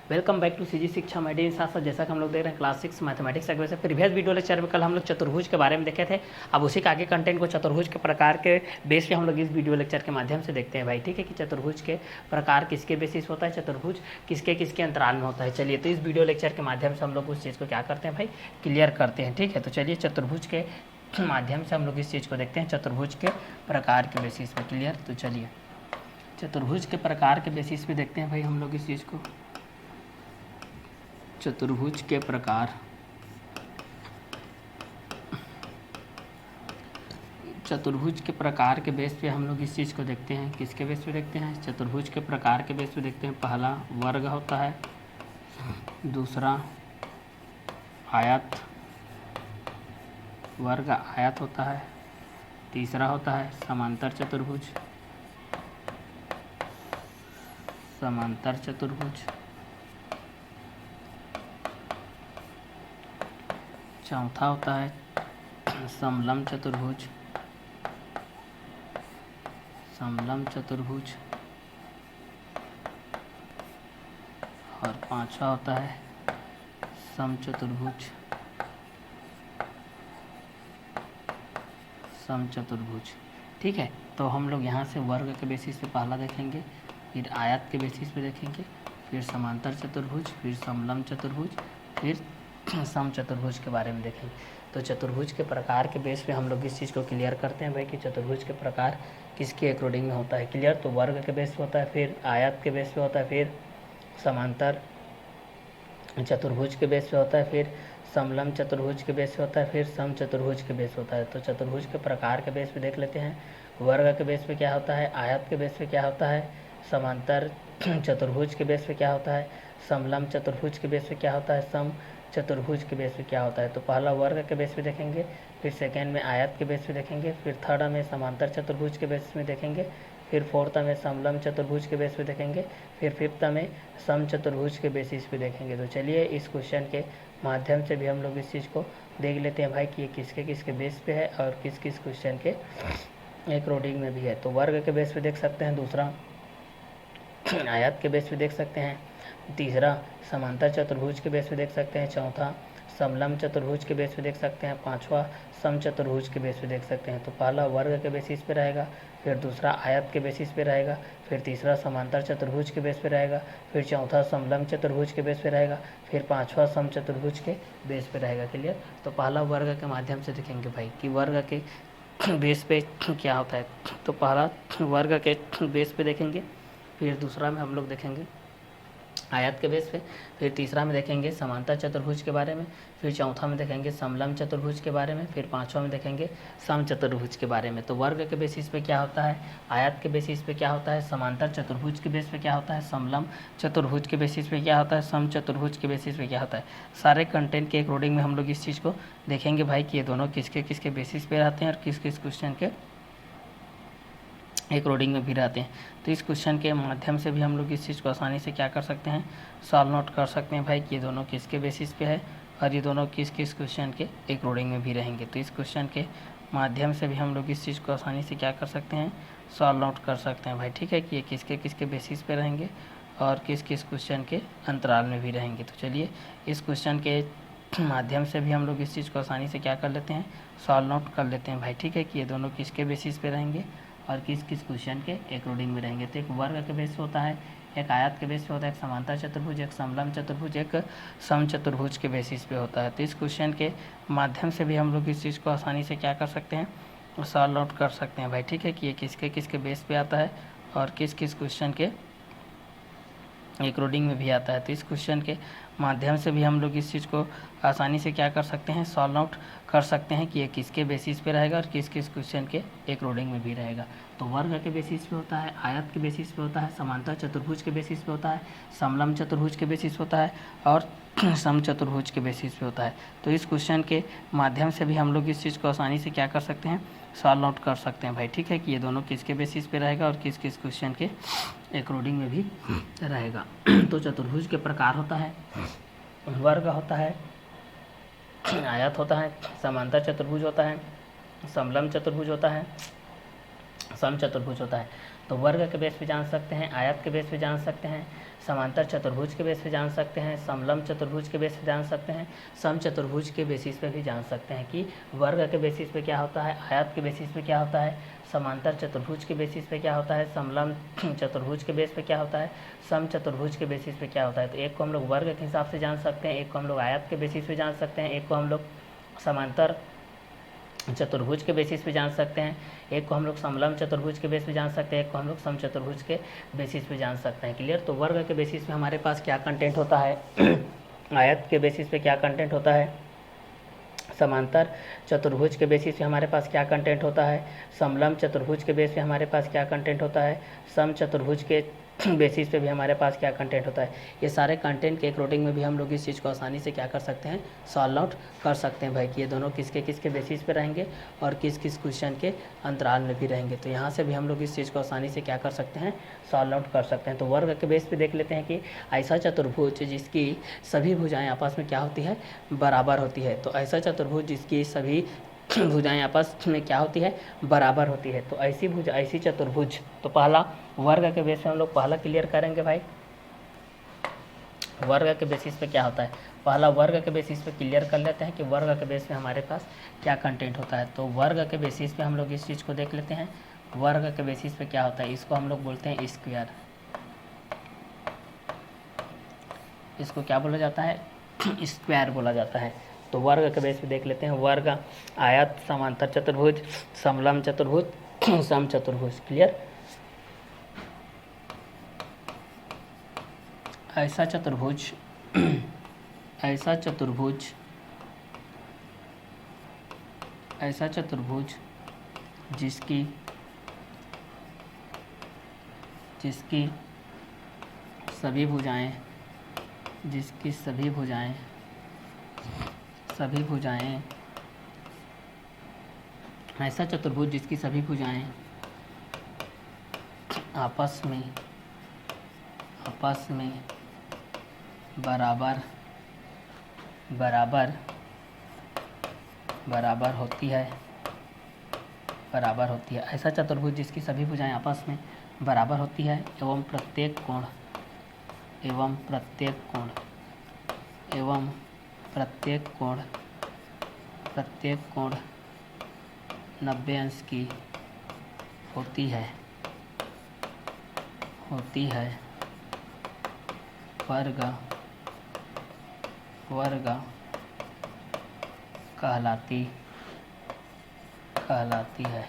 Welcome back to CG शिक्षा मेडिन। साथ साथ जैसा कि हम लोग देख रहे हैं क्लास 6 मैथमेटिक्स का वैसे प्रीवियस वीडियो लेक्चर में कल हम लोग चतुर्भुज के बारे में देखे थे। अब उसी का आगे कंटेंट को चतुर्भुज के प्रकार के बेस पे हम लोग इस वीडियो लेक्चर के माध्यम से देखते हैं भाई। ठीक है कि चतुर्भुज के प्रकार किसके बेसिस होता है, चतुर्भुज किसके किसके अंतराल में होता है। चलिए तो इस वीडियो लेक्चर के माध्यम से हम लोग उस चीज़ को क्या करते हैं भाई, क्लियर करते हैं। ठीक है, तो चलिए चतुर्भुज के माध्यम से हम लोग इस चीज़ को देखते हैं, चतुर्भुज के प्रकार के बेसिस पे। क्लियर, तो चलिए चतुर्भुज के प्रकार के बेसिस पे देखते हैं भाई हम लोग इस चीज़ को। चतुर्भुज के प्रकार, चतुर्भुज के प्रकार के बेस पे हम लोग इस चीज़ को देखते हैं। किसके बेस पे देखते हैं, चतुर्भुज के प्रकार के बेस पे देखते हैं। पहला वर्ग होता है, दूसरा आयत, वर्ग आयत होता है, तीसरा होता है समांतर चतुर्भुज, समांतर चतुर्भुज, चौथा होता है समलंब चतुर्भुज, समलंब चतुर्भुज, और पांचवा होता है समचतुर्भुज, समचतुर्भुज। ठीक है, तो हम लोग यहाँ से वर्ग के बेसिस पे पहला देखेंगे, फिर आयत के बेसिस पे देखेंगे, फिर समांतर चतुर्भुज, फिर समलंब चतुर्भुज, फिर समचतुर्भुज के बारे में देखेंगे। तो चतुर्भुज के प्रकार के बेस पे हम लोग इस चीज़ को क्लियर करते हैं भाई कि चतुर्भुज के प्रकार किसके अकॉर्डिंग में होता है। क्लियर, तो वर्ग के बेस पे होता है, फिर आयत के बेस पे होता है, फिर समांतर चतुर्भुज के बेस पे होता है, फिर समलंब चतुर्भुज के बेस पे होता है, फिर समचतुर्भुज के बेस होता है। तो चतुर्भुज के प्रकार के बेस पे देख लेते हैं। वर्ग के बेस पे क्या होता है, आयत के बेस पे क्या होता है, समांतर चतुर्भुज के बेस पे क्या होता है, समलंब चतुर्भुज के बेस पे क्या होता है, सम चतुर्भुज के बेस पे क्या होता है। तो पहला वर्ग के बेस पे देखेंगे, फिर सेकेंड में आयत के बेस पे देखेंगे, फिर थर्ड में समांतर चतुर्भुज के बेस में देखेंगे, फिर फोर्थ में समलंब चतुर्भुज के बेस पे देखेंगे, फिर फिफ्थ में सम चतुर्भुज के बेसिस पे देखेंगे। तो चलिए इस क्वेश्चन के माध्यम से भी हम लोग इस चीज़ को देख लेते हैं भाई कि ये किसके किसके बेस पे है और किस किस क्वेश्चन के अकॉर्डिंग में भी है। तो वर्ग के बेस पे देख सकते हैं, दूसरा आयत के बेस पे देख सकते हैं, तीसरा समांतर चतुर्भुज के बेस पे देख सकते हैं, चौथा समलंब चतुर्भुज के बेस पे देख सकते हैं, पांचवा समचतुर्भुज के बेस पे देख सकते हैं। तो पहला वर्ग के बेसिस पे रहेगा, फिर दूसरा आयत के बेसिस पे रहेगा, फिर तीसरा समांतर चतुर्भुज के बेस पे रहेगा, फिर चौथा समलंब चतुर्भुज के बेस पे रहेगा, फिर पांचवा समचतुर्भुज के बेस पे रहेगा। क्लियर, तो पहला वर्ग के माध्यम से देखेंगे भाई कि वर्ग के बेस पे क्या होता है। तो पहला वर्ग के बेस पे देखेंगे, फिर दूसरा में हम लोग देखेंगे आयत के बेस पे, फिर तीसरा में देखेंगे समांतर चतुर्भुज के बारे में, फिर चौथा में देखेंगे समलंब चतुर्भुज के बारे में, फिर पांचवा में देखेंगे समचतुर्भुज के बारे में। तो वर्ग के बेसिस पे क्या होता है, आयत के बेसिस पे क्या होता है, समांतर चतुर्भुज के बेस पे क्या होता है, समलंब चतुर्भुज के बेसिस पे क्या होता है, समचतुर्भुज के बेसिस पे क्या होता है। सारे कंटेंट के अकॉर्डिंग में हम लोग इस चीज़ को देखेंगे भाई कि ये दोनों किसके किसके बेसिस पे रहते हैं और किस किस क्वेश्चन के अकॉर्डिंग में भी रहते हैं। तो इस क्वेश्चन के माध्यम से भी हम लोग इस चीज़ को आसानी से क्या कर सकते हैं, सॉल्व नोट कर सकते हैं भाई कि ये दोनों किसके बेसिस पे है और ये दोनों किस किस क्वेश्चन के अकॉर्डिंग में भी रहेंगे। तो इस क्वेश्चन के माध्यम से भी हम लोग इस चीज़ को आसानी से क्या कर सकते हैं, सॉल्व नोट कर सकते हैं भाई। ठीक है कि ये किसके किसके बेसिस पे रहेंगे और किस किस क्वेश्चन के अंतराल में भी रहेंगे। तो चलिए इस क्वेश्चन के माध्यम से भी हम लोग इस चीज़ को आसानी से क्या कर लेते हैं, सॉल्व नोट कर लेते हैं भाई। ठीक है कि ये दोनों किसके बेसिस पे रहेंगे और किस किस क्वेश्चन के अकॉर्डिंग में रहेंगे। तो एक वर्ग के बेस पे होता है, एक आयत के बेस पे होता है, एक समांतर चतुर्भुज, एक समलंब चतुर्भुज, एक समचतुर्भुज के बेसिस पे होता है। तो इस क्वेश्चन के माध्यम से भी हम लोग इस चीज़ को आसानी से क्या कर सकते हैं, सॉल्व आउट कर सकते हैं भाई। ठीक है कि ये किसके किसके बेस पे आता है और किस किस क्वेश्चन के अकॉर्डिंग में भी आता है। तो इस क्वेश्चन के माध्यम से भी हम लोग इस चीज़ को आसानी से क्या कर सकते हैं, सॉल्व आउट कर सकते हैं कि ये किसके बेसिस पे रहेगा और किस किस क्वेश्चन के अकॉर्डिंग में भी रहेगा। तो वर्ग के बेसिस पे होता है, आयत के बेसिस पे होता है, समांतर चतुर्भुज के बेसिस पे होता है, समलंब चतुर्भुज के बेसिस होता है और समचतुर्भुज के बेसिस पे होता है। तो इस क्वेश्चन के माध्यम से भी हम लोग इस चीज़ को आसानी से क्या कर सकते हैं, सॉल्व आउट कर सकते हैं भाई। ठीक है कि ये दोनों किसके बेसिस पे रहेगा और किस किस क्वेश्चन के अकॉर्डिंग में भी रहेगा। तो चतुर्भुज के प्रकार होता है, वर्ग होता है, आयत होता है, समांतर चतुर्भुज होता है, समलंब चतुर्भुज होता है, समचतुर्भुज होता है। तो वर्ग के बेस पे जान सकते हैं, आयत के बेस पे जान सकते हैं, समांतर चतुर्भुज के बेस पे जान सकते हैं, समलंब चतुर्भुज के बेस पे जान सकते हैं, समचतुर्भुज के बेसिस पे भी जान सकते हैं कि वर्ग के बेसिस पे क्या होता है, आयत के बेसिस पे क्या होता है, समांतर चतुर्भुज के बेसिस पे क्या होता है, समलंब चतुर्भुज के बेस पे क्या होता है, समचतुर्भुज के बेसिस पे क्या होता है। तो एक को हम लोग वर्ग के हिसाब से जान सकते हैं, एक को हम लोग आयत के बेसिस पे जान सकते हैं, एक को हम लोग समांतर चतुर्भुज के बेसिस पे जान सकते हैं, एक को हम लोग समलंब चतुर्भुज के बेस पे जान सकते हैं, एक को हम लोग समचतुर्भुज के बेसिस पे जान सकते हैं। क्लियर। तो वर्ग के बेसिस पे हमारे पास क्या कंटेंट होता है, आयत के बेसिस पे क्या कंटेंट होता है, समांतर चतुर्भुज के बेसिस पे हमारे पास क्या कंटेंट होता है, समलंब चतुर्भुज के बेस पे हमारे पास क्या कंटेंट होता है, समचतुर्भुज के बेसिस पे भी हमारे पास क्या कंटेंट होता है। ये सारे कंटेंट के अकॉर्डिंग में भी हम लोग इस चीज़ को आसानी से क्या कर सकते हैं, सॉल्व आउट कर सकते हैं भाई कि ये दोनों किसके किसके बेसिस पे रहेंगे और किस किस क्वेश्चन के अंतराल में भी रहेंगे। तो यहाँ से भी हम लोग इस चीज़ को आसानी से क्या कर सकते हैं, सॉल्व आउट कर सकते हैं। तो वर्ग के बेस पे देख लेते हैं कि ऐसा चतुर्भुज जिसकी सभी भुजाएं आपस में क्या होती है, बराबर होती है। तो ऐसा चतुर्भुज जिसकी सभी भुजाएं आपस में क्या होती है, बराबर होती है। तो ऐसी भुजा, ऐसी चतुर्भुज, तो पहला वर्ग के बेस पे हम लोग पहला क्लियर करेंगे भाई, वर्ग के बेसिस पे क्या होता है। पहला वर्ग के बेसिस पे क्लियर कर लेते हैं कि वर्ग के बेस पे हमारे पास क्या कंटेंट होता है। तो वर्ग के बेसिस पे हम लोग इस चीज़ को देख लेते हैं, वर्ग के बेसिस पे क्या होता है, इसको हम लोग बोलते हैं स्क्वायर। इसको क्या बोला जाता है, स्क्वायर बोला जाता है। तो वर्ग के बेस पे देख लेते हैं, वर्ग, आयत, समांतर चतुर्भुज, समलंब चतुर्भुज, समचतुर्भुज। क्लियर। ऐसा चतुर्भुज, ऐसा चतुर्भुज, ऐसा चतुर्भुज जिसकी जिसकी सभी भुजाएं, जिसकी सभी भुजाएं, सभी भुजाएं, ऐसा चतुर्भुज जिसकी सभी भुजाएं आपस में बराबर बराबर बराबर होती है, बराबर होती है। ऐसा चतुर्भुज जिसकी सभी भुजाएं आपस में बराबर होती है एवं प्रत्येक कोण, एवं प्रत्येक कोण, एवं प्रत्येक कोण, प्रत्येक कोण 90 अंश की होती है, होती है। वर्ग, वर्ग कहलाती, कहलाती है।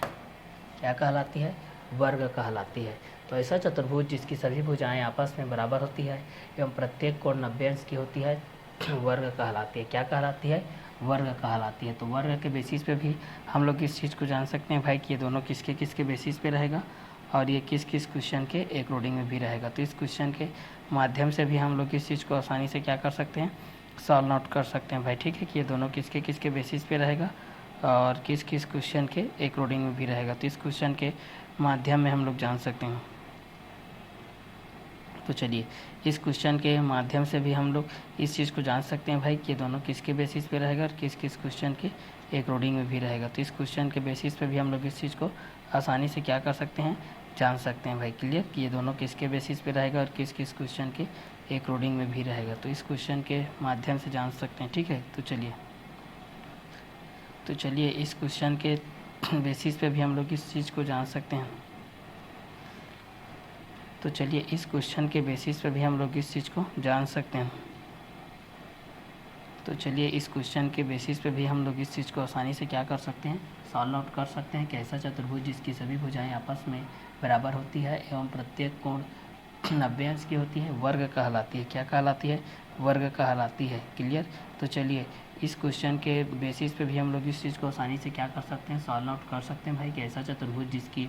क्या कहलाती है, वर्ग कहलाती है। तो ऐसा चतुर्भुज जिसकी सभी भुजाएं आपस में बराबर होती है एवं प्रत्येक कोण 90 अंश की होती है, वर्ग कहलाती है। क्या कहलाती है, वर्ग कहलाती है। तो वर्ग के बेसिस पे भी हम लोग इस चीज़ को जान सकते हैं भाई कि ये दोनों किसके किसके बेसिस पे रहेगा और ये किस किस क्वेश्चन के अकॉर्डिंग में भी रहेगा। तो इस क्वेश्चन के माध्यम से भी हम लोग इस चीज़ को आसानी से क्या कर सकते हैं, सॉल्व आउट कर सकते हैं भाई। ठीक है कि ये दोनों किसके किसके बेसिस पे रहेगा और किस किस क्वेश्चन के अकॉर्डिंग में भी रहेगा। तो इस क्वेश्चन के माध्यम में हम लोग जान सकते हैं। तो चलिए इस क्वेश्चन के माध्यम से भी हम लोग इस चीज़ को जान सकते हैं भाई कि ये दोनों किसके बेसिस पे रहेगा और किस किस क्वेश्चन के अकॉर्डिंग में भी रहेगा। तो इस क्वेश्चन के बेसिस पे भी हम लोग इस चीज़ को आसानी से क्या कर सकते हैं, जान सकते हैं भाई। क्लियर कि ये दोनों किसके बेसिस पे रहेगा और किस किस क्वेश्चन के अकॉर्डिंग में भी रहेगा। तो इस क्वेश्चन के माध्यम से जान सकते हैं। ठीक है। तो चलिए इस क्वेश्चन के बेसिस पे भी हम लोग इस चीज़ को जान सकते हैं। तो चलिए इस क्वेश्चन के बेसिस पे भी हम लोग इस चीज़ को जान सकते हैं। तो चलिए इस क्वेश्चन के बेसिस पे भी हम लोग इस चीज़ को आसानी से क्या कर सकते हैं, सॉल्व आउट कर सकते हैं कि ऐसा चतुर्भुज जिसकी सभी भुजाएं आपस में बराबर होती है एवं प्रत्येक कोण 90 अंश की होती है, वर्ग कहलाती है। क्या कहलाती है, वर्ग कहलाती है। क्लियर। तो चलिए इस क्वेश्चन के बेसिस पे भी हम लोग इस चीज़ को आसानी से क्या कर सकते हैं, सॉल्व आउट कर सकते हैं भाई कि ऐसा चतुर्भुज जिसकी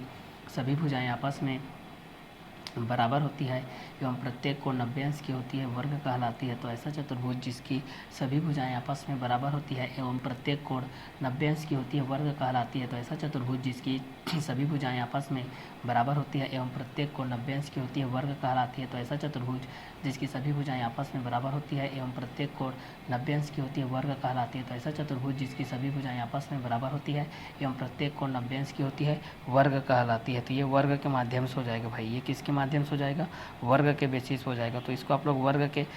सभी भुजाएं आपस में बराबर होती है एवं प्रत्येक कोण 90 अंश की होती है, वर्ग कहलाती है। तो ऐसा चतुर्भुज जिसकी सभी भुजाएं आपस में बराबर होती है एवं प्रत्येक कोण 90 अंश की होती है, वर्ग कहलाती है। तो ऐसा चतुर्भुज जिसकी सभी भुजाएं आपस में बराबर होती है एवं प्रत्येक कोण 90 अंश की होती है, वर्ग कहलाती है। तो ऐसा चतुर्भुज जिसकी सभी भुजाएं आपस में बराबर होती है एवं प्रत्येक कोण 90 अंश की होती है वर्ग कहलाती है। तो ऐसा चतुर्भुज जिसकी सभी भुजाएं आपस में बराबर होती है एवं प्रत्येक कोण 90 अंश की होती है वर्ग कहलाती है। तो ये वर्ग के माध्यम से हो जाएगा भाई, ये किसके माध्यम से हो जाएगा, वर्ग के बेसिस हो जाएगा। तो इसको आप लोग वर्ग के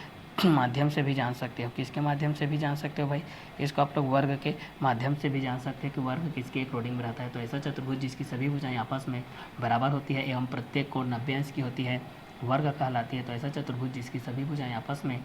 माध्यम से भी जान सकते हो। किसके माध्यम से भी जान सकते हो भाई, इसको आप लोग वर्ग के माध्यम से भी जान सकते हैं कि वर्ग किसके अकॉर्डिंग में रहता है। तो ऐसा चतुर्भुज जिसकी सभी भुजाएं आपस में बराबर होती है एवं प्रत्येक कोण 90 अंश की होती है वर्ग कहलाती है। तो ऐसा चतुर्भुज जिसकी सभी भुजाएं आपस में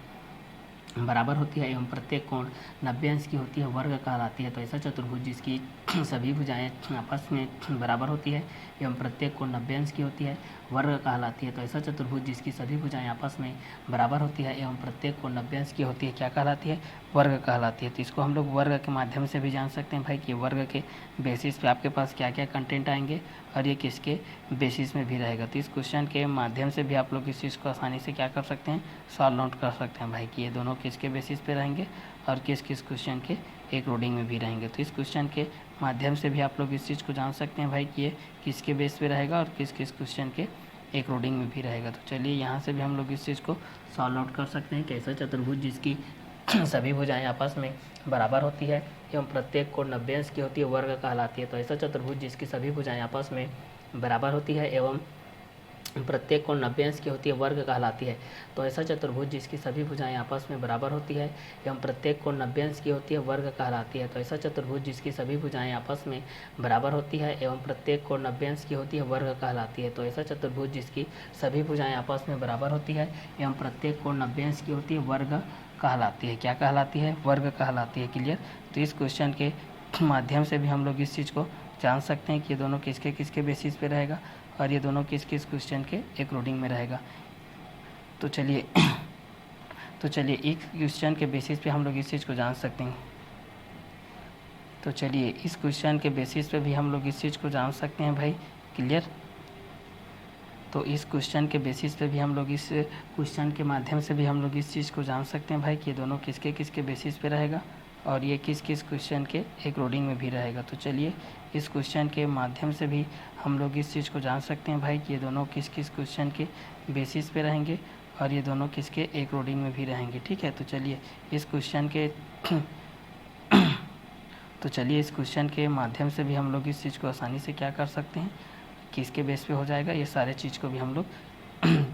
बराबर होती है एवं प्रत्येक कोण 90 अंश की होती है वर्ग कहलाती है। तो ऐसा चतुर्भुज जिसकी सभी भुजाएं आपस में बराबर होती है एवं प्रत्येक कोण 90 अंश की होती है वर्ग कहलाती है। तो ऐसा चतुर्भुज जिसकी सभी भुजाएं आपस में बराबर होती है एवं प्रत्येक कोण 90 अंश की होती है क्या कहलाती है, वर्ग कहलाती है। तो इसको हम लोग वर्ग के माध्यम से भी जान सकते हैं भाई कि वर्ग के बेसिस पे आपके पास क्या क्या कंटेंट आएंगे और ये किसके बेसिस में भी रहेगा। तो इस क्वेश्चन के माध्यम से भी आप लोग इस चीज़ को आसानी से क्या कर सकते हैं, सॉल्व आउट कर सकते हैं भाई कि ये दोनों किसके बेसिस पे रहेंगे और किस किस क्वेश्चन के अकॉर्डिंग में भी रहेंगे। तो इस क्वेश्चन के माध्यम से भी आप लोग इस चीज़ को जान सकते हैं भाई कि ये किसके बेस पे रहेगा और किस किस क्वेश्चन के अकॉर्डिंग में भी रहेगा। तो चलिए यहाँ से भी हम लोग इस चीज़ को सॉल्व आउट कर सकते हैं। कैसा चतुर्भुज जिसकी सभी भुजाएं आपस में बराबर होती है एवं प्रत्येक कोण 90 अंश की होती है वर्ग कहलाती है। तो ऐसा चतुर्भुज जिसकी सभी भुजाएं आपस में बराबर होती है एवं प्रत्येक कोण 90 अंश की होती है वर्ग कहलाती है। तो ऐसा चतुर्भुज जिसकी सभी भुजाएं आपस में बराबर होती है एवं प्रत्येक कोण 90 अंश की होती है वर्ग कहलाती है। तो ऐसा चतुर्भुज जिसकी सभी भुजाएं आपस में बराबर होती है एवं प्रत्येक कोण 90 अंश की होती है वर्ग कहलाती है। तो ऐसा चतुर्भुज जिसकी सभी भुजाएं आपस में बराबर होती है एवं प्रत्येक कोण 90 अंश की होती है वर्ग कहलाती है। क्या कहलाती है, वर्ग कहलाती है। क्लियर। तो इस क्वेश्चन के माध्यम से भी हम लोग इस चीज़ को जान सकते हैं कि ये दोनों किसके किसके बेसिस पे रहेगा और ये दोनों किस किस क्वेश्चन के अकॉर्डिंग में रहेगा। तो चलिए इस क्वेश्चन के बेसिस पे हम लोग इस चीज़ को जान सकते हैं। तो चलिए इस क्वेश्चन के बेसिस पे भी हम लोग इस चीज़ को जान सकते हैं भाई। क्लियर। तो इस क्वेश्चन के बेसिस पे भी हम लोग इस क्वेश्चन के माध्यम से भी हम लोग इस चीज़ को जान सकते हैं भाई कि ये दोनों किसके किसके बेसिस पे रहेगा और ये किस किस क्वेश्चन के अकॉर्डिंग में भी रहेगा। तो चलिए इस क्वेश्चन के माध्यम से भी हम लोग इस चीज़ को जान सकते हैं भाई कि ये दोनों किस किस क्वेश्चन के बेसिस पे रहेंगे और ये दोनों किसके अकॉर्डिंग में भी रहेंगे। ठीक है। तो चलिए इस क्वेश्चन के माध्यम से भी हम लोग इस चीज़ को आसानी से क्या कर सकते हैं, किसके बेस पे हो जाएगा, ये सारे चीज़ को भी हम लोग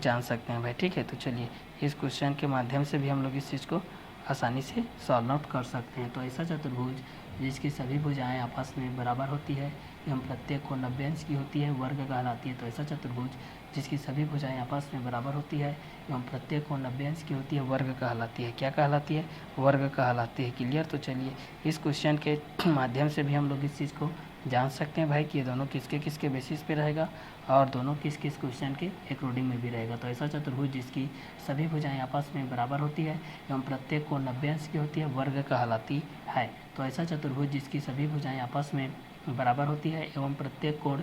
जान सकते हैं भाई। ठीक है। तो चलिए इस क्वेश्चन के माध्यम से भी हम लोग इस चीज़ को आसानी से सॉल्व आउट कर सकते हैं। तो ऐसा चतुर्भुज जिसकी सभी भुजाएं आपस में बराबर होती है एवं प्रत्येक कोण 90 अंश की होती है वर्ग कहलाती है। तो ऐसा चतुर्भुज जिसकी सभी भुजाएं आपस में बराबर होती है एवं प्रत्येक कोण 90 अंश की होती है वर्ग कहलाती है। क्या कहलाती है, वर्ग कहलाती है। क्लियर। तो चलिए इस क्वेश्चन के माध्यम से भी हम लोग इस चीज़ को जान सकते हैं भाई कि ये दोनों किसके किसके बेसिस पे रहेगा और दोनों किस किस क्वेश्चन के अकॉर्डिंग में भी रहेगा। तो ऐसा चतुर्भुज जिसकी सभी भुजाएं आपस में बराबर होती है एवं प्रत्येक कोण 90 अंश की होती है वर्ग कहलाती है। तो ऐसा चतुर्भुज जिसकी सभी भुजाएं आपस में बराबर होती है एवं प्रत्येक कोण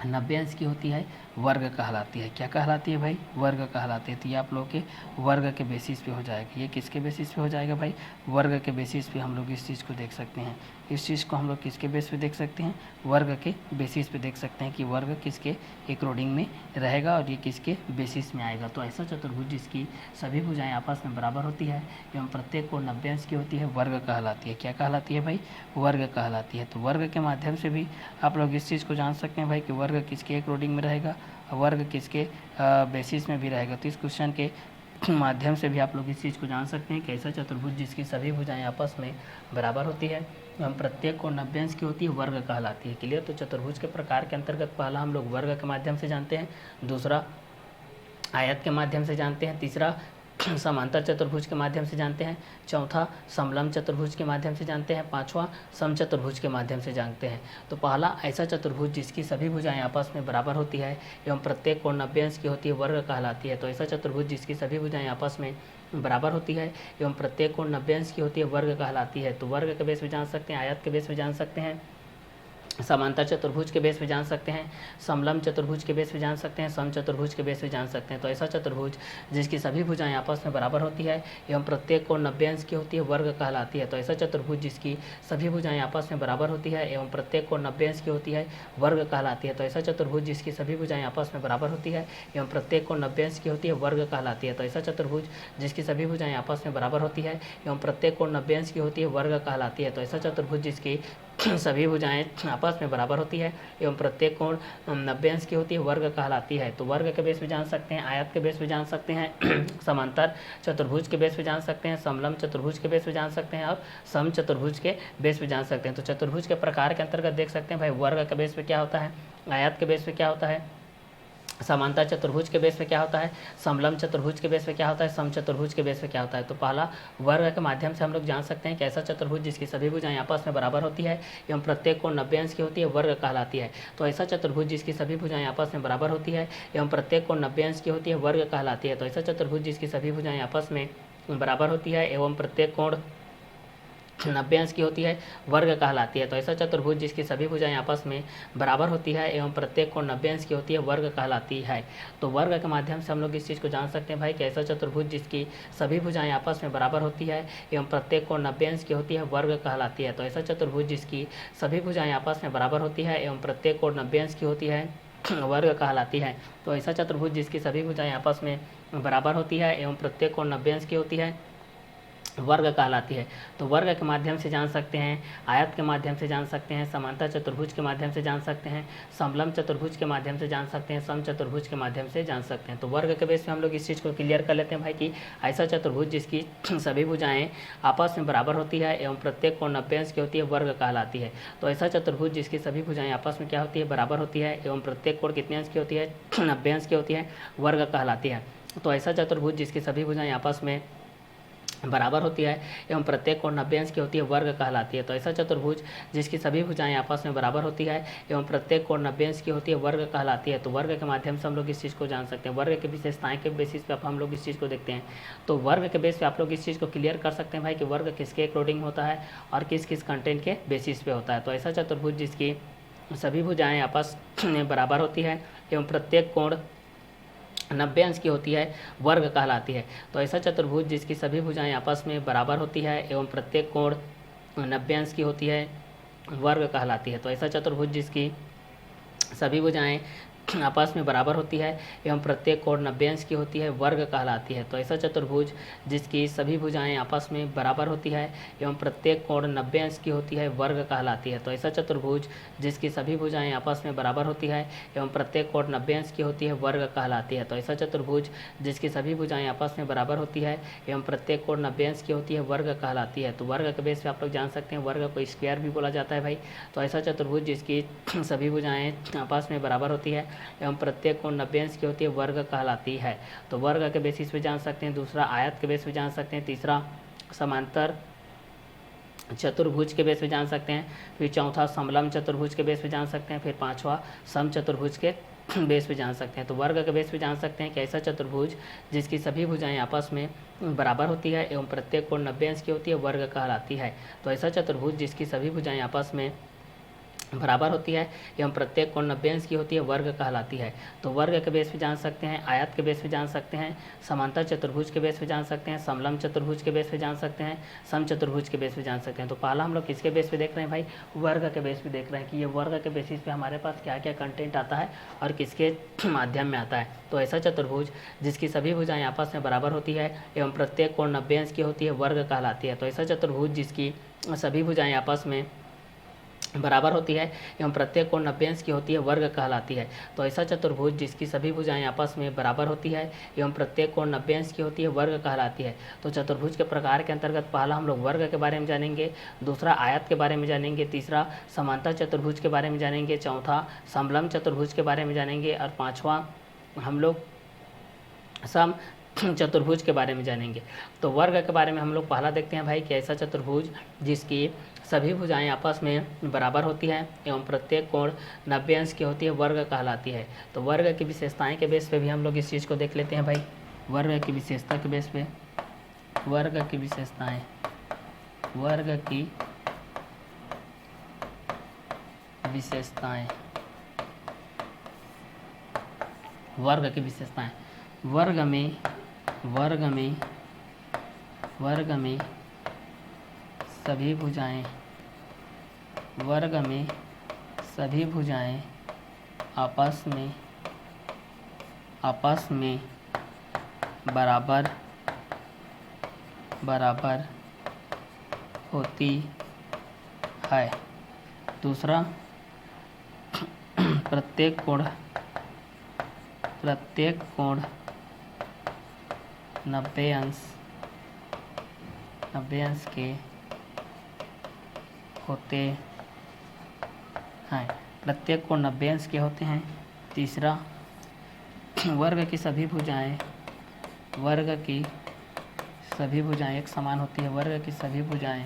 90 अंश की होती है वर्ग कहलाती है। क्या कहलाती है भाई, वर्ग कहलाती है। तो ये आप लोगों के वर्ग के बेसिस पे हो जाएगा। ये किसके बेसिस पे हो जाएगा भाई, वर्ग के बेसिस पे हम लोग इस चीज़ को देख सकते हैं। इस चीज़ को हम लोग किसके बेस पे देख सकते हैं, वर्ग के बेसिस पे देख सकते हैं कि वर्ग किसके अकॉर्डिंग में रहेगा और ये किसके बेसिस में आएगा। तो ऐसा चतुर्भुज जिसकी सभी भुजाएं आपस में बराबर होती है एवं प्रत्येक कोण 90 अंश की होती है वर्ग कहलाती है। क्या कहलाती है भाई, वर्ग कहलाती है। तो वर्ग के माध्यम से भी आप लोग इस चीज़ को जान सकते हैं भाई कि वर्ग किसके अकॉर्डिंग में रहेगा, वर्ग किसके बेसिस में भी रहेगा। तो इस क्वेश्चन के माध्यम से भी आप लोग इस चीज़ को जान सकते हैं कि ऐसा चतुर्भुज जिसकी सभी भुजाएं आपस में बराबर होती है एवं प्रत्येक कोण 90 अंश की होती है वर्ग कहलाती है। क्लियर। तो चतुर्भुज के प्रकार के अंतर्गत पहला हम लोग वर्ग के माध्यम से जानते हैं, दूसरा आयत के माध्यम से जानते हैं, तीसरा समांतर चतुर्भुज के माध्यम से जानते हैं, चौथा समलंब चतुर्भुज के माध्यम से जानते हैं, पांचवा समचतुर्भुज के माध्यम से जानते हैं। तो पहला ऐसा चतुर्भुज जिसकी सभी भुजाएं आपस में बराबर होती है एवं प्रत्येक कोण 90 अंश की होती है वर्ग कहलाती है। तो ऐसा चतुर्भुज जिसकी सभी भुजाएं आपस में बराबर होती है एवं प्रत्येक कोण 90 अंश की होती है वर्ग कहलाती है। तो वर्ग के बेस पे जान सकते हैं, आयत के बेस पे जान सकते हैं, समांतर चतुर्भुज के बेस पे जान सकते हैं, समलंब चतुर्भुज के बेस पे जान सकते हैं, समचतुर्भुज के बेस पे जान सकते हैं। तो ऐसा चतुर्भुज जिसकी सभी भुजाएं आपस में बराबर होती है एवं प्रत्येक कोण 90 अंश की होती है, वर्ग कहलाती है। तो ऐसा चतुर्भुज जिसकी सभी भुजाएं आपस में बराबर होती है एवं प्रत्येक कोण 90 अंश की होती है, वर्ग कहलाती है। तो ऐसा चतुर्भुज जिसकी सभी भुजाएं आपस में बराबर होती है एवं प्रत्येक कोण 90 अंश की होती है, वर्ग कहलाती है। तो ऐसा चतुर्भुज जिसकी सभी भुजाएं आपस में बराबर होती है एवं प्रत्येक कोण 90 अंश की होती है, वर्ग कहलाती है। तो ऐसा चतुर्भुज जिसकी सभी भुजाएं आपस में बराबर होती है एवं प्रत्येक कोण 90 अंश की होती है, वर्ग कहलाती है। तो वर्ग के बेस पे जान सकते हैं, आयत के बेस पे जान सकते हैं, समांतर चतुर्भुज के बेस पे जान सकते हैं, समलंब चतुर्भुज के बेस पे जान सकते हैं और सम चतुर्भुज के बेस पे जान सकते हैं। तो चतुर्भुज के प्रकार के अंतर्गत देख सकते हैं भाई, वर्ग के बेस पे क्या होता है, आयत के बेस पे क्या होता है, समांतर चतुर्भुज के बेस पे क्या होता है, समलंब चतुर्भुज के बेस पे क्या होता है, समचतुर्भुज के बेस पे क्या होता है। तो पहला वर्ग के माध्यम से हम लोग जान सकते हैं कि ऐसा चतुर्भुज जिसकी सभी भुजाएं आपस में बराबर होती है एवं प्रत्येक कोण 90 अंश की होती है, वर्ग कहलाती है। तो ऐसा चतुर्भुज जिसकी सभी भुजाएं आपस में बराबर होती है एवं प्रत्येक कोण 90 अंश की होती है, वर्ग कहलाती है। तो ऐसा चतुर्भुज जिसकी सभी भुजाएं आपस में बराबर होती है एवं प्रत्येक कोण 90 अंश की होती है, वर्ग कहलाती है। तो ऐसा चतुर्भुज जिसकी सभी भुजाएं आपस में बराबर होती है एवं प्रत्येक कोण 90 अंश की होती है, वर्ग कहलाती है। तो वर्ग के माध्यम से हम लोग इस चीज़ को जान सकते हैं भाई कि ऐसा चतुर्भुज जिसकी सभी भुजाएं आपस में बराबर होती है एवं प्रत्येक कोण 90 अंश की होती है, वर्ग कहलाती है। तो ऐसा चतुर्भुज जिसकी सभी भुजाएं आपस में बराबर होती है एवं प्रत्येक कोण 90 अंश की होती है, वर्ग कहलाती है। तो ऐसा चतुर्भुज जिसकी सभी भुजाएं आपस में बराबर होती है एवं प्रत्येक कोण 90 अंश की होती है, वर्ग कहलाती है। तो वर्ग के माध्यम से जान सकते हैं, आयत के माध्यम से जान सकते हैं, समांतर चतुर्भुज के माध्यम से जान सकते हैं, समलंब चतुर्भुज के माध्यम से जान सकते हैं, सम चतुर्भुज के माध्यम से जान सकते हैं। तो वर्ग के बेस पे हम लोग इस चीज़ को क्लियर कर लेते हैं भाई कि ऐसा चतुर्भुज जिसकी सभी भुजाएं आपस में बराबर होती है एवं प्रत्येक कोण 90 अंश की होती है, वर्ग कहलाती है। तो ऐसा चतुर्भुज जिसकी सभी भुजाएं आपस में क्या होती है, बराबर होती है एवं प्रत्येक कोण कितने अंश की होती है, 90 अंश की होती है, वर्ग कहलाती है। तो ऐसा चतुर्भुज जिसकी सभी भुजाएं आपस में बराबर होती है एवं प्रत्येक कोण 90 अंश की होती है, वर्ग कहलाती है। तो ऐसा चतुर्भुज जिसकी सभी भुजाएं आपस में बराबर होती है एवं प्रत्येक कोण 90 अंश की होती है, वर्ग कहलाती है। तो वर्ग के माध्यम से हम लोग इस चीज़ को जान सकते हैं। वर्ग की विशेषताएं के बेसिस पे हम लोग इस चीज़ को देखते हैं। तो वर्ग के बेस पे आप लोग इस चीज़ को क्लियर कर सकते हैं भाई कि वर्ग किसके अकॉर्डिंग होता है और किस किस कंटेंट के बेसिस पे होता है। तो ऐसा चतुर्भुज जिसकी सभी भुजाएं आपस में बराबर होती है एवं प्रत्येक कोण 90 अंश की होती है, वर्ग कहलाती है। तो ऐसा चतुर्भुज जिसकी सभी भुजाएं आपस में बराबर होती है एवं प्रत्येक कोण 90 अंश की होती है, वर्ग कहलाती है। तो ऐसा चतुर्भुज जिसकी सभी भुजाएं आपस में बराबर होती है एवं प्रत्येक कोण 90 अंश की होती है, वर्ग कहलाती है। तो ऐसा चतुर्भुज जिसकी सभी भुजाएं आपस में बराबर होती है एवं प्रत्येक कोण 90 अंश की होती है, वर्ग कहलाती है। तो ऐसा चतुर्भुज जिसकी सभी भुजाएं आपस में बराबर होती है एवं प्रत्येक कोण 90 अंश की होती है, वर्ग कहलाती है। तो ऐसा चतुर्भुज जिसकी सभी भुजाएं आपस में बराबर होती है एवं प्रत्येक कोण 90 अंश की होती है, वर्ग कहलाती है। तो वर्ग के बेस पे आप लोग जान सकते हैं, वर्ग को स्क्वायर भी बोला जाता है भाई। तो ऐसा चतुर्भुज जिसकी सभी भुजाएं आपस में बराबर होती है एवं प्रत्येक कोण 90 अंश की होती है, वर्ग कहलाती है। तो वर्ग के बेसिस पे जान सकते हैं, दूसरा आयत के बेस पे जान सकते हैं, तीसरा समांतर चतुर्भुज के बेस पे जान सकते हैं, फिर चौथा समलंब चतुर्भुज के बेस पे जान सकते हैं, फिर पांचवा सम चतुर्भुज के बेस पे जान सकते हैं। तो वर्ग के बेस पे जान सकते हैं कि ऐसा चतुर्भुज जिसकी सभी भुजाएं आपस में बराबर होती है एवं प्रत्येक कोण 90 अंश की होती है, वर्ग कहलाती है। तो ऐसा चतुर्भुज जिसकी सभी भुजाएं आपस में बराबर होती है एवं प्रत्येक कोण 90 अंश की होती है, वर्ग कहलाती है। तो वर्ग के बेस पे जान सकते हैं, आयत के बेस पे जान सकते हैं, समांतर चतुर्भुज के बेस पे जान सकते हैं, समलंब चतुर्भुज के बेस पे जान सकते हैं, सम चतुर्भुज के बेस पे जान सकते हैं। तो पहला हम लोग किसके बेस पे देख रहे हैं भाई, वर्ग के बेस पे देख रहे हैं कि ये वर्ग के बेसिस पे हमारे पास क्या क्या कंटेंट आता है और किसके माध्यम में आता है। तो ऐसा चतुर्भुज जिसकी सभी भुजाएं आपस में बराबर होती है एवं प्रत्येक कोण 90 अंश की होती है, वर्ग कहलाती है। तो ऐसा चतुर्भुज जिसकी सभी भुजाएं आपस में बराबर होती है एवं प्रत्येक कोण 90 अंश की होती है, वर्ग कहलाती है। तो ऐसा चतुर्भुज जिसकी सभी भुजाएं आपस में बराबर होती है एवं प्रत्येक कोण 90 अंश की होती है, वर्ग कहलाती है। तो चतुर्भुज के प्रकार के अंतर्गत पहला हम लोग वर्ग के बारे में जानेंगे, दूसरा आयत के बारे में जानेंगे, तीसरा समांतर चतुर्भुज के बारे में जानेंगे, चौथा समलंब चतुर्भुज के बारे में जानेंगे और पाँचवा हम लोग सम चतुर्भुज के बारे में जानेंगे। तो वर्ग के बारे में हम लोग पहला देखते हैं भाई कि ऐसा चतुर्भुज जिसकी सभी भुजाएं आपस में बराबर होती है एवं प्रत्येक कोण 90 अंश की होती है, वर्ग कहलाती है। तो वर्ग की विशेषताएं के बेस पे भी हम लोग इस चीज़ को देख लेते हैं भाई। वर्ग की विशेषता के बेस पे, वर्ग की विशेषताएं, वर्ग की विशेषताएं, वर्ग की विशेषताएं। वर्ग में सभी भुजाएं, वर्ग में सभी भुजाएं आपस में बराबर होती है। दूसरा, प्रत्येक कोण 90 अंश के होते हैं। प्रत्येक कोण 90 अंश के होते हैं। तीसरा, वर्ग की सभी भुजाएं एक समान होती है। वर्ग की सभी भुजाएं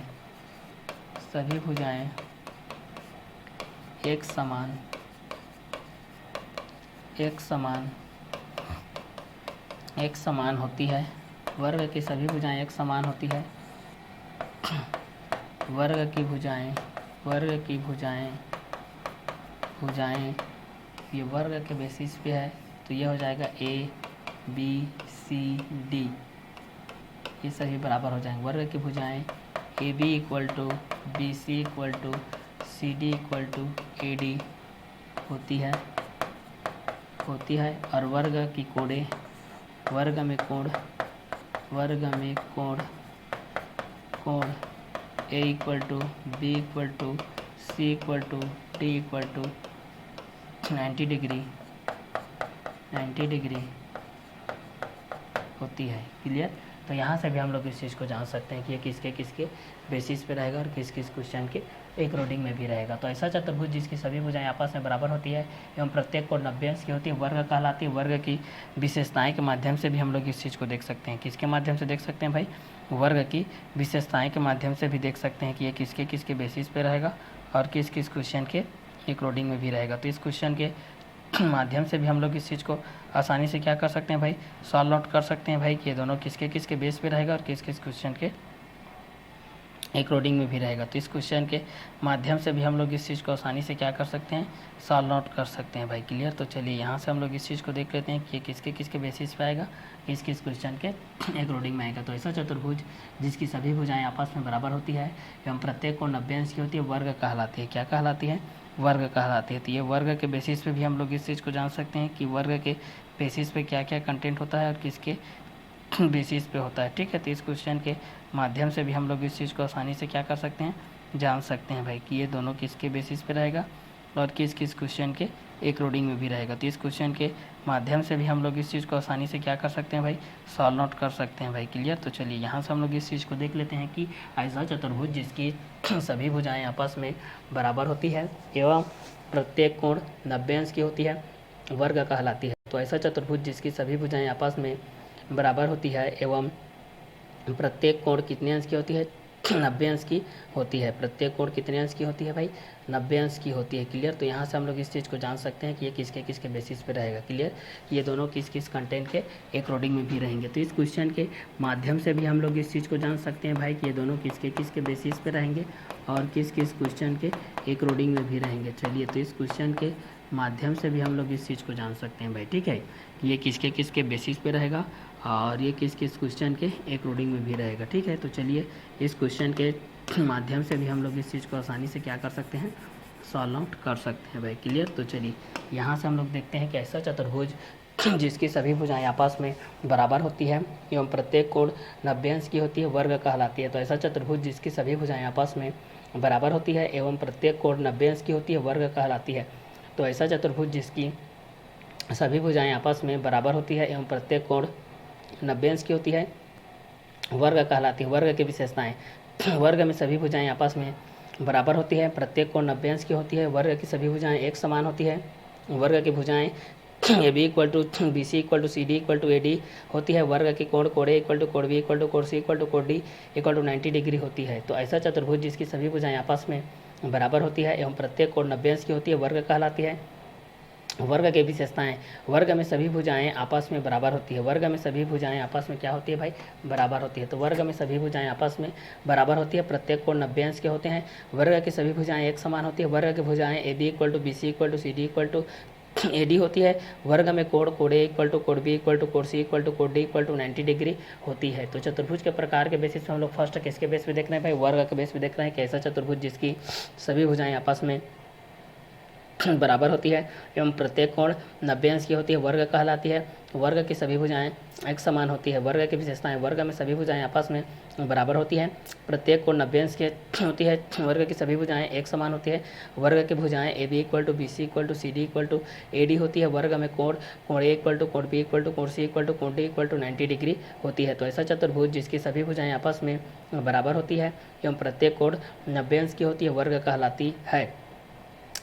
एक समान होती है। वर्ग की सभी भुजाएं एक समान होती है। वर्ग की भुजाएं ये वर्ग के बेसिस पे है, तो ये हो जाएगा ए बी सी डी, ये सभी बराबर हो जाएंगे। वर्ग की भुजाएं A B equal to B C equal to C D equal to A D होती है। और वर्ग की कोणें, वर्ग में कोण A equal to B equal to C equal to D equal to 90 degree होती है। क्लियर? तो यहाँ से भी हम लोग इस चीज़ को जान सकते हैं कि ये किसके बेसिस पे रहेगा और किस क्वेश्चन के एक रोडिंग में भी रहेगा। तो ऐसा चतुर्भुज जिसकी सभी भुजाएं आपस में बराबर होती है एवं प्रत्येक कोण 90 अंश की होती है, वर्ग कहलाती है। वर्ग की विशेषताएं के माध्यम से भी हम लोग इस चीज़ को देख सकते हैं। किसके माध्यम से देख सकते हैं भाई? वर्ग की विशेषताएं के माध्यम से भी देख सकते हैं कि ये किसके बेसिस पे रहेगा और किस क्वेश्चन के एक रोडिंग में भी रहेगा। तो इस क्वेश्चन के माध्यम से भी हम लोग इस चीज़ को आसानी से क्या कर सकते हैं भाई? सॉल्व आउट कर सकते हैं भाई कि ये दोनों किसके बेस पे रहेगा और किस क्वेश्चन के एक रोडिंग में भी रहेगा। तो इस क्वेश्चन के माध्यम से भी हम लोग इस चीज़ को आसानी से क्या कर सकते हैं? सॉल्व आउट कर सकते हैं भाई। क्लियर? तो चलिए यहाँ से हम लोग इस चीज़ को देख लेते हैं कि ये किसके बेसिस पे आएगा, किस क्वेश्चन के एक रोडिंग में आएगा। तो ऐसा चतुर्भुज जिसकी सभी भुजाएं आपस में बराबर होती है एवं प्रत्येक कोण 90 अंश की होती है, वर्ग कहलाती है। क्या कहलाती है? वर्ग कहलाती है। तो ये वर्ग के बेसिस पे भी हम लोग इस चीज़ को जान सकते हैं कि वर्ग के बेसिस पे क्या क्या कंटेंट होता है और किसके बेसिस पे होता है। ठीक है? तो इस क्वेश्चन के माध्यम से भी हम लोग इस चीज़ को आसानी से क्या कर सकते हैं? जान सकते हैं भाई कि ये दोनों किसके बेसिस पे रहेगा और किस क्वेश्चन के एक रोडिंग में भी रहेगा। तो इस क्वेश्चन के माध्यम से भी हम लोग इस चीज़ को आसानी से क्या कर सकते हैं भाई? सॉल्व आउट कर सकते हैं भाई। क्लियर? तो चलिए यहाँ से हम लोग इस चीज़ को देख लेते हैं कि ऐसा चतुर्भुज जिसकी सभी भुजाएं आपस में बराबर होती है एवं प्रत्येक कोण 90 अंश की होती है, वर्ग कहलाती है। तो ऐसा चतुर्भुज जिसकी सभी भुजाएं आपस में बराबर होती है एवं प्रत्येक कोण कितने अंश की होती है? 90 अंश की होती है। प्रत्येक कोण कितने अंश की होती है भाई? 90 अंश की होती है। क्लियर? तो यहाँ से हम लोग इस चीज़ को जान सकते हैं कि ये किसके बेसिस पे रहेगा। क्लियर? ये दोनों किस कंटेंट के एक रोडिंग में भी रहेंगे। तो इस क्वेश्चन के माध्यम से भी हम लोग इस चीज़ को जान सकते हैं भाई कि ये दोनों किसके बेसिस पे रहेंगे और किस क्वेश्चन के एक रोडिंग में भी रहेंगे। चलिए, तो इस क्वेश्चन के माध्यम से भी हम लोग इस चीज़ को जान सकते हैं भाई। ठीक है? ये किसके बेसिस पे रहेगा और ये किस क्वेश्चन के एक रोडिंग में भी रहेगा। ठीक है? तो चलिए, इस क्वेश्चन के माध्यम से भी हम लोग इस चीज़ को आसानी से क्या कर सकते हैं? सॉल्व आउट कर सकते हैं भाई। क्लियर? तो चलिए यहाँ से हम लोग देखते हैं कि ऐसा चतुर्भुज जिसकी सभी भुजाएं आपस में बराबर होती है एवं प्रत्येक कोण 90 अंश की होती है, वर्ग कहलाती है। तो ऐसा चतुर्भुज जिसकी सभी भुजाएं आपस में बराबर होती है एवं प्रत्येक कोण 90 अंश की होती है, वर्ग कहलाती है। तो ऐसा चतुर्भुज जिसकी सभी भुजाएं आपस में बराबर होती है एवं प्रत्येक कोण 90 अंश की होती है, वर्ग कहलाती है। वर्ग की विशेषताएं, वर्ग में सभी भुजाएं आपस में बराबर होती है, प्रत्येक कोण 90 अंश की होती है, वर्ग की सभी भुजाएं एक समान होती है, वर्ग की भुजाएं A B equal to B C equal to C D equal to A D होती है, वर्ग की कोण कोण ए इक्वल टू कोण बी इक्वल टू कोण सी इक्वल टू कोण डी इक्वल टू 90 डिग्री होती है। तो ऐसा चतुर्भुज जिसकी सभी भुजाएं आपस में बराबर होती है एवं प्रत्येक कोण 90 अंश की होती है, वर्ग कहलाती है। वर्ग की विशेषताएं, वर्ग में सभी भुजाएं आपस में बराबर होती है। वर्ग में सभी भुजाएं आपस में क्या होती है भाई, बराबर होती है। तो वर्ग में सभी भुजाएं आपस में बराबर होती है, प्रत्येक कोण 90 अंश के होते हैं। वर्ग की सभी भुजाएं एक समान होती है। वर्ग की भुजाएं A B equal to B C equal to C D equal to A D होती है। वर्ग में कोण ए इक्वल टू कोण बी इक्वल टू कोण सी इक्वल टू कोण डी इक्वल टू 90 डिग्री होती है। तो चतुर्भुज के प्रकार के बेसिस पे हम लोग फर्स्ट किसके बेस पे देख रहे हैं भाई, वर्ग के बेस पे देख रहे हैं कि ऐसा चतुर्भुज जिसकी सभी भुजाएं आपस में बराबर होती है एवं प्रत्येक कोण 90 अंश की होती है, वर्ग कहलाती है। वर्ग की सभी भुजाएं एक समान होती है। वर्ग की विशेषताएं, वर्ग में सभी भुजाएं आपस में बराबर होती है, प्रत्येक कोण 90 अंश की होती है। वर्ग की सभी भुजाएं एक समान होती है। वर्ग की भुजाएं A B equal to B C equal to C D equal to A D होती है। वर्ग में कोण ए इक्वल टू कोण बी इक्वल टू कोण सी इक्वल टू कोण डी इक्वल टू 90 डिग्री होती है। तो ऐसा चतुर्भुज जिसकी सभी भुजाएं आपस में बराबर होती है एवं प्रत्येक कोण 90 अंश की होती है, वर्ग कहलाती है।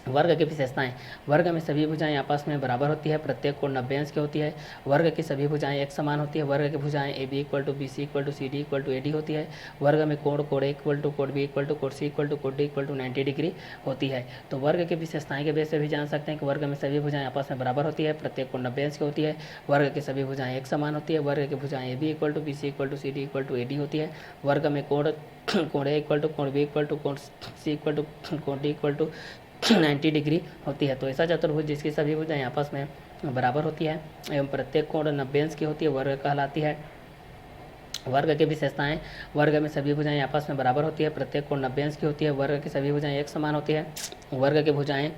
वर्ग की विशेषताएं, वर्ग में सभी भुजाएं आपस में बराबर होती है, प्रत्येक कोण 90 अंश की होती है। वर्ग की सभी भुजाएं एक समान होती है। वर्ग की भुजाएं A B equal to B C equal to C D equal to A D होती है। वर्ग में कोण ए इक्वल टू कोण बी इक्वल टू कोण सी इक्वल टू कोण डी इक्वल टू 90 डिग्री होती है। तो वर्ग की विशेषताएं के बेस से भी जान सकते हैं कि वर्ग में सभी भुजाएं आपस में बराबर होती है, प्रत्येक कोण 90 अंश की होती है। वर्ग की सभी भुजाएं एक समान होती है। वर्ग की भुजाएं A B equal to B C equal to C D equal to A D होती है। वर्ग में कोण ए इक्वल टू कोण बी इक्वल टू कोण सी इक्वल टू कोण डी इक्वल टू 90 डिग्री होती है। तो ऐसा चतुर्भुज जिसकी सभी भुजाएं आपस में बराबर होती है एवं प्रत्येक कोण 90 अंश की होती है, वर्ग कहलाती है। वर्ग की विशेषताएं, वर्ग में सभी भुजाएं आपस में बराबर होती है, प्रत्येक कोण 90 अंश की होती है। वर्ग की सभी भुजाएं एक समान होती है। वर्ग की भुजाएं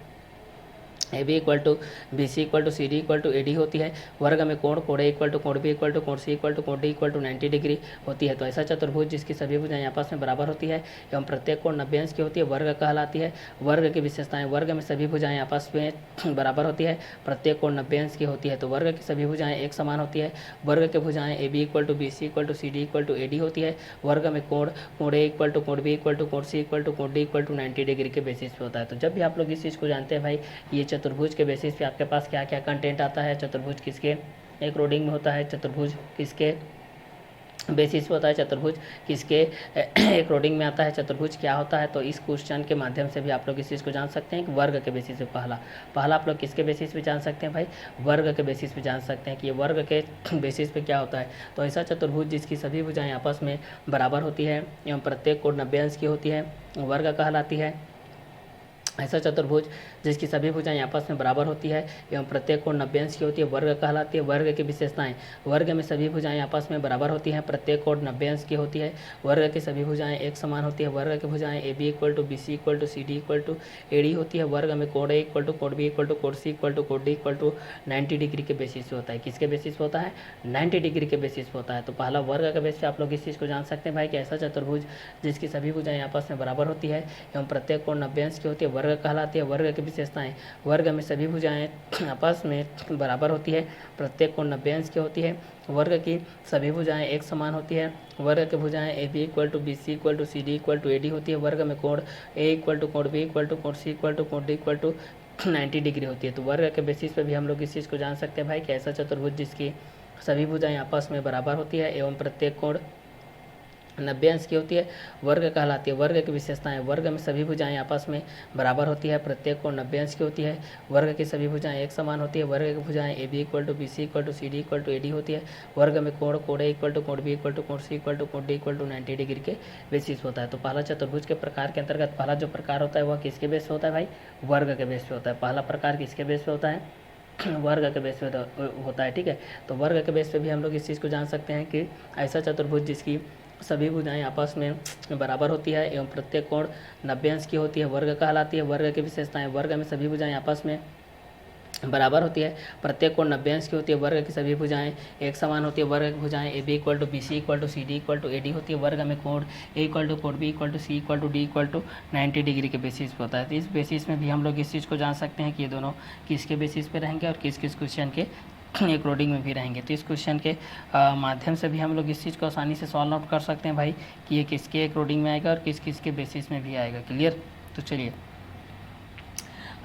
A B equal to B C equal to C D equal to A D होती है। वर्ग में कोण ए इक्वल टू कोण बी इक्वल टू कोण सी इक्वल टू कोण डी इक्वल टू 90 डिग्री होती है। तो ऐसा चतुर्भुज जिसकी सभी भुजाएं आपस में बराबर होती है एवं प्रत्येक कोण 90 अंश की होती है, वर्ग कहलाती है। वर्ग की विशेषताएं, वर्ग में सभी भुजाएं आपस में बराबर होती है, प्रत्येक कोण 90 अंश की होती है। तो वर्ग की सभी भुजाएं एक समान होती है। वर्ग की भुजाएं A B equal to B C equal to C D equal to A D होती है। वर्ग में कोण ए इक्वल टू कोण बी इक्वल टू कोण सी इक्वल टू कोण डी इक्वल टू 90 डिग्री के बेसिस पे होता है। तो जब भी आप लोग इस चीज़ को जानते हैं भाई, ये चतुर्भुज के बेसिस पे आपके पास क्या क्या कंटेंट आता है, चतुर्भुज किसके एक रोडिंग में होता है, चतुर्भुज किसके बेसिस पे होता है, चतुर्भुज किसके एक रोडिंग में आता है, चतुर्भुज क्या होता है। तो इस क्वेश्चन के माध्यम से भी आप लोग इस चीज़ को जान सकते हैं कि वर्ग के बेसिस पे पहला आप लोग किसके बेसिस पे जान सकते हैं भाई, वर्ग के बेसिस पे जान सकते हैं कि ये वर्ग के बेसिस पे क्या होता है। तो ऐसा चतुर्भुज जिसकी सभी भुजाएं आपस में बराबर होती है एवं प्रत्येक कोण 90 अंश की होती है, वर्ग कहलाती है। ऐसा चतुर्भुज जिसकी सभी भुजाएं आपस में बराबर होती है एवं प्रत्येक कोण 90 अंश की होती है, वर्ग कहलाती है। वर्ग की विशेषताएं, वर्ग में सभी भुजाएं आपस में बराबर होती हैं, प्रत्येक कोण 90 अंश की होती है। वर्ग की सभी भुजाएं एक समान होती है। वर्ग की भुजाएं A B equal to B C equal to C D equal to A D होती है। वर्ग में कोण ए इक्वल टू कोण बी इक्वल टू कोण सी इक्वल टू कोण डी इक्वल टू 90 डिग्री के बेसिस पे होता है। किसके बेसिस पे होता है, 90 डिग्री के बेसिस पे होता है। तो पहला वर्ग के बेस पे आप लोग इस चीज़ को जान सकते हैं भाई कि ऐसा चतुर्भुज जिसकी सभी भुजाएं आपस में बराबर होती है एवं प्रत्येक कोण 90 अंश की होती है, वर्ग कहलाती है। वर्ग की विशेषताएं, वर्ग में सभी भुजाएं आपस में बराबर होती है, प्रत्येक कोण 90 अंश की होती है। वर्ग की सभी भुजाएं एक समान होती है। वर्ग की भुजाएं A B equal to B C equal to C D equal to A D होती है। वर्ग में कोण ए इक्वल टू कोण बी इक्वल टू कोण सी इक्वल टू कोण डी इक्वल टू 90 डिग्री होती है। तो वर्ग के बेसिस पे भी हम लोग इस चीज़ को जान सकते हैं भाई कि ऐसा चतुर्भुज जिसकी सभी भुजाएं आपस में बराबर होती है एवं प्रत्येक कोण 90 अंश की होती है, वर्ग कहलाती है। वर्ग की विशेषताएं, वर्ग में सभी भुजाएं आपस में बराबर होती है, प्रत्येक कोण 90 अंश की होती है। वर्ग की सभी भुजाएं एक समान होती है। वर्ग की भुजाएं A B equal to B C equal to C D equal to A D होती है। वर्ग में कोण ए इक्वल टू कोण बी इक्वल टू कोण सी इक्वल टू कोण डी इक्वल टू 90 डिग्री के बेसिस होता है। तो पहला चतुर्भुज के प्रकार के अंतर्गत पहला जो प्रकार होता है वह किसके बेस पे होता है भाई, वर्ग के बेस पे होता है। पहला प्रकार किसके बेस पे होता है, वर्ग के बेस पे होता है। ठीक है, तो वर्ग के बेस पे भी हम लोग इस चीज़ को जान सकते हैं कि ऐसा चतुर्भुज जिसकी सभी भुजाएं आपस में बराबर होती है एवं प्रत्येक कोण 90 अंश की होती है, वर्ग कहलाती है। वर्ग की विशेषताएं, वर्ग में सभी भुजाएं आपस में बराबर होती है, प्रत्येक कोण 90 अंश की होती है। वर्ग की सभी भुजाएं एक समान होती है। वर्ग की भुजाएं A B equal to B C equal to C D equal to A D होती है। वर्ग में कोण ए इक्वल टू कोण B equal to C equal to D equal to 90 degree के बेसिस पे होता है। तो इस बेसिस में भी हम लोग इस चीज़ को जान सकते हैं कि ये दोनों किसके बेसिस पे रहेंगे और किस किस क्वेश्चन के एक रोडिंग में भी रहेंगे। तो इस क्वेश्चन के माध्यम से भी हम लोग इस चीज़ को आसानी से सॉल्व आउट कर सकते हैं भाई कि ये किसके एक रोडिंग में आएगा और किस किस के बेसिस में भी आएगा। क्लियर। तो चलिए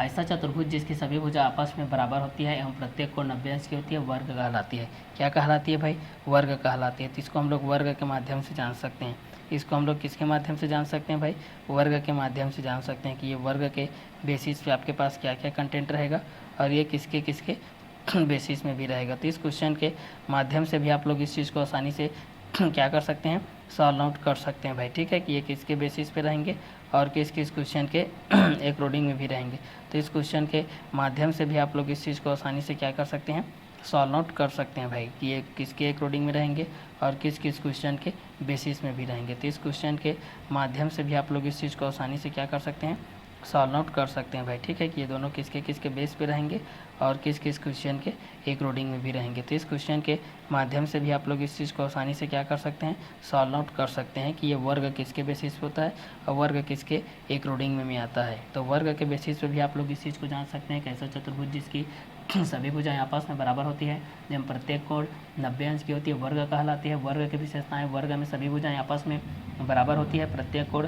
ऐसा चतुर्भुज जिसकी सभी भुजा आपस में बराबर होती है एवं प्रत्येक कोण 90 अंश की होती है वर्ग कहलाती है। क्या कहलाती है भाई? वर्ग कहलाती है। तो इसको हम लोग वर्ग के माध्यम से जान सकते हैं। इसको हम लोग किसके माध्यम से जान सकते हैं भाई? वर्ग के माध्यम से जान सकते हैं कि ये वर्ग के बेसिस पे आपके पास क्या क्या कंटेंट रहेगा और ये किसके किसके बेसिस में भी रहेगा। तो इस क्वेश्चन के माध्यम से भी आप लोग इस चीज़ को आसानी से क्या कर सकते हैं? सॉल्व आउट कर सकते हैं भाई। ठीक है कि ये किसके बेसिस पे रहेंगे और किस किस क्वेश्चन के एक रोडिंग में भी रहेंगे। तो इस क्वेश्चन के माध्यम से भी आप लोग इस चीज़ को आसानी से क्या कर सकते हैं? सॉल्व आउट कर सकते हैं भाई कि ये किसके एक रोडिंग में रहेंगे और किस किस क्वेश्चन के बेसिस में भी रहेंगे। तो इस क्वेश्चन के माध्यम से भी आप लोग इस चीज़ को आसानी से क्या कर सकते हैं? सॉल्व आउट कर सकते हैं भाई। ठीक है कि ये दोनों किसके किसके बेस पे रहेंगे और किस किस क्वेश्चन के एक रोडिंग में भी रहेंगे। तो इस क्वेश्चन के माध्यम से भी आप लोग इस चीज़ को आसानी से क्या कर सकते हैं? सॉल्व आउट कर सकते हैं कि ये वर्ग किसके बेसिस पे होता है और वर्ग किसके एक रोडिंग में भी आता है। तो वर्ग के बेसिस पे भी आप लोग इस चीज़ को जान सकते हैं कि ऐसा चतुर्भुज जिसकी सभी भुजाएं आपस में बराबर होती है जब प्रत्येक कोण 90 अंश की होती है वर्ग कहलाती है। वर्ग की विशेषताएं, वर्ग में सभी भुजाएं आपस में बराबर होती है, प्रत्येक कोण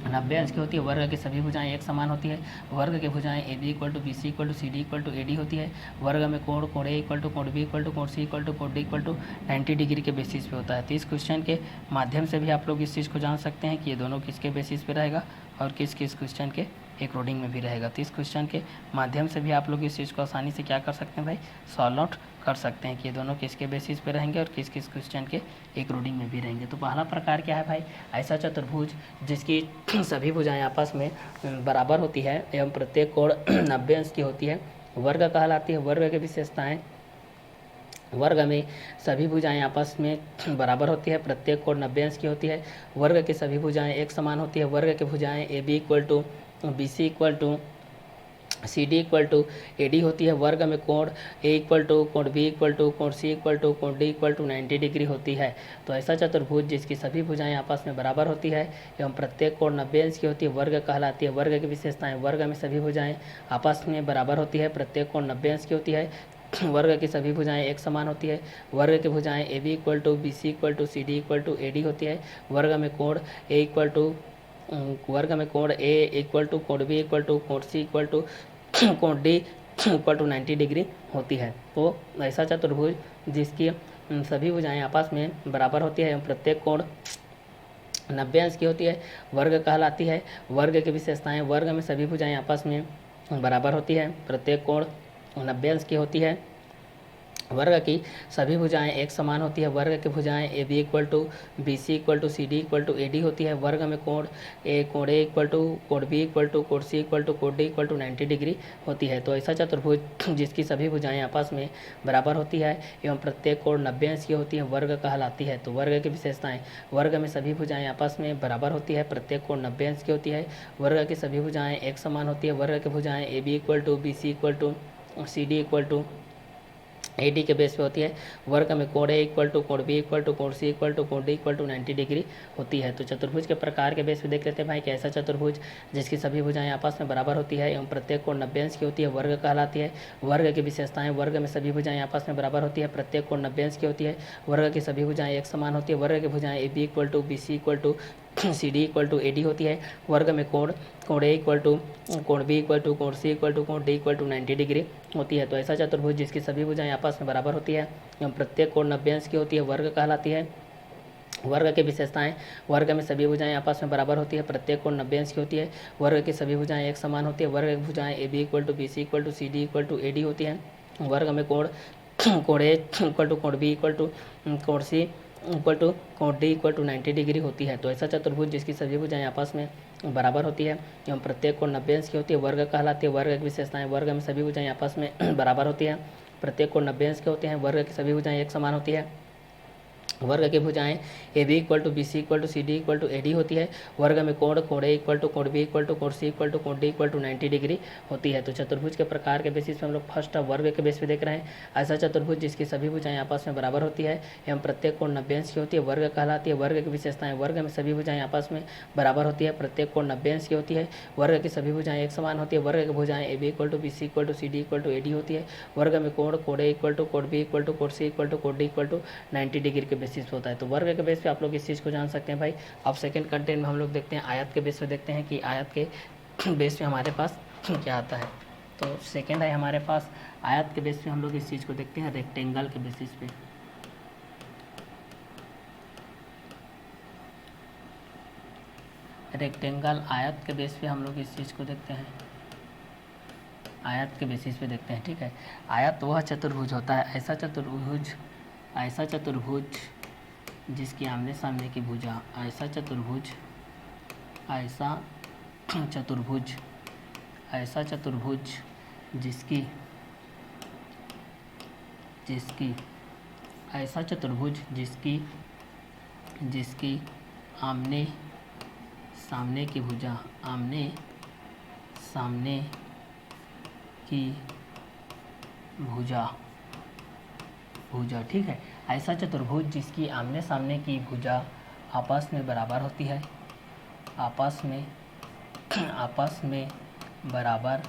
90 अंश की होती है, वर्ग की सभी भुजाएं एक समान होती है, वर्ग की भुजाएं A B equal to B C equal to C D equal to A D होती है, वर्ग में कोण कोण ए इक्वल टू कोण बी इक्वल टू कोण सी इक्वल टू कोण डी इक्वल टू 90 डिग्री के बेसिस पे होता है। तो इस क्वेश्चन के माध्यम से भी आप लोग इस चीज़ को जान सकते हैं कि ये दोनों किसके बेसिस पे रहेगा और किस किस क्वेश्चन के एक रोडिंग में भी रहेगा। तो इस क्वेश्चन के माध्यम से भी आप लोग इस चीज़ को आसानी से क्या कर सकते हैं भाई? सॉल्व आउट कर सकते हैं कि ये दोनों किसके बेसिस पे रहेंगे और किस किस क्वेश्चन के एक रोडिंग में भी रहेंगे। तो पहला प्रकार क्या है भाई? ऐसा चतुर्भुज जिसकी सभी भुजाएं आपस में बराबर होती है एवं प्रत्येक कोण 90 अंश की होती है, वर्ग कहलाती है। वर्ग की विशेषताएं, वर्ग में सभी भुजाएं आपस में बराबर होती है, प्रत्येक कोण 90 अंश की होती है, वर्ग की सभी भुजाएं एक समान होती है, वर्ग की भुजाएं A B equal to B C equal to C D equal to A D होती है, वर्ग में कोण ए इक्वल टू कोण बी इक्वल टू कोण सी इक्वल टू कोण डी इक्वल टू 90 डिग्री होती है। तो ऐसा चतुर्भुज जिसकी सभी भुजाएं आपस में बराबर होती है एवं प्रत्येक कोण 90 अंश की होती है वर्ग कहलाती है। वर्ग की विशेषताएं, वर्ग में सभी भुजाएं आपस में बराबर होती है, प्रत्येक कोण 90 अंश की होती है, वर्ग की सभी भुजाएं एक समान होती है, वर्ग की भुजाएं A B equal to B C equal to C D equal to A D होती है, वर्ग में कोण ए इक्वल टू वर्ग में कोण ए इक्वल टू कोण बी इक्वल टू कोण सी इक्वल टू कोण डी इक्वल टू 90 डिग्री होती है। तो ऐसा चतुर्भुज जिसकी सभी भुजाएं आपस में बराबर होती है एवं प्रत्येक कोण 90 अंश की होती है वर्ग कहलाती है। वर्ग की विशेषताएं, वर्ग में सभी भुजाएं आपस में बराबर होती है, प्रत्येक कोण 90 अंश की होती है, वर्ग की सभी भुजाएं एक समान होती है, वर्ग की भुजाएं A B equal to B C equal to C D equal to A D होती है, वर्ग में कोण ए इक्वल टू कोण बी इक्वल टू कोण सी इक्वल टू कोण डी इक्वल टू 90 डिग्री होती है। तो ऐसा चतुर्भुज जिसकी सभी भुजाएं आपस में बराबर होती है एवं प्रत्येक कोण 90 अंश की होती है वर्ग कहलाती है। तो वर्ग की विशेषताएं, वर्ग में सभी भुजाएं आपस में बराबर होती है, प्रत्येक कोण 90 अंश की होती है, वर्ग की सभी भुजाएं एक समान होती है, वर्ग की भुजाएं A B equal to B C equal to C D equal to A D के बेस पे होती है, वर्ग में कोण ए इक्वल टू कोण बी इक्वल टू कोण सी इक्वल टू कोण डी इक्वल टू 90 डिग्री होती है। तो चतुर्भुज के प्रकार के बेस पे देख लेते हैं भाई कि ऐसा चतुर्भुज जिसकी सभी भुजाएं आपस में बराबर होती है एवं प्रत्येक कोण 90 अंश की होती है वर्ग कहलाती है। वर्ग की विशेषताएं, वर्ग में सभी भुजाएं आपस में बराबर होती है, प्रत्येक कोण 90 अंश की होती है, वर्ग की सभी भुजाएं एक समान होती है, वर्ग की भुजाएं A B equal to B C equal to C D equal to A D होती है, वर्ग में कोण ए इक्वल टू कोण बी इक्वल टू कोण सी इक्वल टू कोण डी इक्वल टू 90 डिग्री होती है। तो ऐसा चतुर्भुज जिसकी सभी भुजाएं आपस में बराबर होती है एवं प्रत्येक कोण 90 अंश की होती है वर्ग कहलाती है। वर्ग की विशेषताएं, वर्ग में सभी भुजाएं आपस में बराबर होती है, प्रत्येक कोण 90 अंश की होती है, वर्ग की सभी भुजाएं एक समान होती है, वर्ग की भुजाएं A B equal to B C equal to C D equal to A D होती है, वर्ग में कोण ए इक्वल टू कोण बी इक्वल टू कोण सी इक्वल टू कोण डी इक्वल टू 90 डिग्री होती है। तो ऐसा चतुर्भुज जिसकी सभी भुजाएं आपस में बराबर होती है एवं प्रत्येक कोण 90 अंश की होती है वर्ग कहलाती है। वर्ग की विशेषताएं, वर्ग में सभी भुजाएं आपस में बराबर होती है, प्रत्येक कोण 90 अंश के होते हैं, वर्ग की सभी भुजाएं एक समान होती है, वर्ग की भुजाएं A B equal to B C equal to C D equal to A D होती है, वर्ग में कोण ए इक्वल टू कोण बी इक्वल टू कोण सी इक्वल टू कोण डी इक्वल टू 90 डिग्री होती है। तो चतुर्भुज के प्रकार के बेसिस पे हम लोग फर्स्ट वर्ग के बेस पे देख रहे हैं। ऐसा चतुर्भुज जिसकी सभी भुजाएं आपस में बराबर होती है एवं प्रत्येक कोण 90 अंश की होती है वर्ग कहलाती है। वर्ग की विशेषताएं, वर्ग में सभी भुजाएं आपस में बराबर होती है, प्रत्येक कोण 90 अंश की होती है, वर्ग की सभी भुजाएं एक समान होती है, वर्ग की भुजाएं A B equal to B C equal to C D equal to A D होती है, वर्ग में कोण ए इक्वल टू कोण बी इक्वल टू कोण सी इक्वल टू कोण डी इक्वल टू 90 डिग्री के बेसिस पे होता है। तो वर्ग के बेस पे आप लोग इस चीज़ को जान सकते हैं भाई। अब सेकंड कंटेंट में हम लोग देखते हैं आयत के बेस पे, देखते हैं कि आयत के बेस पे हमारे पास क्या आता है। तो सेकेंड है हमारे पास आयत के बेस पे हम लोग इस चीज़ को देखते हैं रेक्टेंगल के बेसिस पे। रेक्टेंगल आयत के बेस पे हम लोग इस चीज़ को देखते हैं, आयत के बेसिस पे देखते हैं। ठीक है, आयत वह चतुर्भुज होता है, ऐसा चतुर्भुज जिसकी आमने सामने की भुजा, ऐसा चतुर्भुज जिसकी आमने सामने की भुजा, ठीक है। ऐसा चतुर्भुज जिसकी आमने सामने की भुजा आपस में बराबर होती है, आपस में बराबर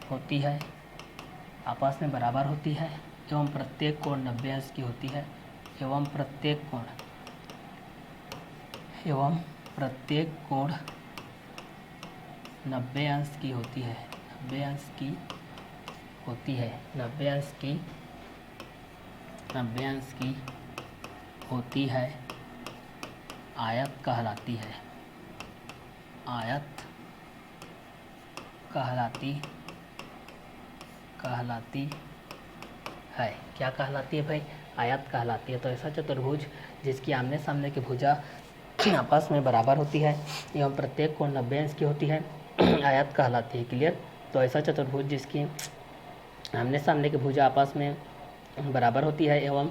होती है, आपस में बराबर होती है एवं प्रत्येक कोण 90 अंश की होती है, एवं प्रत्येक कोण 90 अंश की होती है, 90 अंश की होती है, आयत कहलाती है, क्या कहलाती है भाई, आयत कहलाती है। तो ऐसा चतुर्भुज जिसकी आमने सामने की भुजा आपस में बराबर होती है एवं प्रत्येक कोण 90 अंश की होती है, आयत कहलाती है। क्लियर। तो ऐसा चतुर्भुज जिसकी आमने सामने की भुजा आपस में बराबर होती है एवं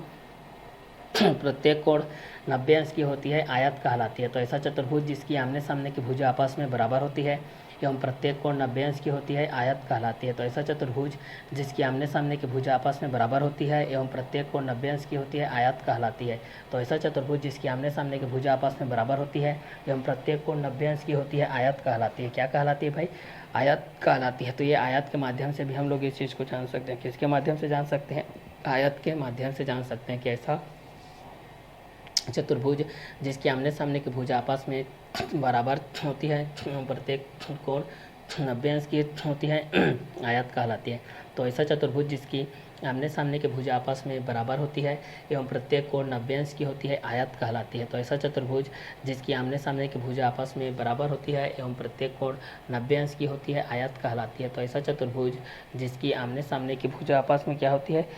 प्रत्येक कोण 90 अंश की होती है, आयत कहलाती है। तो ऐसा चतुर्भुज जिसकी आमने सामने की भुजा आपस में बराबर होती है एवं प्रत्येक कोण 90 अंश की होती है, आयत कहलाती है। तो ऐसा चतुर्भुज जिसकी आमने सामने की भुजा आपस में बराबर होती है एवं प्रत्येक कोण 90 अंश की होती है, आयत कहलाती है। तो ऐसा चतुर्भुज जिसकी आमने सामने की भुजा आपस में बराबर होती है एवं प्रत्येक कोण 90 अंश की होती है, आयत कहलाती है। क्या कहलाती है भाई, आयत कहलाती है। तो ये आयत के माध्यम से भी हम लोग इस चीज़ को जान सकते हैं। किसके माध्यम से जान सकते हैं, आयत के माध्यम से जान सकते हैं कि ऐसा चतुर्भुज जिसकी आमने सामने की भुजा आपस में बराबर होती है, प्रत्येक कोण 90 अंश की होती है, आयत कहलाती है। तो ऐसा चतुर्भुज जिसकी आमने सामने की भुजा आपस में बराबर होती है एवं प्रत्येक कोण 90 अंश की होती है, आयत कहलाती है। तो ऐसा चतुर्भुज जिसकी आमने सामने की भुजा आपस में बराबर होती है एवं प्रत्येक कोण 90 अंश की होती है, आयत कहलाती है। तो ऐसा चतुर्भुज जिसकी आमने सामने की भुजा आपस में क्या होती है,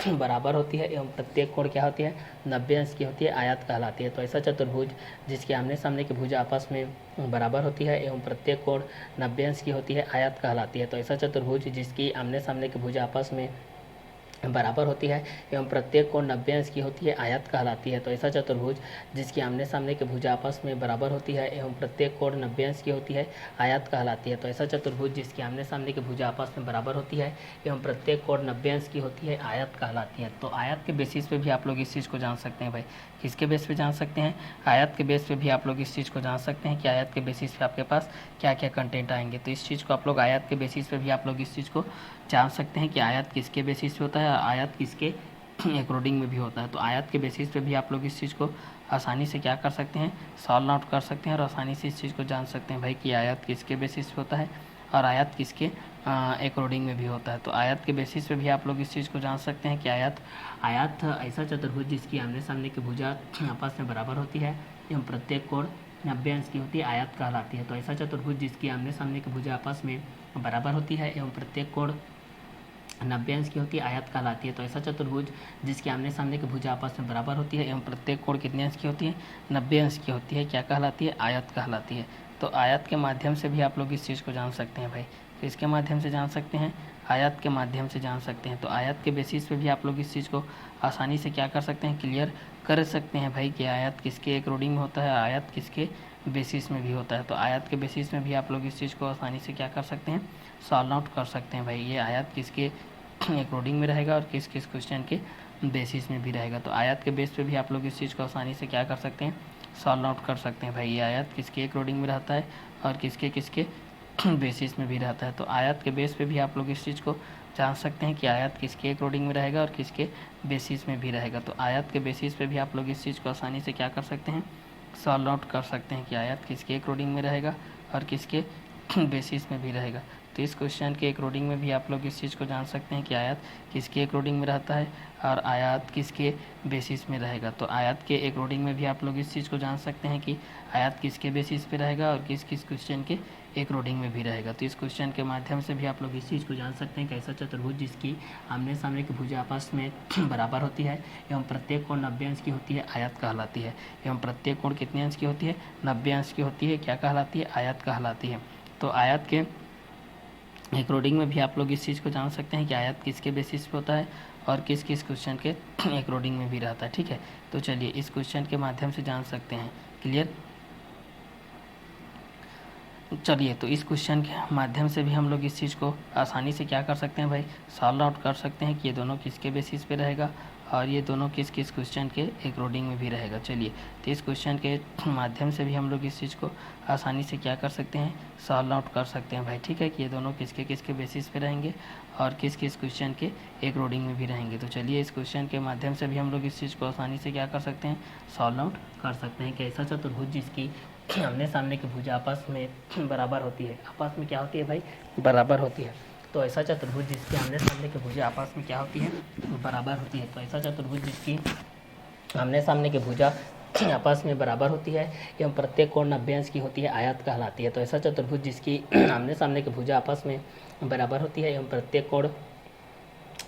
बराबर होती है एवं प्रत्येक कोण क्या होती है, 90 अंश की होती है, आयत कहलाती है। तो ऐसा चतुर्भुज जिसके आमने सामने की भुजा आपस में बराबर होती है एवं प्रत्येक कोण 90 अंश की होती है, आयत कहलाती है। तो ऐसा चतुर्भुज जिसकी आमने सामने की भुजा आपस में बराबर होती है एवं प्रत्येक कोण 90 अंश की होती है, आयत कहलाती है। तो ऐसा चतुर्भुज जिसकी आमने सामने की भुजा आपस में बराबर होती है एवं प्रत्येक कोण 90 अंश की होती है, आयत कहलाती है। तो ऐसा चतुर्भुज जिसकी आमने सामने की भुजा आपस में बराबर होती है एवं प्रत्येक कोण 90 अंश की होती है, आयत कहलाती है। तो आयत के बेसिस पे भी आप लोग इस चीज़ को जान सकते हैं भाई। किसके बेस पे जान सकते हैं, आयत के बेस पे भी आप लोग इस चीज़ को जान सकते हैं कि आयत के बेसिस पे आपके पास क्या क्या कंटेंट आएंगे। तो इस चीज़ को आप लोग आयत के बेसिस पे भी आप लोग इस चीज़ को जान सकते हैं कि आयत किसके बेसिस पे होता है, आयत किसके अकॉर्डिंग में भी होता है। तो आयत के बेसिस पे भी आप लोग इस चीज़ को आसानी से क्या कर सकते हैं, सॉल्व आउट कर सकते हैं और आसानी से इस चीज़ को जान सकते हैं भाई कि आयत किसके बेसिस पे होता है और आयत किसके अकॉर्डिंग में भी होता है। तो आयत के बेसिस पे भी आप लोग इस चीज़ को जान सकते हैं कि आयत ऐसा चतुर्भुज जिसकी आमने सामने की भुजा आपस में बराबर होती है एवं प्रत्येक कोण 90 अंश की होती है, आयत कहलाती है। तो ऐसा चतुर्भुज जिसकी आमने सामने की भुजा आपस में बराबर होती है एवं प्रत्येक कोण 90 अंश की होती है, आयत कहलाती है। तो ऐसा चतुर्भुज जिसके आमने सामने की भुजा आपस में बराबर होती है एवं प्रत्येक कोण कितने अंश की होती है, 90 अंश की होती है, क्या कहलाती है, आयत कहलाती है। तो आयत के माध्यम से भी आप लोग इस चीज़ को जान सकते हैं भाई। तो इसके माध्यम से जान सकते हैं, आयत के माध्यम से जान सकते हैं। तो आयत के बेसिस पे भी आप लोग इस चीज़ को आसानी से क्या कर सकते हैं, क्लियर कर सकते हैं भाई कि आयत किसके अकॉर्डिंग में होता है, आयत किसके बेसिस में भी होता है। तो आयत के बेसिस में भी आप लोग इस चीज़ को आसानी से क्या कर सकते हैं, सॉल्व आउट कर सकते हैं भाई। ये आयत किसके अकॉर्डिंग में रहेगा और किस किस क्वेश्चन के बेसिस में भी रहेगा। तो आयत के बेस पे भी आप लोग इस चीज़ को आसानी से क्या कर सकते हैं, सॉल्व आउट कर सकते हैं भाई। ये आयत किसके अकॉर्डिंग में रहता है और किसके किसके बेसिस में भी रहता है। तो आयत के बेस पे भी आप लोग इस चीज़ को जान सकते हैं कि आयत किसके अकॉर्डिंग में रहेगा और किसके बेसिस में भी रहेगा। तो आयत के बेसिस पे भी आप लोग इस चीज़ को आसानी से क्या कर सकते हैं, सॉल्व आउट कर सकते हैं कि आयत किसके अकॉर्डिंग में रहेगा और किसके बेसिस में भी रहेगा। तो इस क्वेश्चन के अकॉर्डिंग में भी आप लोग इस चीज़ को जान सकते हैं कि आयत किसके अकॉर्डिंग में रहता है और आयत किसके बेसिस में रहेगा। तो आयत के अकॉर्डिंग में भी आप लोग इस चीज़ को जान सकते हैं कि आयत किसके बेसिस पे रहेगा और किस किस क्वेश्चन के अकॉर्डिंग में भी रहेगा। तो इस क्वेश्चन के माध्यम से भी आप लोग इस चीज़ को जान सकते हैं कि ऐसा चतुर्भुज जिसकी आमने सामने की भुजा आपस में बराबर होती है एवं प्रत्येक कोण 90 अंश की होती है, आयत कहलाती है। एवं प्रत्येक कोण कितने अंश की होती है? 90 अंश की होती है। क्या कहलाती है? आयत कहलाती है। तो आयत के अकॉर्डिंग में भी आप लोग इस चीज़ को जान सकते हैं कि आयत किसके बेसिस पे होता है और किस किस क्वेश्चन के अकॉर्डिंग में भी रहता है। ठीक है, तो चलिए इस क्वेश्चन के माध्यम से जान सकते हैं। क्लियर? चलिए, तो इस क्वेश्चन के माध्यम से भी हम लोग इस चीज़ को आसानी से क्या कर सकते हैं भाई, सॉल्व आउट कर सकते हैं कि ये दोनों किसके बेसिस पे रहेगा और ये दोनों किस किस क्वेश्चन के अकॉर्डिंग में भी रहेगा। चलिए, तो इस क्वेश्चन के माध्यम से भी हम लोग इस चीज़ को आसानी से क्या कर सकते हैं, सॉल्व आउट कर सकते हैं भाई। ठीक है, कि ये दोनों किसके किसके बेसिस पे रहेंगे और किस किस क्वेश्चन के अकॉर्डिंग में भी रहेंगे। तो चलिए, इस क्वेश्चन के माध्यम से भी हम लोग इस चीज़ को आसानी से क्या कर सकते हैं, सॉल्व आउट कर सकते हैं कि ऐसा चतुर्भुज जिसकी आमने सामने की भुजा आपस में बराबर होती है। आपस में क्या होती है भाई? बराबर होती है। तो ऐसा चतुर्भुज जिसकी आमने सामने की भुजा आपस में क्या होती है? बराबर होती है। तो ऐसा चतुर्भुज जिसकी आमने सामने की भुजा आपस में बराबर होती है एवं प्रत्येक कोण 90 अंश की होती है, आयत कहलाती है। तो ऐसा चतुर्भुज जिसकी आमने सामने की भुजा आपस में बराबर होती है एवं प्रत्येक कोण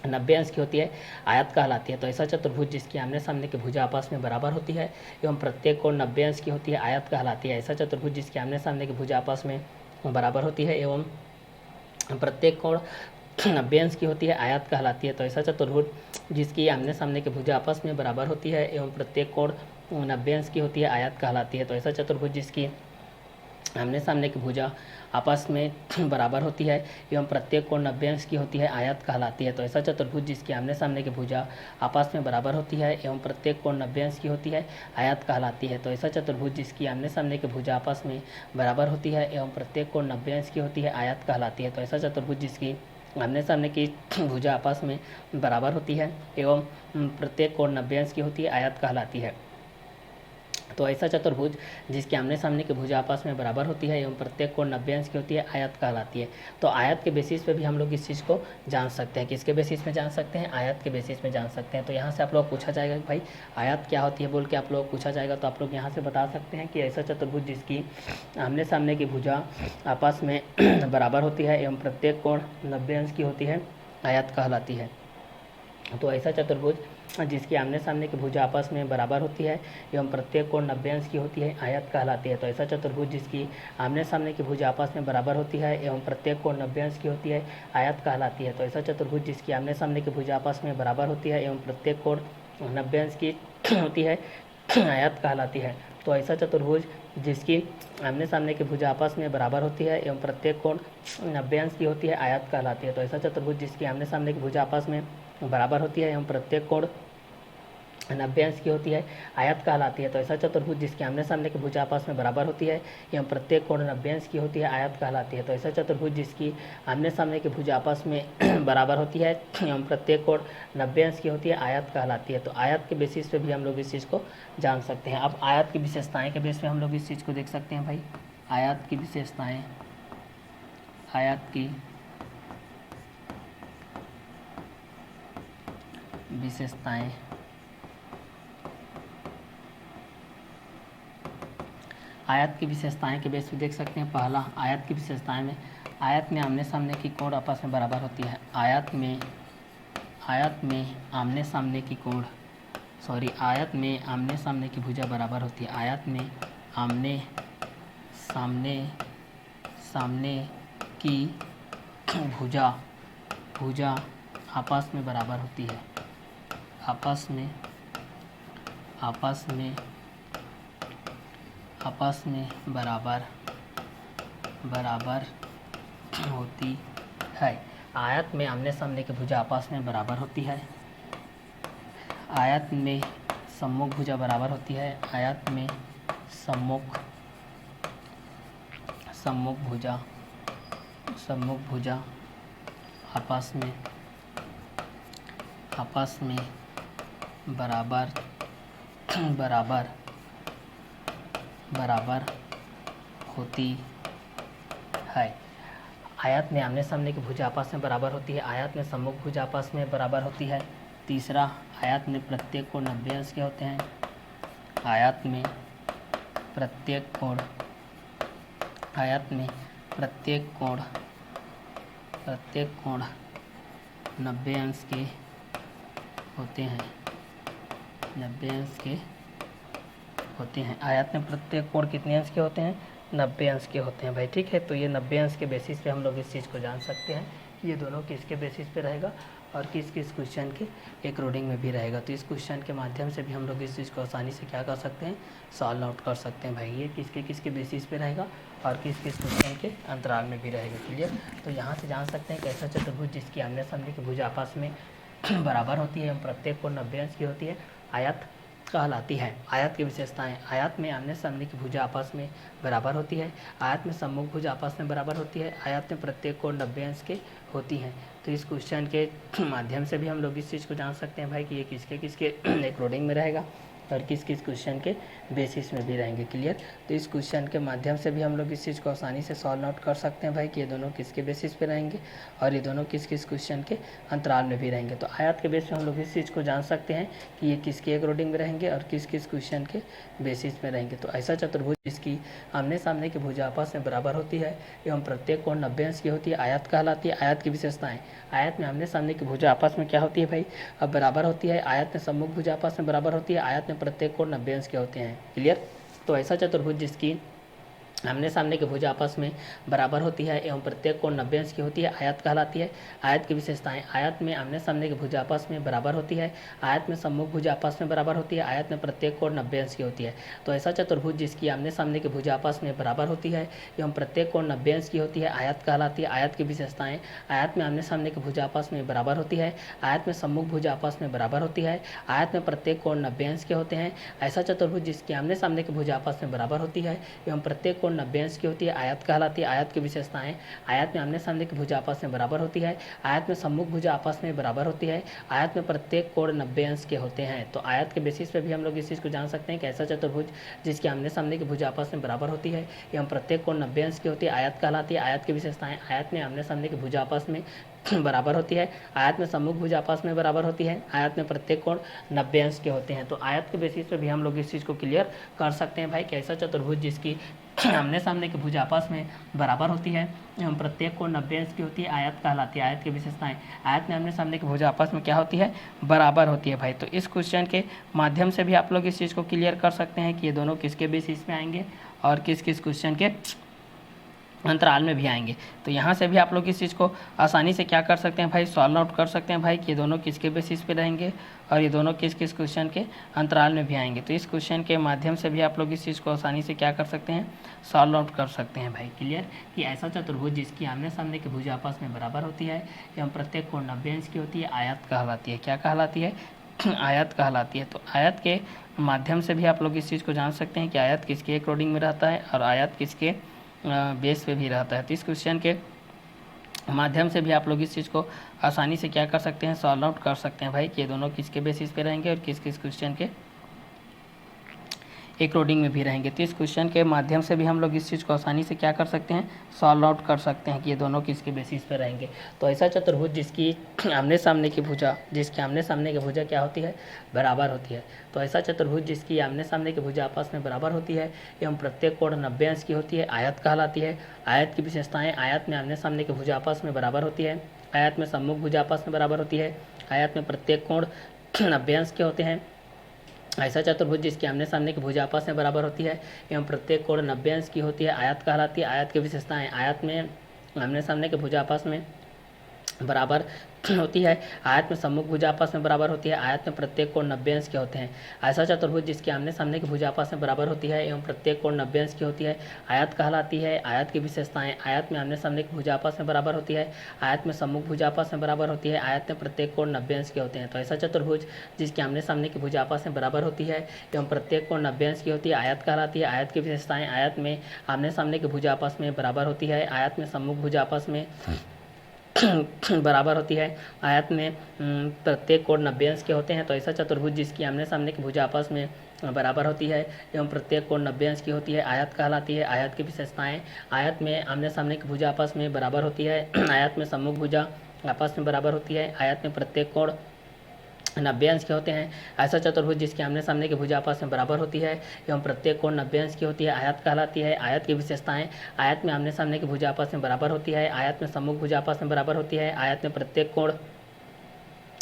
90 अंश की होती है, आयत कहलाती है। तो ऐसा चतुर्भुज जिसकी आमने सामने की भुजा आपस में बराबर होती है एवं प्रत्येक कोण 90 अंश की होती है, आयत कहलाती है। ऐसा चतुर्भुज जिसकी आमने सामने की भुजा आपस में बराबर होती है एवं प्रत्येक कोण 90 अंश की होती है, आयत कहलाती है। तो ऐसा चतुर्भुज जिसकी आमने सामने की भुजा आपस में बराबर होती है एवं प्रत्येक कोण 90 अंश की होती है, आयत कहलाती है। तो ऐसा चतुर्भुज जिसकी आमने सामने की भुजा आपस में बराबर होती है एवं प्रत्येक कोण 90 अंश की होती है, आयत कहलाती है। तो ऐसा चतुर्भुज जिसकी आमने सामने की भुजा आपस में बराबर होती है एवं प्रत्येक कोण 90 अंश की होती है, आयत कहलाती है। तो ऐसा चतुर्भुज जिसकी आमने सामने की भुजा आपस में बराबर होती है एवं प्रत्येक कोण 90 अंश की होती है, आयत कहलाती है। तो ऐसा चतुर्भुज जिसकी आमने सामने की भुजा आपस में बराबर होती है एवं प्रत्येक कोण 90 अंश की होती है, आयत कहलाती है। तो ऐसा चतुर्भुज जिसके आमने सामने की भुजा आपस में बराबर होती है एवं प्रत्येक कोण 90 अंश की होती है, आयत कहलाती है। तो आयत के बेसिस पे भी हम लोग इस चीज़ को जान सकते हैं। किसके बेसिस में जान सकते हैं? आयत के बेसिस में जान सकते हैं। तो यहाँ से आप लोग पूछा जाएगा कि भाई आयत क्या होती है बोल के आप लोग पूछा जाएगा, तो आप लोग यहाँ से बता सकते हैं कि ऐसा चतुर्भुज जिसकी आमने सामने की भुजा आपस में बराबर होती है एवं प्रत्येक कोण 90 अंश की होती है, आयत कहलाती है। तो ऐसा चतुर्भुज जिसकी आमने सामने की भुजा आपस में बराबर होती है एवं प्रत्येक कोण 90 अंश की होती है, आयत कहलाती है। तो ऐसा चतुर्भुज जिसकी आमने सामने की भुजा आपस में बराबर होती है एवं प्रत्येक कोण 90 अंश की होती है, आयत कहलाती है। तो ऐसा चतुर्भुज जिसकी आमने सामने की भुजा आपस में बराबर होती है एवं प्रत्येक कोण 90 अंश की होती है, आयत कहलाती है। तो ऐसा चतुर्भुज जिसकी आमने सामने की भुजा आपस में बराबर होती है एवं प्रत्येक कोण 90 अंश की होती है, आयत कहलाती है। तो ऐसा चतुर्भुज जिसकी आमने सामने की भुजा आपस में बराबर होती है एवं प्रत्येक कोण 90 अंश की होती है, आयत कहलाती है। तो ऐसा चतुर्भुज जिसके आमने सामने की भुजा आपस में बराबर होती है एवं प्रत्येक कोण 90 अंश की होती है, आयत कहलाती है। तो ऐसा चतुर्भुज जिसकी आमने सामने की भुजा आपस में बराबर होती है एवं प्रत्येक कोण 90 अंश की होती है, आयत कहलाती है। तो आयत के बेसिस पे भी हम लोग इस चीज़ को जान सकते हैं। अब आयत की विशेषताएँ के बेस पे हम लोग इस चीज़ को देख सकते हैं भाई। आयत की विशेषताएँ, आयत की विशेषताएँ, आयत की विशेषताएं के बेस पे देख सकते हैं। पहला, आयत की विशेषताएं में आयत में आमने सामने की कोण आपस में बराबर होती है। आयत में आमने सामने की कोण आयत में आमने सामने की भुजा बराबर होती है। आयत में आमने सामने की भुजा आपस में बराबर होती है। आपस में बराबर होती है। आयत में आमने सामने की भुजा आपस में बराबर होती है। आयत में सम्मुख भुजा बराबर होती है। आयत में सम्मुख भुजा आपस में बराबर बराबर होती है। आयत में आमने सामने की भुजा आपस में बराबर होती है। आयत में सम्मुख भुजा आपस में बराबर होती है। तीसरा, आयत में प्रत्येक कोण 90 अंश के होते हैं। आयत में प्रत्येक कोण 90 अंश के होते हैं। 90 अंश के होते हैं। आयत में प्रत्येक कोण कितने अंश के होते हैं? 90 अंश के होते हैं भाई, ठीक है। तो ये 90 अंश के बेसिस पे हम लोग इस चीज़ को जान सकते हैं कि ये दोनों किसके बेसिस पे रहेगा और किस किस क्वेश्चन के अकॉर्डिंग में भी रहेगा। तो इस क्वेश्चन के माध्यम से भी हम लोग इस चीज़ को आसानी से क्या कर सकते हैं, सॉल्व आउट कर सकते हैं भाई। ये किसके किसके बेसिस पे रहेगा और किस किस क्वेश्चन के अंतराल में भी रहेगा। क्लियर? तो यहाँ से जान सकते हैं कि ऐसा चतुर्भुज जिसकी आमने सामने की भुजा आपस में बराबर होती है एवं प्रत्येक कोण 90 अंश की होती है, आयत कहलाती है। आयत की विशेषताएं, आयत में आमने सामने की भुजा आपस में बराबर होती है। आयत में सम्मुख भुजा आपस में बराबर होती है। आयत में प्रत्येक कोण 90 अंश के होती हैं। तो इस क्वेश्चन के माध्यम से भी हम लोग इस चीज़ को जान सकते हैं भाई कि ये किसके किसके अकॉर्डिंग में रहेगा और किस किस क्वेश्चन के बेसिस में भी रहेंगे। क्लियर? तो इस क्वेश्चन के माध्यम से भी हम लोग इस चीज़ को आसानी से सॉल्व आउट कर सकते हैं भाई कि ये दोनों किसके बेसिस पे रहेंगे और ये दोनों किस किस क्वेश्चन के अंतराल में भी रहेंगे। तो आयत के बेस पे हम लोग इस चीज़ को जान सकते हैं कि ये किसके अकॉर्डिंग में रहेंगे और किस किस क्वेश्चन के बेसिस पे रहेंगे। तो ऐसा चतुर्भुज जिसकी आमने सामने की भुजा आपस में बराबर होती है एवं प्रत्येक कोण 90 अंश की होती है, आयत कहलाती है। आयत की विशेषताएं, आयत में आमने सामने की भुजा आपस में क्या होती है भाई? अब बराबर होती है। आयत में सम्मुख भुजा आपस में बराबर होती है। आयत में प्रत्येक कोण 90 अंश के होते हैं। क्लियर? तो ऐसा चतुर्भुज जिसकी आमने सामने की भुजा आपस में बराबर होती है एवं प्रत्येक कोण 90 अंश की होती है, आयत कहलाती है। आयत की विशेषताएं, आयत में आमने सामने की भुजा आपस में बराबर होती है। आयत में सम्मुख भुजा आपस में बराबर होती है। आयत में प्रत्येक कोण 90 अंश की होती है। तो ऐसा चतुर्भुज जिसकी आमने सामने की भुजा आपस में बराबर होती है एवं प्रत्येक कोण 90 अंश की होती है, आयत कहलाती है। आयत की विशेषताएं, आयत में आमने सामने की भुजा आपस में बराबर होती है। आयत में सम्मुख भुजा आपस में बराबर होती है। आयत में प्रत्येक कोण 90 अंश के होते हैं। ऐसा चतुर्भुज जिसकी आमने सामने की भुजा आपस में बराबर होती है एवं प्रत्येक कोण 90 अंश की होती है, आयत कहलाती है। आयत की विशेषताएं, आयत में आमने सामने की भुजा आपस में बराबर होती है। आयत में सम्मुख भुजा आपस में बराबर होती है। आयत में प्रत्येक कोण 90 अंश के होते हैं। तो आयत के बेसिस पे भी हम लोग इस चीज़ को जान सकते हैं कि ऐसा चतुर्भुज जिसकी आमने सामने की भुजा आपस में बराबर होती है एवं प्रत्येक कोण 90 अंश की होती है, आयत कहलाती है। आयत की विशेषताएं, आयत में आमने सामने की भुजा आपस में बराबर होती है। आयत में सम्मुख भुजा आपस में बराबर होती है। आयत में प्रत्येक कोण 90 अंश के होते हैं। तो आयत के बेसिस पे भी हम लोग इस चीज़ को क्लियर कर सकते हैं भाई कि ऐसा चतुर्भुज जिसकी आमने सामने की भुजा आपस में बराबर होती है एवं प्रत्येक कोण 90 अंश की होती है, आयत कहलाती है। आयत की विशेषताएं, आयत में आमने सामने की भुजा आपस में क्या होती है? बराबर होती है भाई। तो इस क्वेश्चन के माध्यम से भी आप लोग इस चीज़ को क्लियर कर सकते हैं कि ये दोनों किसके बेसिस पे आएंगे और किस किस क्वेश्चन के अंतराल में भी आएंगे। तो यहाँ से भी आप लोग इस चीज़ को आसानी से क्या कर सकते हैं भाई? सॉल्व आउट कर सकते हैं भाई कि ये दोनों किसके बेसिस पे रहेंगे और ये दोनों किस किस क्वेश्चन के अंतराल में भी आएंगे। तो इस क्वेश्चन के माध्यम से भी आप लोग इस चीज़ को आसानी से क्या कर सकते हैं? सॉल्व आउट कर सकते हैं भाई। क्लियर? कि ऐसा चतुर्भुज जिसकी आमने सामने की भुजा आपस में बराबर होती है एवं प्रत्येक कोण 90 अंश की होती है, आयत कहलाती है। क्या कहलाती है? आयत कहलाती है। तो आयत के माध्यम से भी आप लोग इस चीज़ को जान सकते हैं कि आयत किसके अकॉर्डिंग में रहता है और आयत किसके बेस पे भी रहता है। तो इस क्वेश्चन के माध्यम से भी आप लोग इस चीज़ को आसानी से क्या कर सकते हैं? सॉल्व आउट कर सकते हैं भाई कि ये दोनों किसके बेसिस पे रहेंगे और किस किस क्वेश्चन के अकॉर्डिंग में भी रहेंगे। तो इस क्वेश्चन के माध्यम से भी हम लोग इस चीज़ को आसानी से क्या कर सकते हैं? सॉल्व आउट कर सकते हैं कि ये दोनों किसके बेसिस पे रहेंगे। तो ऐसा चतुर्भुज जिसकी आमने सामने की भुजा क्या होती है? बराबर होती है। तो ऐसा चतुर्भुज जिसकी आमने सामने की भुजा आपस में बराबर होती है एवं प्रत्येक कोण 90 अंश की होती है, आयत कहलाती है। आयत की विशेषताएं, आयत में आमने सामने की भुजा आपस में बराबर होती है। आयत में सम्मुख भुजा आपस में बराबर होती है। आयत में प्रत्येक कोण 90 अंश के होते हैं। ऐसा चतुर्भुज जिसकी आमने सामने की भुजा आपस में बराबर होती है एवं प्रत्येक कोण 90 अंश की होती है, आयत कहलाती है। आयत की विशेषताएं, आयत में आमने सामने की भुजा आपस में बराबर होती है। आयत में सम्मुख भुजा आपस में बराबर होती है। आयत में प्रत्येक कोण 90 अंश के होते हैं। ऐसा चतुर्भुज जिसकी आमने सामने की भुजा आपस में बराबर होती है एवं प्रत्येक कोण 90 अंश की होती है, आयत कहलाती है। आयत की विशेषताएं, आयत में आमने सामने की भुजा आपस में बराबर होती है। आयत में सम्मुख भुजा आपस में बराबर होती है। आयत में प्रत्येक कोण 90 अंश के होते हैं। तो ऐसा चतुर्भुज जिसकी आमने सामने की भुजा आपस में बराबर होती है एवं प्रत्येक कोण 90 अंश की होती है, आयत कहलाती है। आयत की विशेषताएं, आयत में आमने सामने की भुजा आपस में बराबर होती है। आयत में सम्मुख भुजा आपस में बराबर होती है। आयत में प्रत्येक कोण 90 अंश के होते हैं। तो ऐसा चतुर्भुज जिसकी आमने सामने की भुजा आपस में बराबर होती है एवं प्रत्येक कोण 90 अंश की होती है आयत कहलाती है। आयत की विशेषताएं, आयत में आमने सामने की भुजा आपस में बराबर होती है। आयत में सम्मुख भुजा आपस में बराबर होती है। आयत में प्रत्येक कोण 90 अंश के होते हैं। ऐसा चतुर्भुज जिसके आमने सामने की भुजा आपस में बराबर होती है एवं प्रत्येक कोण 90 अंश की होती है आयत कहलाती है। आयत की विशेषताएं, आयत में आमने सामने की भुजा आपस में बराबर होती है। आयत में सम्मुख भुजा आपस में बराबर होती है। आयत में प्रत्येक कोण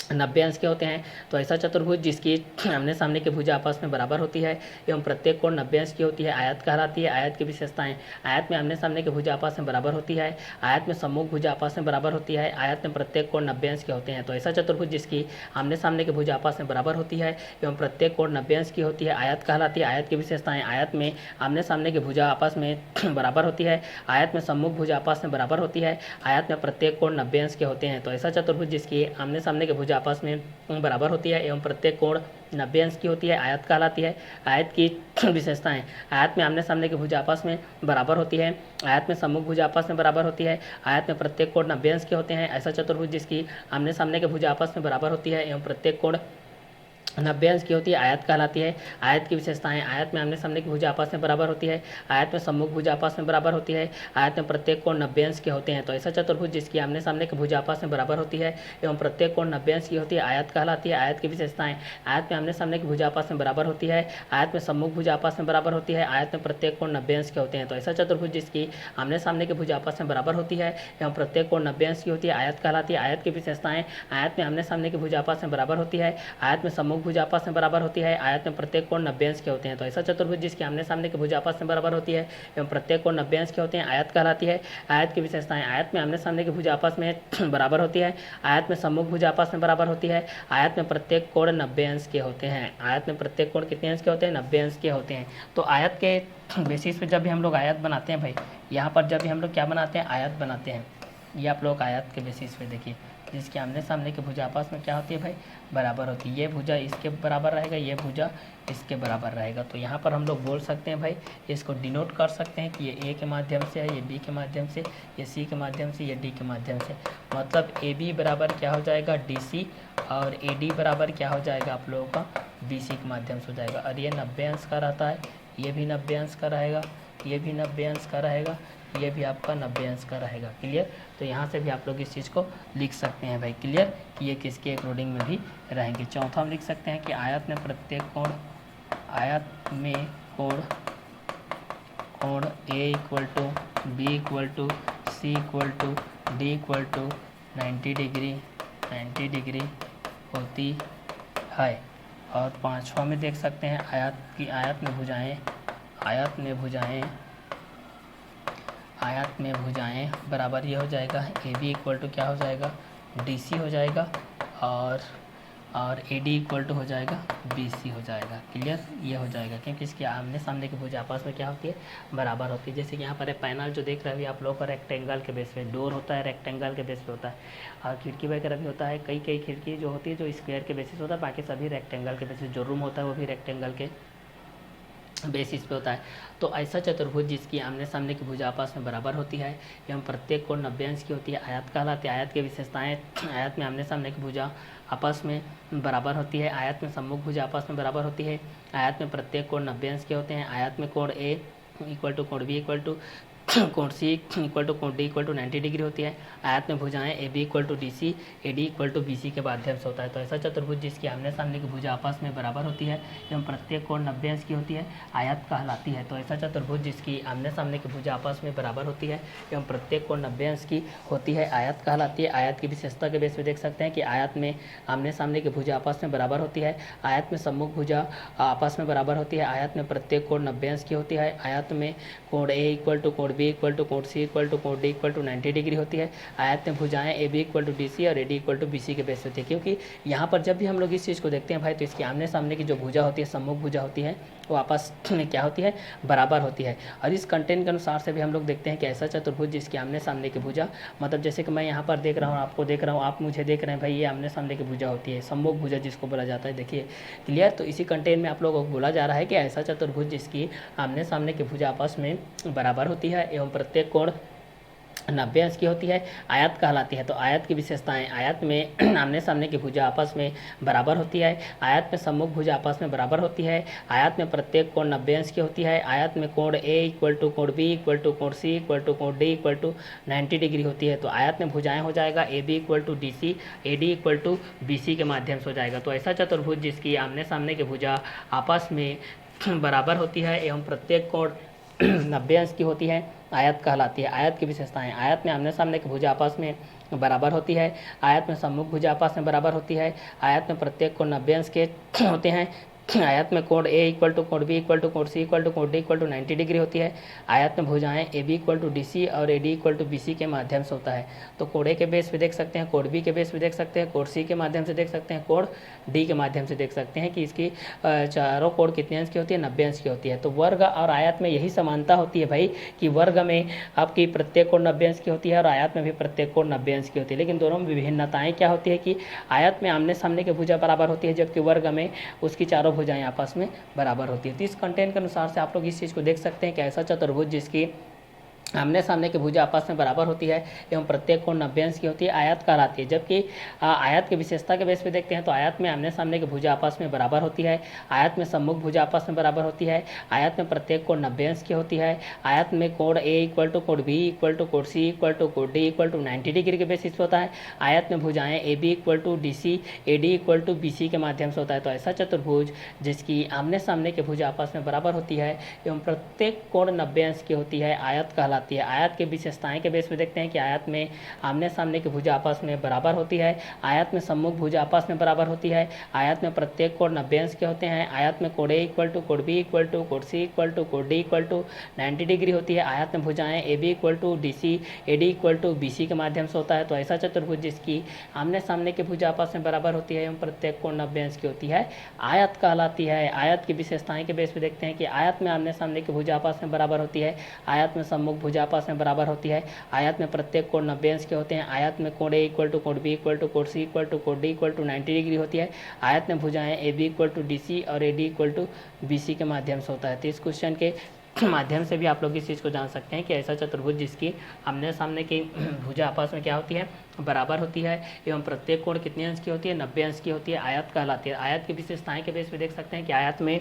90 अंश के होते हैं। तो ऐसा चतुर्भुज जिसकी आमने सामने की भुजा आपस में बराबर होती है एवं प्रत्येक कोण 90 अंश की होती है आयत कहलाती है। आयत की विशेषताएं, आयत में आमने सामने की भुजा आपस में बराबर होती है। आयत में सम्मुख भुजा आपस में बराबर होती है। आयत में प्रत्येक कोण 90 अंश के होते हैं। तो ऐसा चतुर्भुज जिसकी आमने सामने की भुजा आपस में बराबर होती है एवं प्रत्येक कोण 90 अंश की होती है आयत कहलाती है। आयत की विशेषताएं, आयत में आमने सामने की भुजा आपस में बराबर होती है। आयत में सम्मुख भुजा आपस में बराबर होती है। आयत में प्रत्येक कोण 90 अंश के होते हैं। तो ऐसा चतुर्भुज जिसकी आमने सामने की भुजा आपस में बराबर होती है एवं प्रत्येक कोण 90 अंश की होती है आयत कहलाती है। आयत की विशेषताएं, आयत में आमने सामने की भुजा आपस में बराबर होती है। आयत में सम्मुख भुजा आपस में बराबर होती है। आयत में प्रत्येक कोण 90 अंश के होते हैं। ऐसा चतुर्भुज जिसकी आमने सामने की भुजा आपस में बराबर होती है एवं प्रत्येक कोण 90 अंश की होती है आयत कहलाती है। आयत की विशेषताएं, आयत में आमने सामने की भुजा आपस में बराबर होती है। आयत में सम्मुख भुजा आपस में बराबर होती है। आयत में प्रत्येक कोण 90 अंश के होते हैं। तो ऐसा चतुर्भुज जिसकी आमने सामने की भुजा आपस में बराबर होती है एवं प्रत्येक कोण 90 अंश की होती है आयत कहलाती है। आयत की विशेषताएं, आयत में आमने सामने की भुजा आपस में बराबर होती है। आयत में सम्मुख भुजा आपस में बराबर होती है। आयत में प्रत्येक कोण 90 अंश के होते हैं। तो ऐसा चतुर्भुज जिसकी आमने सामने की भुजा आपस में बराबर होती है एवं प्रत्येक कोण 90 अंश की होती है आयत कहलाती है। आयत की विशेषताएं, आयत में आमने सामने की भुजा आपस में बराबर होती है। आयत में सम्मुख भुजा आपस में बराबर होती है। आयत में प्रत्येक कोण 90 अंश के होते हैं। तो ऐसा चतुर्भुज जिसके आमने सामने की भुजा आपस में बराबर होती है एवं प्रत्येक कोण 90 अंश के होते हैं आयत कहलाती है। आयत की विशेषताएं, आयत में आमने सामने की भुजा आपस में बराबर होती है। आयत में सम्मुख भुजा आपस में बराबर होती है। आयत में प्रत्येक कोण 90 अंश के होते हैं। आयत में प्रत्येक कोण कितने अंश के होते हैं? 90 अंश के होते हैं। तो आयत के बेसिस पे जब भी हम लोग आयत बनाते हैं भाई, यहाँ पर जब भी हम लोग क्या बनाते हैं? आयत बनाते हैं। ये आप लोग आयत के बेसिस पे देखिए, जिसके आमने सामने की भुजा आपस में क्या होती है भाई? बराबर होती है। ये भुजा इसके बराबर रहेगा, ये भुजा इसके बराबर रहेगा। तो यहाँ पर हम लोग बोल सकते हैं भाई, इसको डिनोट कर सकते हैं कि ये ए के माध्यम से है, ये बी के माध्यम से, ये सी के माध्यम से, ये डी के माध्यम से। मतलब ए बी बराबर क्या हो जाएगा? डी सी, और ए डी बराबर क्या हो जाएगा आप लोगों का? बी सी के माध्यम से हो जाएगा। और ये 90 अंश का रहता है, ये भी 90 अंश का रहेगा, ये भी 90 अंश का रहेगा, ये भी आपका 90 अंश का रहेगा। क्लियर? तो यहाँ से भी आप लोग इस चीज़ को लिख सकते हैं भाई। क्लियर? कि ये किसके अकॉर्डिंग में भी रहेंगे। चौथा हम लिख सकते हैं कि आयत में प्रत्येक कोण, आयत में कोण A equal to B equal to C equal to D equal to 90 degree होती है। और पाँचवा में देख सकते हैं आयत में भुजाएं बराबर ये हो जाएगा, ए बी इक्वल टू क्या हो जाएगा? डी सी हो जाएगा, और ए डी इक्वल टू हो जाएगा बी सी हो जाएगा। क्लियर? ये हो जाएगा क्योंकि इसके आमने सामने की भुजा आपस में क्या होती है? बराबर होती है। जैसे कि यहाँ पर पैनल जो देख रहे हैं आप लोग का रेक्टेंगल के बेस पे, डोर होता है रेक्टेंगल के बेस पे होता है, और खिड़की वगैरह भी होता है। कई खिड़की जो होती है जो स्क्वायर के बेसिस होता है, बाकी सभी रेक्टेंगल के बेसिस। जो रूम होता है वो भी रेक्टेंगल के बेसिस पे होता है। तो ऐसा चतुर्भुज जिसकी आमने सामने की भुजा आपस में बराबर होती है एवं प्रत्येक कोण 90 अंश की होती है आयत कहलाती है। आयत की विशेषताएं, आयत में आमने सामने की भुजा आपस में बराबर होती है। आयत में सम्मुख भुजा आपस में बराबर होती है। आयत में प्रत्येक कोण 90 अंश के होते हैं। आयत में कोण ए इक्वल टू कोण बी इक्वल टू कोण सी इक्वल टू कोण डी इक्वल टू 90 डिग्री होती है। आयत में भुजाएं A B equal to D C, A D equal to B C के माध्यम से होता है। तो ऐसा चतुर्भुज जिसकी आमने सामने की भुजा आपस में बराबर होती है एवं प्रत्येक कोण 90 अंश की होती है आयत कहलाती है। तो ऐसा चतुर्भुज जिसकी आमने सामने की भुजा आपस में बराबर होती है एवं प्रत्येक कोण 90 अंश की होती है आयत कहलाती है। आयत की विशेषता के बेस पे देख सकते हैं कि आयत में आमने सामने की भुजा आपस में बराबर होती है। आयत में सम्मुख भुजा आपस में बराबर होती है। आयत में प्रत्येक कोण 90 अंश की होती है। आयत में कोण ए इक्वल टू कोण बी इक्वल टू कोण सी इक्वल टू कोण डी इक्वल टू 90 डिग्री होती है। आयत में भुजाएं A B equal to D C और A D equal to B C के बेस होती है। क्योंकि यहाँ पर जब भी हम लोग इस चीज़ को देखते हैं भाई, तो इसकी आमने सामने की जो भुजा होती है, सम्मुख भुजा होती है, वो आपस में क्या होती है? बराबर होती है। और इस कंटेंट के अनुसार से भी हम लोग देखते हैं कि ऐसा चतुर्भुज जिसके आमने सामने की भुजा, मतलब जैसे कि मैं यहाँ पर देख रहा हूँ, आपको देख रहा हूँ, आप मुझे देख रहे हैं भाई, ये आमने सामने की भुजा होती है, सम्मुख भुजा जिसको बोला जाता है। देखिए क्लियर? तो इसी कंटेंट में आप लोगों को बोला जा रहा है कि ऐसा चतुर्भुज जिसकी आमने सामने की भुजा आपस में बराबर होती है एवं प्रत्येक कोण 90 अंश की होती है, आयत कहलाती है। तो आयत की विशेषताएं, आयत में आमने सामने की भुजा आपस में बराबर होती है, आयत में सम्मुख भुजा आपस में बराबर होती है, आयत में प्रत्येक कोण 90 अंश की होती है, आयत में कोण ए इक्वल टू कोण बी इक्वल टू कोण सी इक्वल टू कोण डी इक्वल टू 90 डिग्री होती है। तो आयत में भुजाएं हो जाएगा A B equal to D C, A D equal to B C के माध्यम से हो जाएगा। तो ऐसा चतुर्भुज जिसकी आमने सामने की भुजा आपस में बराबर होती है एवं प्रत्येक कोण 90 अंश की होती है, आयत कहलाती है। आयत की विशेषताएं, आयत में आमने सामने की भुजा आपस में बराबर होती है, आयत में सम्मुख भुजा आपस में बराबर होती है, आयत में प्रत्येक कोण 90 अंश के होते हैं, आयत में कोण ए इक्वल टू कोण बी इक्वल टू कोण सी इक्वल टू कोण डी इक्वल टू 90 डिग्री होती है, आयत में भुजाएं A B equal to D C और A D equal to B C के माध्यम से होता है। तो कोण ए के बेस पे देख सकते हैं, कोण बी के बेस पे देख सकते हैं, कोण सी के माध्यम से देख सकते हैं, कोण डी के माध्यम से देख सकते हैं कि इसकी चारों कोण कितने अंश की होती है, 90 अंश की होती है। तो वर्ग और आयत में यही समानता होती है भाई कि वर्ग में आपकी प्रत्येक कोण 90 अंश की होती है और आयत में भी प्रत्येक कोण 90 अंश की होती है। लेकिन दोनों में विभिन्नताएं क्या होती है कि आयत में आमने सामने की भुजा बराबर होती है जबकि वर्ग में उसकी चारों भुजाएं आपस में बराबर होती है। तो इस कंटेंट के अनुसार से आप लोग इस चीज़ को देख सकते हैं कि ऐसा चतुर्भुज जिसकी आमने सामने की भुजा आपस में बराबर होती है एवं प्रत्येक कोण 90 अंश की होती है, आयत कहलाती है। जबकि आयत की विशेषता के बेस पे देखते हैं तो आयत में आमने सामने की भुजा आपस में बराबर होती है, आयत में सम्मुख भुजा आपस में बराबर होती है, आयत में प्रत्येक कोण 90 अंश की होती है, आयत में कोण ए इक्वल टू कोण बी इक्वल टू कोण सी इक्वल टू कोण डी इक्वल टू 90 डिग्री के बेसिस पे होता है, आयत में भुजाएं A B equal to D C, A D equal to B C के माध्यम से होता है। तो ऐसा चतुर्भुज जिसकी आमने सामने की भुजा आपस में बराबर होती है एवं प्रत्येक कोण 90 अंश की होती है, आयत कहलाती है। आयत के विशेषताएं के बेस पे देखते हैं कि आयत में आमने सामने की भुजा आपस में बराबर होती है, आयत में सम्मुख भुजा आपस में बराबर होती है, आयत में प्रत्येक कोण 90 अंश के होते हैं, आयत में कोण ए इक्वल टू कोण बी इक्वल टू कोण सी इक्वल टू कोण डी इक्वल टू 90 डिग्री होती है, आयत में भुजाएं A B equal to D C, A D equal to B C के माध्यम से होता है। तो ऐसा चतुर्भुज जिसकी आमने सामने की भुजा आपस में बराबर होती है एवं प्रत्येक कोण 90 अंश की होती है, आयत कहलाती है। आयत की विशेषताएं के बेस पे देखते हैं कि आयत में आमने सामने की भुजा आपस में बराबर होती है, आयत में सम्मुख भुजा आपस में बराबर होती है, आयत में प्रत्येक कोण 90 अंश के होते हैं, आयत में कोण ए इक्वल टू कोण बी इक्वल टू कोण सी इक्वल टू कोण डी इक्वल टू 90 डिग्री होती है, आयत में भुजाएं A B equal to D C और A D equal to B C के माध्यम से होता है। तो इस क्वेश्चन के माध्यम से भी आप लोग इस चीज़ को जान सकते हैं कि ऐसा चतुर्भुज जिसकी आमने सामने की भुजा आपस में क्या होती है, बराबर होती है एवं प्रत्येक कोण कितने अंश की होती है, 90 अंश की होती है, आयत कहलाती है। आयत की विशेषताएं के बेस पे देख सकते हैं कि आयत में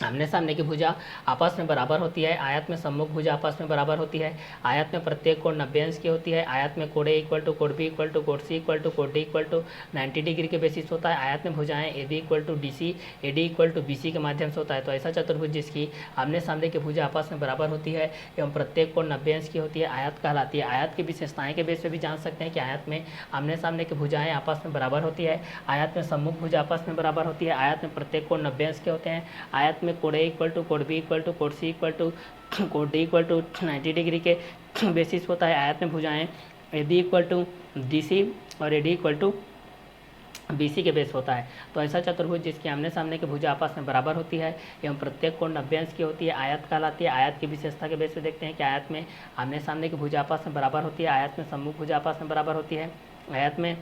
आमने सामने की भुजा आपस में बराबर होती है, आयत में सम्मुख भुजा आपस में बराबर होती है, आयत में प्रत्येक कोण 90 अंश की होती है, आयत में कोण ए इक्वल टू कोण बी इक्वल टू कोण सी इक्वल टू कोण डी इक्वल टू 90 डिग्री के बेसिस होता है, आयत में भुजाएं A B equal to D C, A D equal to B C के माध्यम से होता है। तो ऐसा चतुर्भुज जिसकी आमने सामने की भुजा आपस में बराबर होती है एवं प्रत्येक कोण 90 अंश की होती है, आयत कहलाती है। आयत की विशेषताएं के बेस पे भी जान सकते हैं कि आयत में आमने सामने की भुजाएं आपस में बराबर होती है, आयत में सम्मुख भुजा आपस में बराबर होती है, आयत में प्रत्येक कोण 90 अंश के होते हैं, आयत में कोण ए इक्वल टू कोण बी इक्वल टू कोण सी इक्वल टू कोण डी इक्वल टू 90 डिग्री के बेसिस होता है, आयत में भुजाएं A B equal to D C और A D equal to B C के बेस होता है। तो ऐसा चतुर्भुज जिसकी आमने सामने की भुजा आपस में बराबर होती है एवं प्रत्येक कोण 90 अंश की होती है, आयत कहलाती है। आयत की विशेषता के बेस पे देखते हैं कि आयत में आमने सामने की भुजा आपस में बराबर होती है, आयत में सम्मुख भुजा आपस में बराबर होती है, आयत में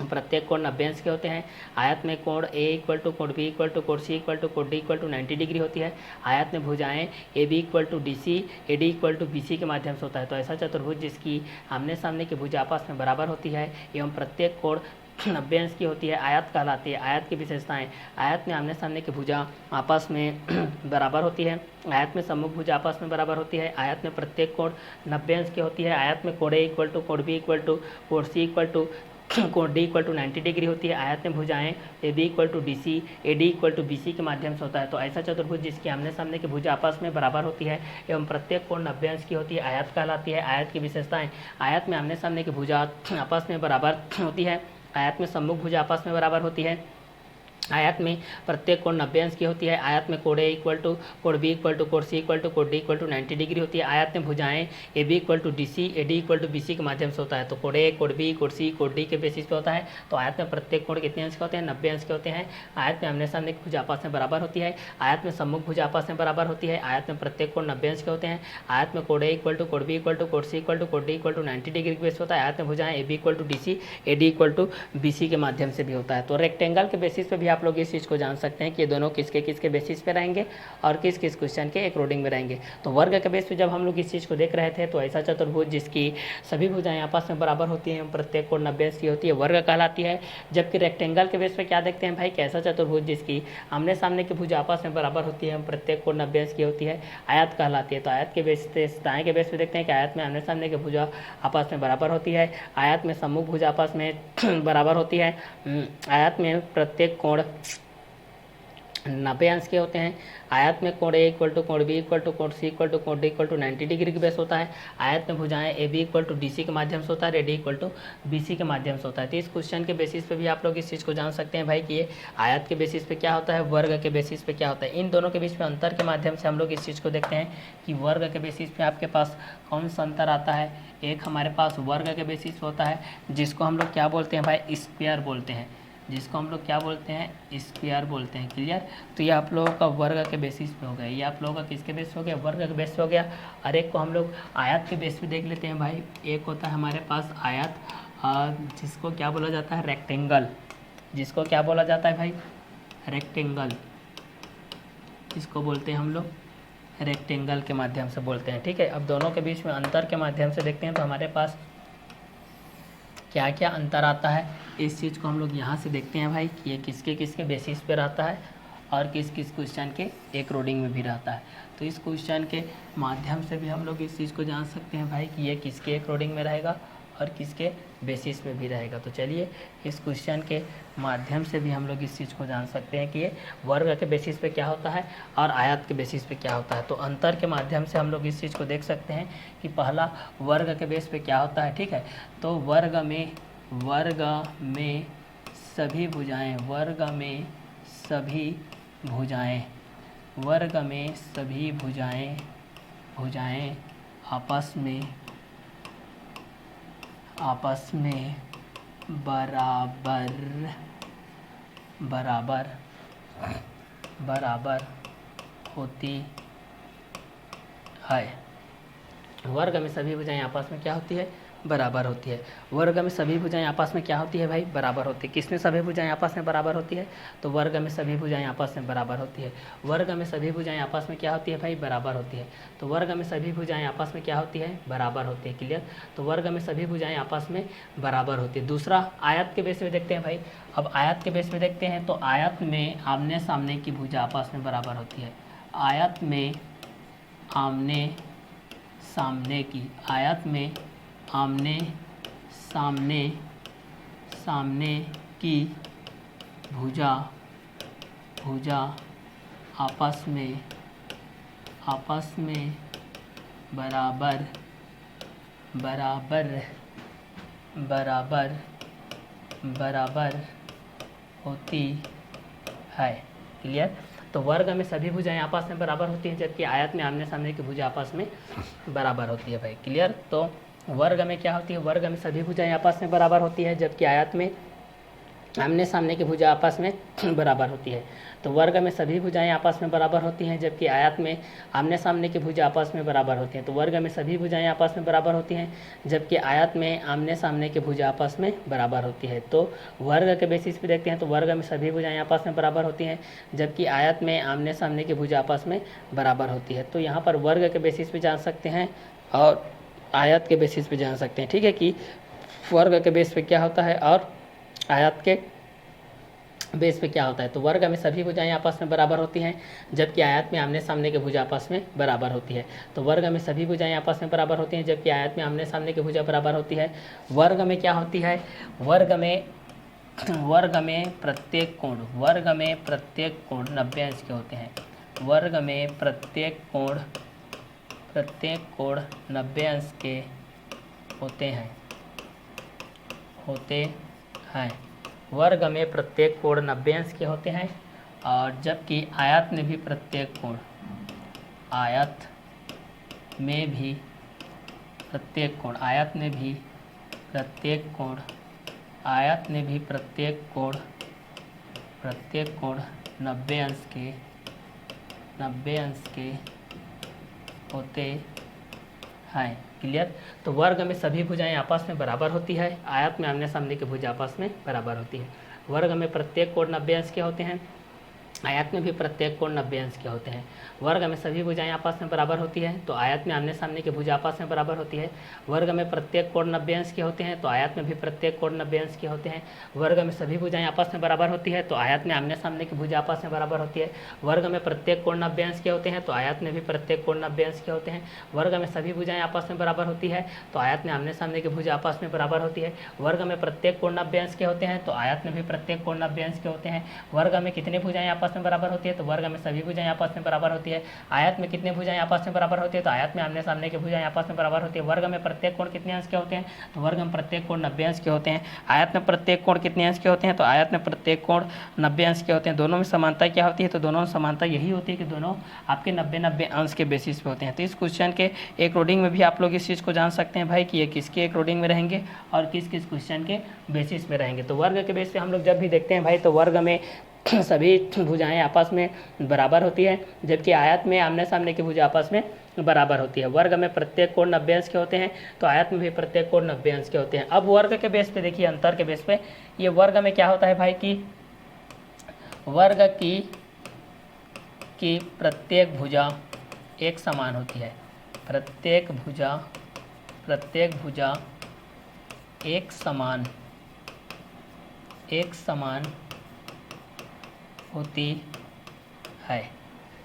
प्रत्येक कोण 90 अंश के होते हैं, आयत में कोण ए इक्वल टू कोण बी इक्वल टू कोण सी इक्वल टू कोण डी इक्वल टू 90 डिग्री होती है, आयत में भुजाएं A B equal to D C, A D equal to B C के माध्यम से होता है। तो ऐसा चतुर्भुज जिसकी आमने सामने की भुजा आपस में बराबर होती है एवं प्रत्येक कोण 90 अंश की होती है, आयत कहलाती है। आयत की विशेषताएं, आयत में आमने सामने की भुजा आपस में बराबर होती है, आयत में सम्मुख भुजा आपस में बराबर होती है, आयत में प्रत्येक कोण 90 अंश की होती है, आयत में कोण ए इक्वल टू कोण बी इक्वल टू कोण सी इक्वल टू कोण डी इक्वल टू 90 डिग्री होती है, आयत में भुजाएं A B equal to D C, A D equal to B C के माध्यम से होता है। तो ऐसा चतुर्भुज जिसकी आमने सामने की भुजा आपस में बराबर होती है एवं प्रत्येक कोण 90 अंश की होती है, आयत कहलाती है। आयत की विशेषताएं, आयत में आमने सामने की भुजा आपस में बराबर होती है, आयत में सम्मुख भुजा आपस में बराबर होती है, आयत में प्रत्येक कोण 90 अंश की होती है, आयत में कोण ए इक्वल टू कोण बी इक्वल टू कोण सी इक्वल टू कोण डी इक्वल टू 90 डिग्री होती है, आयत में भुजाएं A B equal to D C, A D equal to B C के माध्यम से होता है। तो कोण ए कोण बी कोण सी कोण डी के बेसिस पे होता है। तो आयत में प्रत्येक कोण कितने अंश के होते हैं, 90 अंश के होते हैं। आयत में आमने सामने की भुजा आपस में बराबर होती है, आयत में सम्मुख भुजा आपस में बराबर होती है, आयत में प्रत्येक कोण 90 अंश के होते हैं, आयत में कोण ए इक्वल टू कोण बी इक्वल टू कोण सी इक्वल टू कोण डी इक्वल टू 90 डिग्री के बेस होता है, आयत में भुजाएं A B equal to D C, A D equal to B C के माध्यम से भी होता है। तो रेक्टेंगल के बेसिस पे भी आप लोग इस चीज़ को जान सकते हैं कि ये दोनों किसके किसके बेसिस पे रहेंगे और किस किस क्वेश्चन के अकॉर्डिंग में रहेंगे। तो वर्ग के बेस पे जब हम लोग इस चीज़ को देख रहे थे तो ऐसा चतुर्भुज जिसकी सभी भुजाएं आपस में बराबर होती हैं, प्रत्येक कोण 90 अंश की होती है, वर्ग कहलाती है। जबकि रेक्टेंगल के बेस पे क्या देखते हैं भाई, कैसा चतुर्भुज जिसकी आमने सामने की भुजा आपस में बराबर होती है, प्रत्येक कोण 90 अंश की होती है, आयत कहलाती है। तो आयत के बेस पे दाएं के बेस पे देखते हैं कि आयत में आमने सामने की भुजा आपस में बराबर होती है, आयत में सम्मुख भुजा आपस में बराबर होती है, आयत में प्रत्येक कोण 90 अंश के होते हैं, आयत में कोण ए इक्वल टू कोण बी इक्वल टू कोण सी इक्वल टू कोण डी इक्वल टू 90 डिग्री के बेस होता है, आयत में भुजाएं A B equal to D C के माध्यम से होता है, ready equal to B C के माध्यम से होता है। तो इस क्वेश्चन के बेसिस पे भी आप लोग इस चीज़ को जान सकते हैं भाई कि ये आयत के बेसिस पे क्या होता है, वर्ग के बेसिस पे क्या होता है। इन दोनों के बीच में अंतर के माध्यम से हम लोग इस चीज़ को देखते हैं कि वर्ग के बेसिस पे आपके पास कौन सा अंतर आता है। एक हमारे पास वर्ग के बेसिस होता है जिसको हम लोग क्या बोलते हैं भाई, स्क्वायर बोलते हैं, जिसको हम लोग क्या बोलते हैं, स्क्वायर बोलते हैं। क्लियर। तो ये आप लोगों का वर्ग के बेसिस पे हो गया, ये आप लोगों का किसके बेस पे हो गया, वर्ग के बेस पे हो गया। और एक को हम लोग आयत के बेस पे देख लेते हैं भाई। एक होता है हमारे पास आयत, जिसको क्या बोला जाता है, रेक्टेंगल, जिसको क्या बोला जाता है भाई, रेक्टेंगल, इसको बोलते हैं हम लोग रेक्टेंगल के माध्यम से बोलते हैं। ठीक है। अब दोनों के बीच में अंतर के माध्यम से देखते हैं तो हमारे पास क्या क्या अंतर आता है, इस चीज़ को हम लोग यहाँ से देखते हैं भाई कि ये किसके किसके बेसिस पे रहता है और किस किस क्वेश्चन के अकॉर्डिंग में भी रहता है। तो इस क्वेश्चन के माध्यम से भी हम लोग इस चीज़ को जान सकते हैं भाई कि ये किसके अकॉर्डिंग में रहेगा और किसके बेसिस पे भी रहेगा। तो चलिए इस क्वेश्चन के माध्यम से भी हम लोग इस चीज़ को जान सकते हैं कि ये वर्ग के बेसिस पे क्या होता है और आयत के बेसिस पे क्या होता है। तो अंतर के माध्यम से हम लोग इस चीज़ को देख सकते हैं कि पहला वर्ग के बेस पे क्या होता है। ठीक है। तो वर्ग में सभी भुजाएं, वर्ग में सभी भुजाएं, वर्ग में सभी भुजाएं आपस में बराबर होती है। वर्ग में सभी भुजाएं आपस में क्या होती है, बराबर होती है। वर्ग में सभी भुजाएं आपस में क्या होती है भाई, बराबर होती है। किसमें सभी भुजाएं आपस में बराबर होती है, तो वर्ग में सभी भुजाएं आपस में बराबर होती है। वर्ग में सभी भुजाएं आपस में क्या होती है भाई, बराबर होती है। तो वर्ग में सभी भुजाएं आपस में क्या होती है, बराबर होती है। क्लियर। तो वर्ग में सभी भुजाएं आपस में बराबर होती है। दूसरा आयत के बेस में देखते हैं भाई। अब आयत के बेस में देखते हैं तो आयत में आमने सामने की भुजा आपस में बराबर होती है। आयत में आमने सामने की, आयत में आमने सामने की भुजा आपस में बराबर होती है। क्लियर। तो वर्ग में सभी भुजाएं आपस में बराबर होती हैं जबकि आयत में आमने सामने की भुजा आपस में बराबर होती है भाई। क्लियर। तो वर्ग में क्या होती है, वर्ग में सभी भुजाएं आपस में बराबर होती है जबकि आयत में आमने सामने की भुजा आपस में बराबर होती है। तो वर्ग में सभी भुजाएं आपस में बराबर होती हैं जबकि आयत में आमने सामने की भुजा आपस में बराबर होती हैं। तो वर्ग में सभी भुजाएं आपस में बराबर होती हैं जबकि आयत में आमने सामने की भुजा आपस में बराबर होती है। तो वर्ग के बेसिस पे देखते हैं तो वर्ग में सभी भुजाएं आपस में बराबर होती हैं जबकि आयत में आमने सामने की भुजा आपस में बराबर होती है। तो यहाँ पर वर्ग के बेसिस पे जान सकते हैं और आयत के बेसिस पे जान सकते हैं। ठीक है कि वर्ग के बेस पे क्या होता है और आयत के बेस पे क्या होता है। तो वर्ग में सभी भुजाएं आपस में बराबर होती हैं जबकि आयत में आमने सामने की भुजा आपस में बराबर होती है। तो वर्ग में सभी भुजाएं आपस में बराबर होती हैं जबकि आयत में आमने सामने की भुजा बराबर होती है। वर्ग में क्या होती है, वर्ग में प्रत्येक कोण 90 अंश के होते हैं। वर्ग में प्रत्येक कोण 90 अंश के होते हैं। वर्ग में प्रत्येक कोण 90 अंश के होते हैं और जबकि आयत में भी प्रत्येक कोण प्रत्येक कोण 90 अंश के होते हैं। क्लियर। तो वर्ग में सभी भुजाएं आपस में बराबर होती है, आयत में आमने सामने की भुजा आपस में बराबर होती है। वर्ग में प्रत्येक कोण 90 अंश के होते हैं, आयत में भी प्रत्येक कोण 90 अंश के होते हैं। वर्ग में सभी भुजाएं आपस में बराबर होती है, तो आयत में आमने सामने की भुजा आपस में बराबर होती है। वर्ग में प्रत्येक कोण 90 अंश के होते हैं, तो आयत में भी प्रत्येक कोण 90 अंश के होते हैं। वर्ग में सभी भुजाएं आपस में बराबर होती है, तो आयत में आमने सामने की भुजा आपस में बराबर होती है। वर्ग में प्रत्येक कोण 90 अंश के होते हैं, तो आयत में भी प्रत्येक कोण 90 अंश के होते हैं। वर्ग में सभी भुजाएं आपस में बराबर होती है, तो आयत में आमने सामने की भुजा आपस में बराबर होती है। वर्ग में प्रत्येक कोण 90 अंश के होते हैं, तो आयत में भी प्रत्येक कोण 90 अंश के होते हैं। वर्ग में कितनी भुजाएं आपस में बराबर होती है, तो वर्ग में सभी भुजाएं आपस में बराबर होती है। आयत में कितने भुजाएं आपस में बराबर होती है, तो आयत में आमने सामने की भुजाएं आपस में बराबर होती है। वर्ग में प्रत्येक कोण कितने अंश के होते हैं, तो वर्ग में प्रत्येक कोण 90 अंश के होते हैं। आयत में प्रत्येक कोण कितने अंश के होते हैं, तो आयत में प्रत्येक कोण 90 अंश के होते हैं। दोनों में समानता क्या होती है, तो दोनों में समानता यही होती है कि दोनों आपके 90-90 अंश के बेसिस पे होते हैं। तो इस क्वेश्चन के एक रोडिंग में भी आप लोग इस चीज़ को जान सकते हैं भाई कि ये किसके एक रोडिंग में रहेंगे और किस किस क्वेश्चन के बेसिस पे रहेंगे। तो वर्ग के बेस पे हम लोग जब भी देखते हैं भाई, तो वर्ग में सभी भुजाएं आपस में बराबर होती है, जबकि आयत में आमने सामने की भुजा आपस में बराबर होती है। वर्ग में प्रत्येक कोण 90 अंश के होते हैं, तो आयत में भी प्रत्येक कोण 90 अंश के होते हैं। अब वर्ग के बेस पे देखिए, अंतर के बेस पे ये वर्ग में क्या होता है भाई कि वर्ग की प्रत्येक भुजा एक समान होती है। प्रत्येक भुजा एक समान होती है।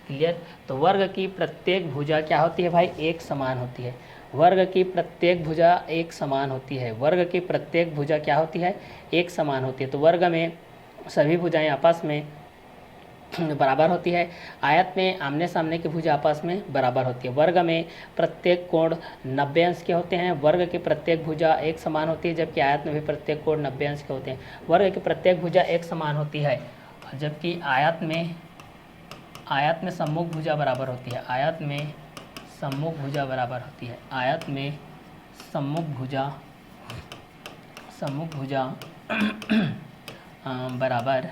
क्लियर। तो वर्ग की प्रत्येक भुजा क्या होती है भाई, एक समान होती है। वर्ग की प्रत्येक भुजा एक समान होती है। वर्ग की प्रत्येक भुजा क्या होती है, एक समान होती है। तो वर्ग में सभी भुजाएं आपस में बराबर होती है। आयत में आमने सामने की भुजा आपस में बराबर होती है। वर्ग में प्रत्येक कोण 90 अंश के होते हैं। वर्ग की प्रत्येक भुजा एक समान होती है, जबकि आयत में भी प्रत्येक कोण 90 अंश के होते हैं। वर्ग की प्रत्येक भुजा एक समान होती है, जबकि आयत में सम्मुख भुजा बराबर होती है। आयत में सम्मुख भुजा बराबर होती है। आयत में सम्मुख भुजा बराबर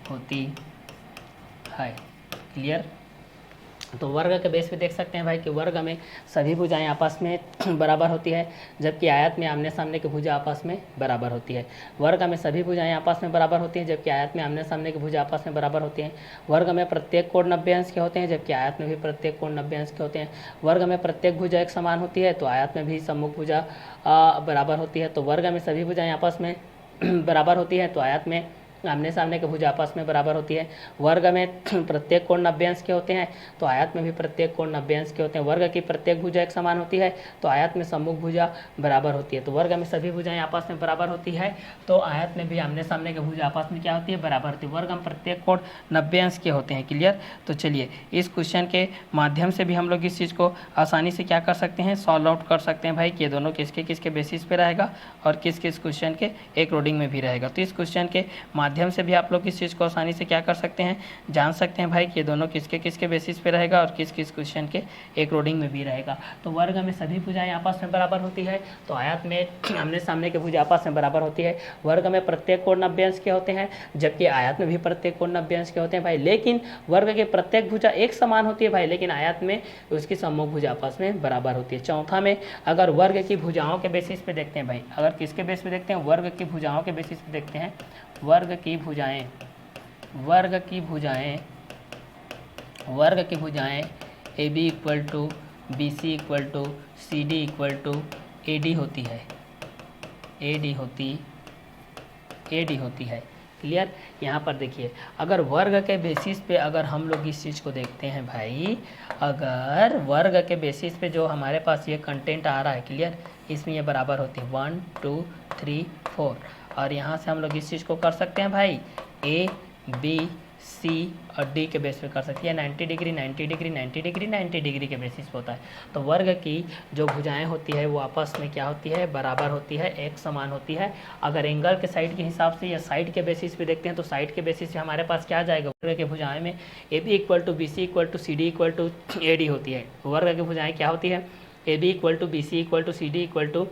होती है। क्लियर। तो वर्ग के बेस पे देख सकते हैं भाई कि वर्ग में सभी भुजाएं आपस में बराबर होती है, जबकि आयत में आमने सामने की भुजा आपस में बराबर होती है। वर्ग में सभी भुजाएं आपस में बराबर होती हैं, जबकि आयत में आमने सामने की भुजा आपस में बराबर होती हैं। वर्ग में प्रत्येक कोण 90 अंश के होते हैं, जबकि आयत में भी प्रत्येक कोण 90 अंश के होते हैं। वर्ग में प्रत्येक भुजा एक समान होती है, तो आयत में भी सम्मुख भुजा बराबर होती है। तो वर्ग में सभी भुजाएं आपस में बराबर होती है, तो आयत में आमने सामने की भुजा आपस में बराबर होती है। वर्ग में प्रत्येक कोण 90 अंश के होते हैं, तो आयत में भी प्रत्येक कोण 90 अंश के होते हैं। वर्ग की प्रत्येक भुजा एक समान होती है, तो आयत में सम्मुख भुजा बराबर होती है। तो वर्ग में सभी भुजाएं आपस में बराबर होती है, तो आयत में भी आमने सामने की भुजा आपस में क्या होती है, बराबर होती है। वर्ग में प्रत्येक कोण 90 अंश के होते हैं। क्लियर। तो चलिए इस क्वेश्चन के माध्यम से भी हम लोग इस चीज़ को आसानी से क्या कर सकते हैं, सॉल्व आउट कर सकते हैं भाई कि ये दोनों किसके किसके बेसिस पे रहेगा और किस किस क्वेश्चन के एक रोडिंग में भी रहेगा। तो इस क्वेश्चन के माध्यम से भी आप लोग इस चीज़ को आसानी से क्या कर सकते हैं, जान सकते हैं भाई कि ये दोनों किसके किसके बेसिस पे रहेगा और किस किस क्वेश्चन के एक रोडिंग में भी रहेगा। तो वर्ग में सभी भुजाएं आपस में बराबर होती है, तो आयत में आमने सामने की भुजा आपस में बराबर होती है। वर्ग में प्रत्येक कोण 90 अंश के होते हैं, जबकि आयत में भी प्रत्येक कोण 90 अंश के होते हैं भाई। लेकिन वर्ग के प्रत्येक भुजा एक समान होती है भाई, लेकिन आयत में उसकी सम्मुख भुजा आपस में बराबर होती है। चौथा में अगर वर्ग की भुजाओं के बेसिस पे देखते हैं भाई, अगर किसके बेस पे देखते हैं, वर्ग की भुजाओं के बेसिस पे देखते हैं। वर्ग की भुजाएं A B equal to B C equal to C D equal to A D होती है। क्लियर। यहाँ पर देखिए, अगर वर्ग के बेसिस पे अगर हम लोग इस चीज़ को देखते हैं भाई, अगर वर्ग के बेसिस पे जो हमारे पास ये कंटेंट आ रहा है, क्लियर, इसमें ये बराबर होती है 1 2 3 4, और यहाँ से हम लोग इस चीज़ को कर सकते हैं भाई ए बी सी और डी के बेस पे कर सकते हैं। 90 डिग्री 90 डिग्री 90 डिग्री 90 डिग्री के बेसिस पे होता है। तो वर्ग की जो भुजाएं होती है वो आपस में क्या होती है, बराबर होती है, एक समान होती है। अगर एंगल के साइड के हिसाब से या साइड के बेसिस पे देखते हैं, तो साइड के बेसिस पे हमारे पास क्या आ जाएगा, वर्ग की भुजाएं में A B equal to B C equal to C D equal to A D होती है। वर्ग की भुजाएं क्या होती है, A B equal to B C equal to C D equal to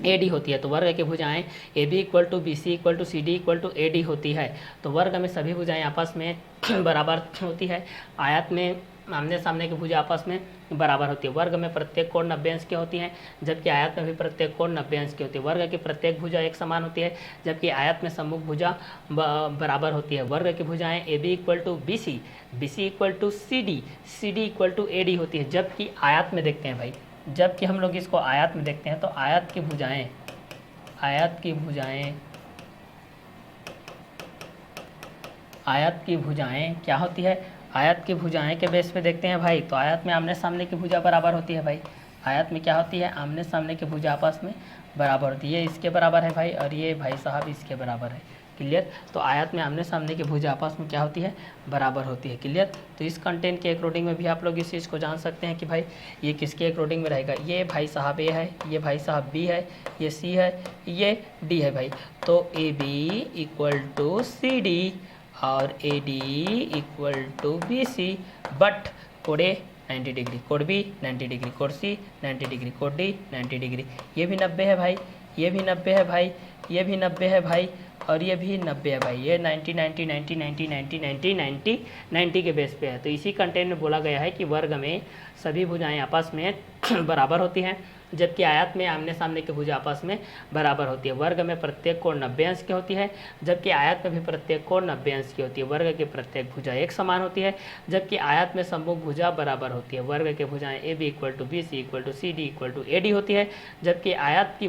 A D होती है। तो वर्ग की भुजाएं A B equal to B C equal to C D equal to A D होती है। तो वर्ग में सभी भुजाएं आपस में बराबर होती है। आयत में आमने सामने की भुजा आपस में बराबर होती है। वर्ग में प्रत्येक कोण 90 अंश की होती हैं, जबकि आयत में भी प्रत्येक कोण 90 अंश की होती है। वर्ग की प्रत्येक भुजा एक समान होती है, जबकि आयत में सम्मुख भुजा बराबर होती है। वर्ग की भुजाएं A B equal to B C, B C equal to C D, C D equal to A D होती है। जबकि आयत में देखते हैं भाई, जबकि हम लोग इसको आयत में देखते हैं तो आयत की भुजाएं क्या होती है, आयत की भुजाएं के बेस पे देखते हैं भाई, तो आयत में आमने सामने की भुजा बराबर होती है भाई। आयत में क्या होती है, आमने सामने की भुजा आपस में बराबर होती है। ये इसके बराबर है भाई, और ये भाई साहब इसके बराबर है। क्लियर। तो आयत में आमने सामने की भुजा आपस में क्या होती है, बराबर होती है। क्लियर। तो इस कंटेंट के अकॉर्डिंग में भी आप लोग इस चीज़ को जान सकते हैं कि भाई ये किसके अकॉर्डिंग में रहेगा। ये भाई साहब ए है, ये भाई साहब बी है, ये सी है, ये डी है भाई। तो A B equal to C D और A D equal to B C, but कोड ए 90 डिग्री, कोड बी 90 डिग्री, कोड सी 90 डिग्री, कोड डी 90 डिग्री। ये भी 90 है भाई, ये भी 90 है भाई, ये भी 90 है भाई, और ये भी 90 है भाई। ये 90 90 90 90 90 90 90 90 के बेस पे है। तो इसी कंटेंट में बोला गया है कि वर्ग में सभी भुजाएं आपस में बराबर होती हैं, जबकि आयत में आमने सामने की भुजा आपस में बराबर होती है। वर्ग में प्रत्येक कोण 90 अंश की होती है, जबकि आयत में भी प्रत्येक कोण 90 अंश की होती है। वर्ग की प्रत्येक भुजा एक समान होती है, जबकि आयत में सम्मुख भुजा बराबर होती है। वर्ग के भुजाएं A B equal to B C equal to C D equal to A D होती है, जबकि आयत की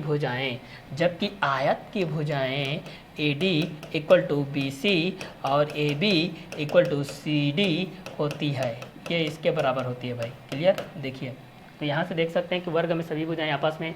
भुजाएं A D equal to B C और A B equal to C D होती है। ये इसके बराबर होती है भाई। क्लियर। देखिए, तो यहाँ से देख सकते हैं कि वर्ग में सभी भुजाएं आपस में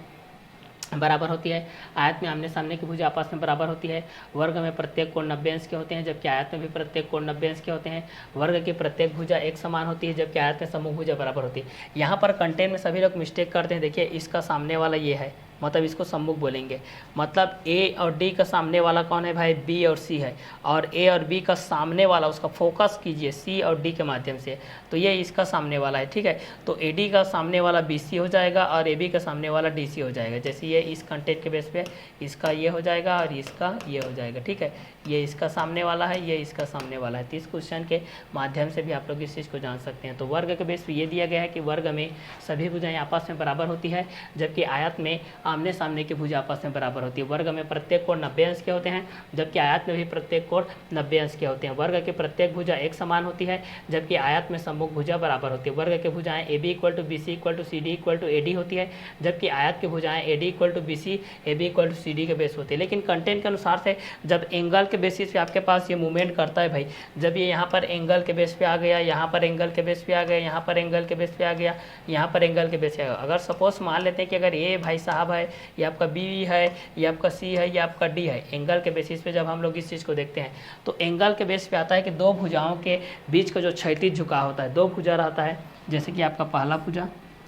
बराबर होती है। आयत में आमने सामने की भुजा आपस में बराबर होती है। वर्ग में प्रत्येक कोण 90 अंश के होते हैं, जबकि आयत में भी प्रत्येक कोण 90 अंश के होते हैं। वर्ग की प्रत्येक भुजा एक समान होती है, जबकि आयत में सम्मुख भुजा बराबर होती है। यहाँ पर कंटेंट में सभी लोग मिस्टेक करते हैं। देखिए, इसका सामने वाला ये है, मतलब इसको सम्मुख बोलेंगे। मतलब ए और डी का सामने वाला कौन है भाई, बी और सी है, और ए और बी का सामने वाला, उसका फोकस कीजिए सी और डी के माध्यम से, तो ये इसका सामने वाला है। ठीक है। तो ए डी का सामने वाला बी सी हो जाएगा और ए बी का सामने वाला डी सी हो जाएगा। जैसे ये इस कंटेंट के बेस पे इसका ये हो जाएगा और इसका ये हो जाएगा। ठीक है। ये इसका सामने वाला है, ये इसका सामने वाला है। तो इस क्वेश्चन के माध्यम से भी आप लोग इस चीज़ को जान सकते हैं। तो वर्ग के बेस पे ये दिया गया है कि वर्ग में सभी भुजाएं आपस में बराबर होती है, जबकि आयत में आमने सामने की भुजा आपस में बराबर होती है। वर्ग में प्रत्येक कोण 90 अंश के होते हैं, जबकि आयत में भी प्रत्येक कोण 90 अंश के होते हैं। वर्ग की प्रत्येक भुजा एक समान होती है, जबकि आयत में सम्मुख भुजा बराबर होती है। वर्ग की भुजाएं A B equal to B C equal to C D equal to A D होती है, जबकि आयत की भुजाएं A D equal to B C A B equal to C D के बेस होती है। लेकिन कंटेंट के अनुसार से जब एंगल के बेसिस पे आपके पास ये मूवमेंट करता है भाई, जब ये यहाँ पर एंगल के बेस पे आ गया, यहाँ पर एंगल के बेस पे आ गया, यहाँ पर एंगल के बेस पे आ गया, यहाँ पर एंगल के बेस पे आ गया। अगर सपोज मान लेते हैं कि अगर ए भाई साहब है, ये आपका बी है, ये आपका सी है, ये आपका डी है, एंगल के बेसिस पे जब हम लोग इस चीज़ को देखते हैं तो एंगल के बेस पे आता है कि दो भुजाओं के बीच का जो क्षैतिज झुकाव होता है, दो भुजा रहता है, जैसे कि आपका पहला भुजा,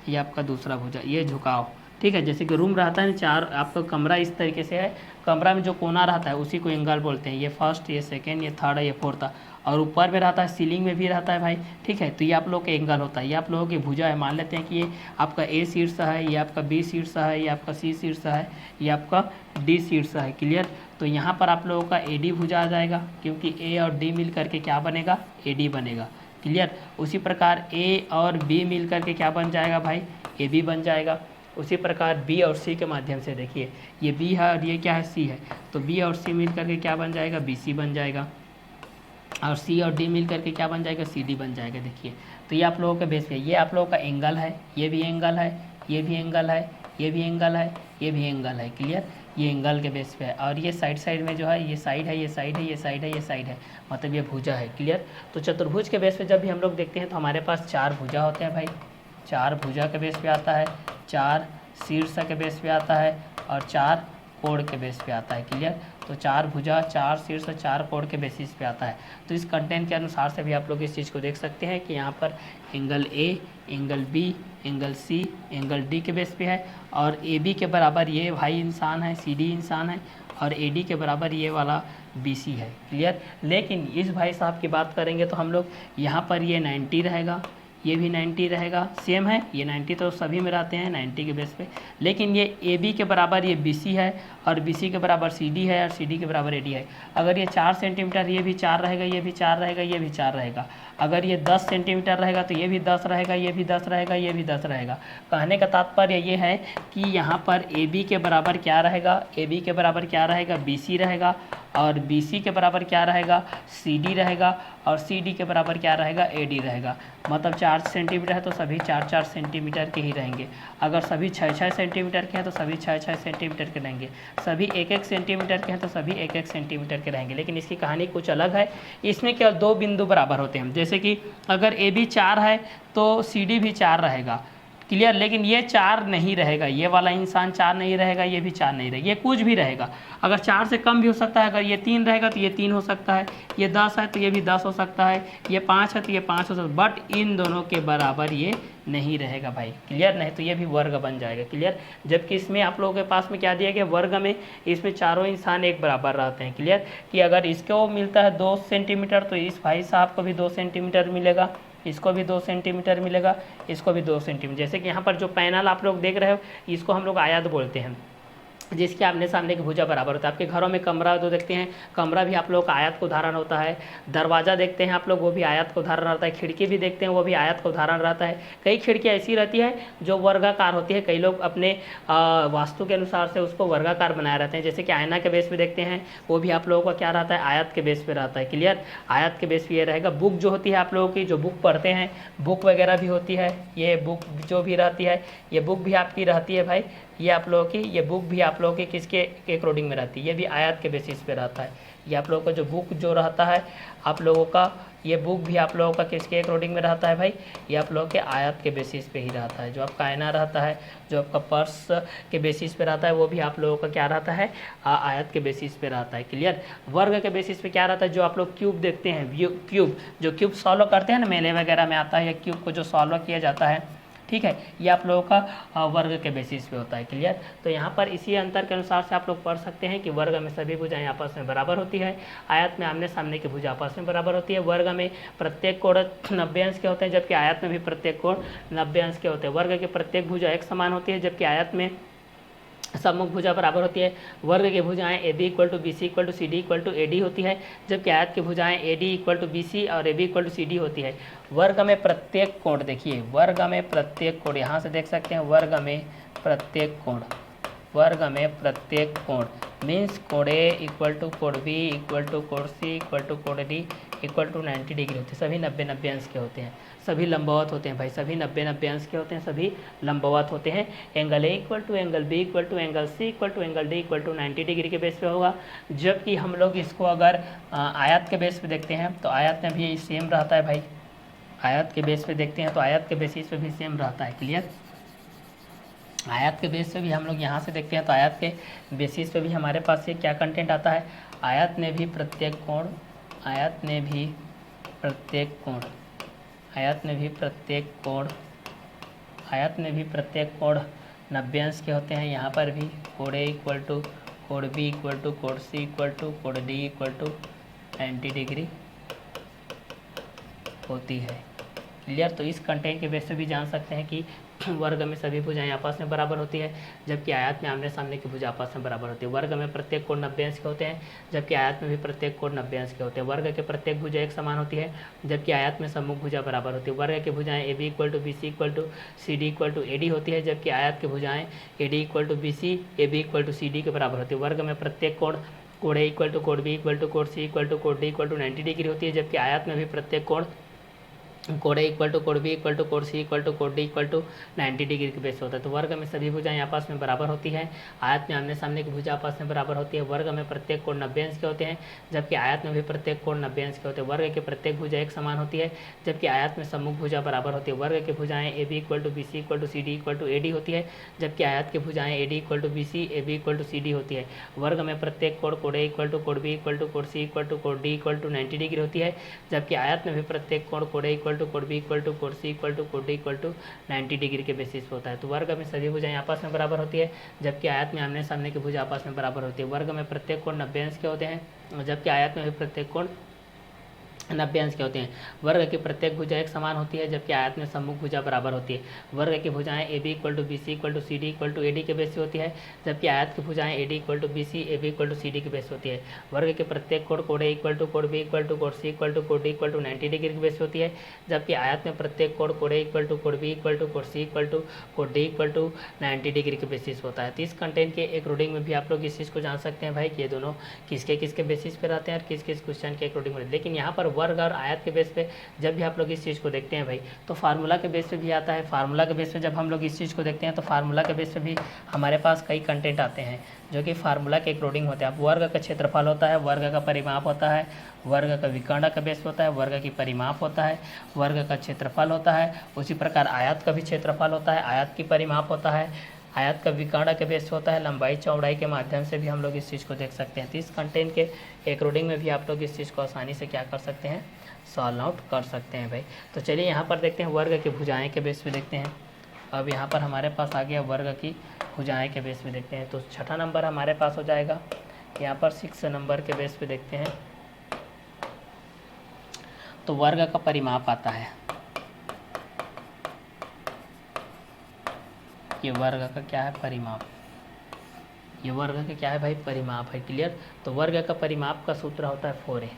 ये आपका दूसरा भुजा, ये झुकाव। ठीक है। जैसे कि रूम रहता है ना, चार आपका कमरा इस तरीके से है, कमरा में जो कोना रहता है उसी को एंगल बोलते हैं। ये फर्स्ट, ये सेकेंड, ये थर्ड, ये फोर्थ, और ऊपर में रहता है, सीलिंग में भी रहता है भाई। ठीक है। तो ये आप लोग का एंगल होता है, ये आप लोगों की भुजा है। मान लेते हैं कि ये आपका ए शीर्ष है, ये आपका बी शीर्ष है, ये आपका सी शीर्ष है, ये आपका डी शीर्ष है। क्लियर। तो यहाँ पर आप लोगों का ए डी भुजा आ जाएगा, क्योंकि ए और डी मिल करके क्या बनेगा, ए डी बनेगा। क्लियर। उसी प्रकार ए और बी मिल करके क्या बन जाएगा भाई, ए बी बन जाएगा। उसी प्रकार बी और सी के माध्यम से देखिए, ये बी है और ये क्या है, सी है, तो बी और सी मिल करके क्या बन जाएगा, बी सी बन जाएगा, और सी और डी मिल करके क्या बन जाएगा, सी डी बन जाएगा। देखिए, तो ये आप लोगों के बेस पे, ये आप लोगों का एंगल है, ये भी एंगल है, ये भी एंगल है, ये भी एंगल है, ये भी एंगल है। क्लियर। ये एंगल के बेस पे है, और ये साइड में जो है, ये साइड है, ये साइड है, ये साइड है, ये साइड है, मतलब ये भुजा है। क्लियर। तो चतुर्भुज के बेस पे जब भी हम लोग देखते हैं तो हमारे पास चार भुजा होते हैं भाई, चार भुजा के बेस पे आता है, चार शीर्ष के बेस पे आता है, और चार कोण के बेस पे आता है। क्लियर। तो चार भुजा, चार शीर्ष, चार कोण के बेसिस पे आता है। तो इस कंटेंट के अनुसार से भी आप लोग इस चीज़ को देख सकते हैं कि यहाँ पर angle A, angle B, angle C, angle D के बेस पे है, और ए बी के बराबर ये भाई इंसान है, सी डी इंसान है, और ए डी के बराबर ये वाला बी सी है। क्लियर। लेकिन इस भाई साहब की बात करेंगे तो हम लोग यहाँ पर ये 90 रहेगा, ये भी 90 रहेगा, सेम है, ये 90 तो सभी में रहते हैं 90 के बेस पे। लेकिन ये ए बी के बराबर ये बी सी है, और बी सी के बराबर सी डी है, और सी डी के बराबर ए डी है। अगर ये 4 सेंटीमीटर, ये भी 4 रहेगा, ये भी 4 रहेगा, ये भी 4 रहेगा। अगर ये 10 सेंटीमीटर रहेगा तो ये भी 10 रहेगा, ये भी 10 रहेगा, ये भी 10 रहेगा। कहने का तात्पर्य ये है कि यहाँ पर ए बी के बराबर क्या रहेगा, ए बी के बराबर क्या रहेगा, बी सी रहेगा, और बी सी के बराबर क्या रहेगा, सी डी रहेगा, और सी डी के बराबर क्या रहेगा, ए डी रहेगा। मतलब 4 सेंटीमीटर है तो सभी 4-4 सेंटीमीटर के ही रहेंगे। अगर सभी 6-6 सेंटीमीटर के हैं तो सभी 6-6 सेंटीमीटर के रहेंगे। सभी 1-1 सेंटीमीटर के हैं तो सभी 1-1 सेंटीमीटर के रहेंगे। लेकिन इसकी कहानी कुछ अलग है। इसमें केवल 2 बिंदु बराबर होते हैं। जैसे कि अगर ए बी 4 है तो सी डी भी 4 रहेगा, क्लियर। लेकिन ये 4 नहीं रहेगा, ये वाला इंसान 4 नहीं रहेगा, ये भी 4 नहीं रहेगा, ये कुछ भी रहेगा। अगर 4 से कम भी हो सकता है, अगर ये 3 रहेगा तो ये 3 हो सकता है, ये 10 है तो ये भी 10 हो सकता है, ये 5 है तो ये 5 हो सकता है, बट इन दोनों के बराबर ये नहीं रहेगा भाई, क्लियर। नहीं तो ये भी वर्ग बन जाएगा, क्लियर। जबकि इसमें आप लोगों के पास में क्या दिया गया, वर्ग में इसमें चारों इंसान एक बराबर रहते हैं, क्लियर। कि अगर इसको मिलता है 2 सेंटीमीटर तो इस भाई साहब को भी 2 सेंटीमीटर मिलेगा, इसको भी 2 सेंटीमीटर मिलेगा, इसको भी 2 सेंटीमीटर। जैसे कि यहाँ पर जो पैनल आप लोग देख रहे हो, इसको हम लोग आयत बोलते हैं, जिसके आमने सामने की भुजा बराबर होता है। आपके घरों में कमरा जो देखते हैं, कमरा भी आप लोग का आयत को उदाहरण होता है। दरवाज़ा देखते हैं आप लोग, वो भी आयत को उदाहरण रहता है। खिड़की भी देखते हैं, वो भी आयत को उदाहरण रहता है। कई खिड़कियाँ ऐसी रहती है जो वर्गाकार होती है, कई लोग अपने वास्तु के अनुसार से उसको वर्गाकार बनाए रहते हैं। जैसे कि आयना के बेस पे देखते हैं, वो भी आप लोगों का क्या रहता है, आयत के बेस पे रहता है, क्लियर। आयत के बेस पे ये रहेगा। बुक जो होती है आप लोगों की, जो बुक पढ़ते हैं, बुक वगैरह भी होती है, ये बुक जो भी रहती है, ये बुक भी आपकी रहती है भाई, ये आप लोगों की, ये बुक भी आप लोगों की किसके अकॉर्डिंग में रहती है, ये भी आयत के बेसिस पे रहता है। ये आप लोगों का जो बुक जो रहता है आप लोगों का, ये बुक भी आप लोगों का किसके अकॉर्डिंग में रहता है भाई, ये आप लोगों के आयत के बेसिस पे ही रहता है। जो आपका आईना रहता है, जो आपका पर्स के बेसिस पे रहता है, वो भी आप लोगों का क्या रहता है, आयत के बेसिस पे रहता है, क्लियर। वर्ग के बेसिस पे क्या रहता है, जो आप लोग क्यूब देखते हैं, क्यूब जो क्यूब सॉल्व करते हैं ना, मेले वगैरह में आता है, या क्यूब को जो सॉल्व किया जाता है, ठीक है, ये आप लोगों का वर्ग के बेसिस पे होता है, क्लियर। तो यहाँ पर इसी अंतर के अनुसार से आप लोग पढ़ सकते हैं कि वर्ग में सभी भुजाएं आपस में बराबर होती है, आयत में आमने सामने की भुजा आपस में बराबर होती है। वर्ग में प्रत्येक कोण 90 अंश के होते हैं, जबकि आयत में भी प्रत्येक कोण 90 अंश के होते हैं। वर्ग की प्रत्येक भुजा एक समान होती है, जबकि आयत में सम्मुख भुजा बराबर होती है। वर्ग की भुजाएं A B equal to B C equal to C D equal to A D होती है, जबकि आयत की भुजाएं A D equal to B C और A B equal to C D होती है। वर्ग में प्रत्येक कोण, देखिए वर्ग में प्रत्येक कोण, यहाँ से देख सकते हैं वर्ग में प्रत्येक कोण, वर्ग में प्रत्येक कोण मीन्स कोण ए इक्वल टू कोण बी इक्वल टू कोण सी इक्वल टू कोण डी इक्वल टू 90 डिग्री होते हैं। सभी 90-90 अंश के होते हैं, सभी लंबवत होते हैं भाई, सभी 90-90 अंश के होते हैं, सभी लंबवत होते हैं। Angle A equal to angle B equal to angle C equal to angle D equal to 90 degree के बेस पे होगा। जबकि हम लोग इसको अगर आयत के बेस पे देखते हैं तो आयत में भी सेम रहता है भाई, आयत के बेस पे देखते हैं तो आयत के बेसिस पे भी सेम रहता है, क्लियर। आयत के बेस पे भी हम लोग यहाँ से देखते हैं तो आयत के बेसिस पे भी हमारे पास ये क्या कंटेंट आता है, आयत में भी प्रत्येक कोण, आयत में भी प्रत्येक कोण, आयत में भी प्रत्येक कोण, आयत में भी प्रत्येक कोण 90 अंश के होते हैं। यहाँ पर भी कोण ए इक्वल टू कोण बी इक्वल टू कोण सी इक्वल टू कोण डी इक्वल टू 90 डिग्री होती है, क्लियर। तो इस कंटेंट के बेस पे भी जान सकते हैं कि वर्ग में सभी भुजाएं आपस में बराबर होती है, जबकि आयत में आमने सामने की भुजा आपस में बराबर होती है। वर्ग में प्रत्येक कोण 90 अंश के होते हैं, जबकि आयत में भी प्रत्येक कोण 90 अंश के होते हैं। वर्ग के प्रत्येक भुजा एक समान होती है, जबकि आयत में सम्मुख भुजा बराबर होती है। वर्ग की भुजाएं A B equal to B C equal to C D equal to A D होती है, जबकि आयत की भुजाएं A D equal to B C A B equal to C D के बराबर होती है। वर्ग में प्रत्येक कोण कोण ए इक्वल टू कोण बी इक्वल टू कोण सी इक्वल टू कोण डी इक्वल टू 90 डिग्री होती है, जबकि आयत में भी प्रत्येक कोण कोण ए इक्वल टू कोण बी इक्वल टू कोण सी इक्वल टू कोण डी इक्वल टू 90 डिग्री के बेस होता है। तो वर्ग में सभी भुजाएं आपस में बराबर होती है, आयत में आमने सामने की भुजा आपस में बराबर होती है। वर्ग में प्रत्येक कोण 90 अंश के होते हैं, जबकि आयत में भी प्रत्येक कोण 90 अंश के होते हैं। वर्ग के प्रत्येक भुजा एक समान होती है, जबकि आयत में सम्मुख भुजा बराबर होती है। वर्ग की भुजाएं A B equal to B C equal to C D equal to A D होती है, जबकि आयत की भुजाएं A D equal to B C A B equal to C D होती है। वर्ग में प्रत्येक कोण कोण ए इक्वल टू कोण बी इक्वल टू कोण सी इक्वल टू कोण डी इक्वल टू 90 डिग्री होती है, जबकि आयत में भी प्रत्येक कोण कोण ए इक्वल टू कोण बी इक्वल टू कोण सी इक्वल टू कोण डी इक्वल टू 90 डिग्री के बेसिस पे होता है। तो वर्ग में सभी भुजाएं आपस में बराबर होती है, जबकि आयत में आमने सामने की भुजा आपस में बराबर होती है। वर्ग में प्रत्येक कोण 90 अंश के होते हैं, जबकि आयत में भी प्रत्येक कोण 90 अंश के होते हैं। वर्ग की प्रत्येक भुजा एक समान होती है, जबकि आयत में सम्मुख भुजा बराबर होती है। वर्ग की भुजाएं A B equal to B C equal to C D equal to A D के बेस से होती है, जबकि आयत की भुजाएं A D equal to B C A B equal to C D के बेस से होती है। वर्ग के प्रत्येक कोण कोड ए इक्वल टू कोड बी इक्वल टू कोड सी इक्वल टू कोड डी इक्वल टू 90 डिग्री के बेस से होती है, जबकि आयत में प्रत्येक कोण कोड ए इक्वल टू कोड बी इक्वल टू कोड सी इक्वल टू कोड डी इक्वल टू 90 डिग्री के बेसिस होता है। तो इस कंटेंट के एक रीडिंग में भी आप लोग इस चीज़ को जान सकते हैं भाई कि ये दोनों किसके किसके बेसिस पे रहते हैं और किस किस क्वेश्चन के अकॉर्डिंग में। लेकिन यहाँ पर वर्ग और आयत के बेस पे जब भी आप लोग इस चीज़ को देखते हैं भाई तो फार्मूला के बेस पे भी आता है। फार्मूला के बेस पे जब हम लोग इस चीज़ को देखते हैं तो फार्मूला के बेस पे भी हमारे पास कई कंटेंट आते हैं जो कि फार्मूला के अकॉर्डिंग होते हैं। अब वर्ग का क्षेत्रफल होता है, वर्ग का परिमाप होता है, वर्ग का विकर्ण का बेस होता है, वर्ग की परिमाप होता है, वर्ग का क्षेत्रफल होता है। उसी प्रकार आयत का भी क्षेत्रफल होता है, आयत की परिमाप होता है, आयत का विकर्ण के बेस होता है। लंबाई चौड़ाई के माध्यम से भी हम लोग इस चीज़ को देख सकते हैं। तो इस कंटेंट के अकॉर्डिंग में भी आप लोग इस चीज़ को आसानी से क्या कर सकते हैं, सॉल्व आउट कर सकते हैं भाई। तो चलिए यहाँ पर देखते हैं वर्ग की भुजाएं के बेस पे देखते हैं। अब यहाँ पर हमारे पास आ गया वर्ग की भुजाएं के बेस पे देखते हैं। तो छठा नंबर हमारे पास हो जाएगा यहाँ पर 6 नंबर के बेस पे देखते हैं। तो वर्ग का परिमाप आता है, ये वर्ग का क्या है, परिमाप। ये वर्ग का क्या है भाई, परिमाप है। क्लियर। तो वर्ग का परिमाप का सूत्र होता है 4a।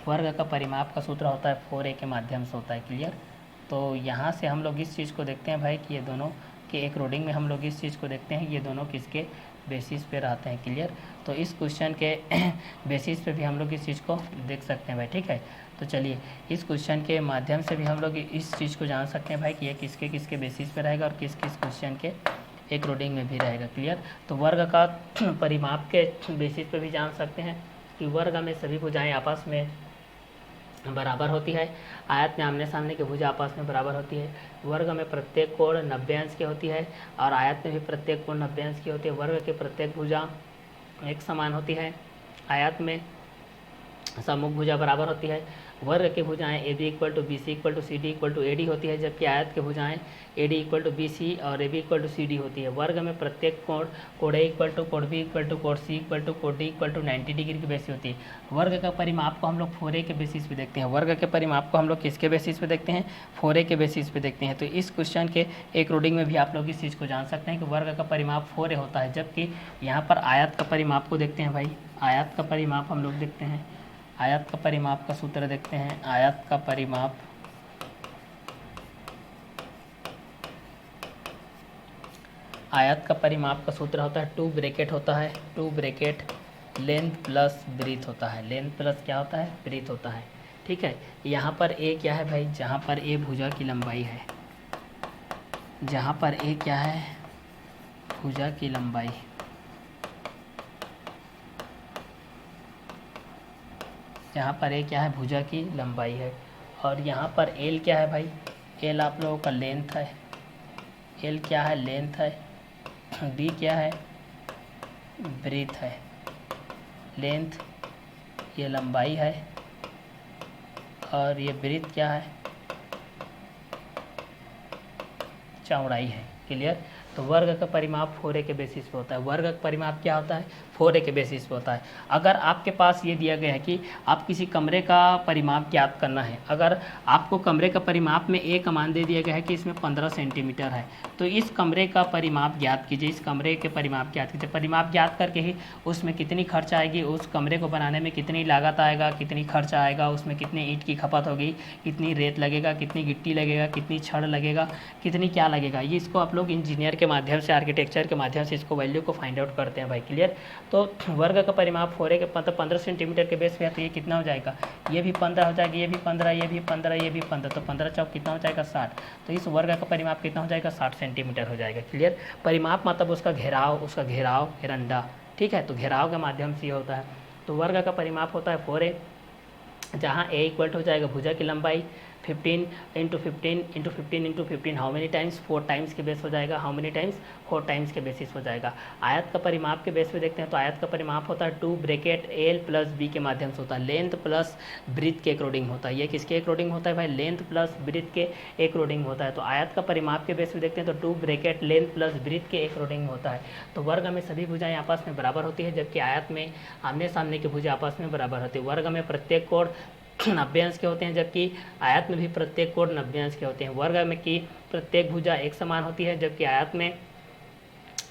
वर्ग का परिमाप का सूत्र होता है 4a के माध्यम से होता है। क्लियर। तो यहाँ से हम लोग इस चीज़ को देखते हैं भाई कि ये दोनों के एक रीडिंग में हम लोग इस चीज़ को देखते हैं ये दोनों किसके बेसिस पे रहते हैं। क्लियर। तो इस क्वेश्चन के बेसिस पे भी हम लोग इस चीज़ को देख सकते हैं भाई। ठीक है। तो चलिए इस क्वेश्चन के माध्यम से भी हम लोग इस चीज़ को जान सकते हैं भाई कि ये किसके किसके बेसिस पे रहेगा और किस किस क्वेश्चन के एक रीडिंग में भी रहेगा। क्लियर। तो वर्ग का परिमाप के बेसिस पे भी जान सकते हैं कि वर्ग में सभी भुजाएं आपस में बराबर होती है। आयत में आमने सामने की भुजा आपस में बराबर होती है। वर्ग में प्रत्येक कोण 90 अंश की होती है और आयत में भी प्रत्येक कोण 90 अंश की होती है। वर्ग की प्रत्येक भुजा एक समान होती है। आयत में सम्मुख भुजा बराबर होती है। वर्ग की भुजाएं A B equal to B C equal to C D equal to A D होती है, जबकि आयत की भुजाएं A D equal to B C और A B equal to C D होती है। वर्ग में प्रत्येक कोण कोड ए इक्वल टू कोड बी इक्वल टू कोड सी इक्वल टू कोड डी इक्वल टू 90 डिग्री की बेसिस होती है। वर्ग का परिमाप को हम लोग 4a के बेसिस पे देखते हैं। वर्ग के परिमाप को हम लोग किसके बेसिस पे देखते हैं, 4a के बेसिस पे देखते हैं। तो इस क्वेश्चन के एक रीडिंग में भी आप लोग इस चीज़ को जान सकते हैं कि वर्ग का परिमाप 4a होता है, जबकि यहाँ पर आयत का परिमाप को देखते हैं भाई। आयत का परिमाप हम लोग देखते हैं, आयत का परिमाप का सूत्र देखते हैं। आयत का परिमाप का सूत्र होता है 2 ब्रैकेट होता है, 2 ब्रैकेट लेंथ प्लस ब्रीथ होता है। लेंथ प्लस क्या होता है, ब्रीथ होता है। ठीक है। यहाँ पर ए क्या है भाई, जहाँ पर ए भुजा की लंबाई है, जहाँ पर ए क्या है, भुजा की लंबाई। यहाँ पर ए क्या है, भुजा की लंबाई है। और यहाँ पर एल क्या है भाई, एल आप लोगों का लेंथ है। एल क्या है, लेंथ है। बी क्या है, ब्रीथ है। लेंथ ये लंबाई है और ये ब्रीथ क्या है, चौड़ाई है। क्लियर। तो वर्ग का परिमाप 4a के बेसिस पे होता है। वर्ग का परिमाप क्या होता है, 4a के बेसिस पे होता है। अगर आपके पास ये दिया गया है कि आप किसी कमरे का परिमाप ज्ञात करना है, अगर आपको कमरे का परिमाप में a का मान दे दिया गया है कि इसमें 15 सेंटीमीटर है, तो इस कमरे का परिमाप ज्ञात कीजिए। इस कमरे के परिमाप ज्ञात कीजिए। परिमाप ज्ञात करके ही उसमें कितनी खर्च आएगी, उस कमरे को बनाने में कितनी लागत आएगा, कितनी खर्च आएगा, उसमें कितनी ईंट की खपत होगी, कितनी रेत लगेगा, कितनी गिट्टी लगेगा, कितनी छड़ लगेगा, कितनी क्या लगेगा, ये इसको आप लोग इंजीनियर के माध्यम से, आर्किटेक्चर के माध्यम से इसको वैल्यू को फाइंड आउट करते हैं भाई। क्लियर। तो वर्ग का परिमाप 4a के 15 सेंटीमीटर के बेस पे है, तो ये कितना हो जाएगा, ये भी 15 हो जाएगा, ये भी 15, ये भी 15, ये भी 15, तो 15 चौक कितना हो जाएगा, 60। तो इस वर्ग का परिमाप कितना हो जाएगा, 60 सेंटीमीटर हो जाएगा। क्लियर। परिमाप मतलब उसका घेराव घेरंडा। ठीक है। तो घेराव के माध्यम से ये होता है। तो वर्ग का परिमाप होता है 4a, जहाँ a इक्वल हो जाएगा भुजा की लंबाई 15 × 15 × 15 × 15 हाउ मेनी टाइम्स, 4 टाइम्स के बेस हो जाएगा। हाउ मेनी टाइम्स, 4 टाइम्स के बेसिस हो जाएगा। आयत का परिमाप के बेस पे देखते हैं। तो आयत का परिमाप होता है 2 ब्रैकेट एल प्लस बी के माध्यम से होता है। लेंथ प्लस ब्रीथ के अकॉर्डिंग होता है। ये किसके अकॉर्डिंग होता है भाई, लेंथ प्लस ब्रीथ के अकॉर्डिंग होता है। तो आयत का परिमाप के बेस पे देखते हैं तो 2 ब्रैकेट लेंथ प्लस ब्रीथ के अकॉर्डिंग होता है। तो वर्ग में सभी भुजाएं आपस में बराबर होती है, जबकि आयत में आमने सामने की भुजा आपस में बराबर होती है। वर्ग में प्रत्येक कोण 90 अंश के होते हैं, जबकि आयत में भी प्रत्येक कोण 90 अंश के होते हैं। वर्ग में की प्रत्येक भुजा एक समान होती है, जबकि आयत में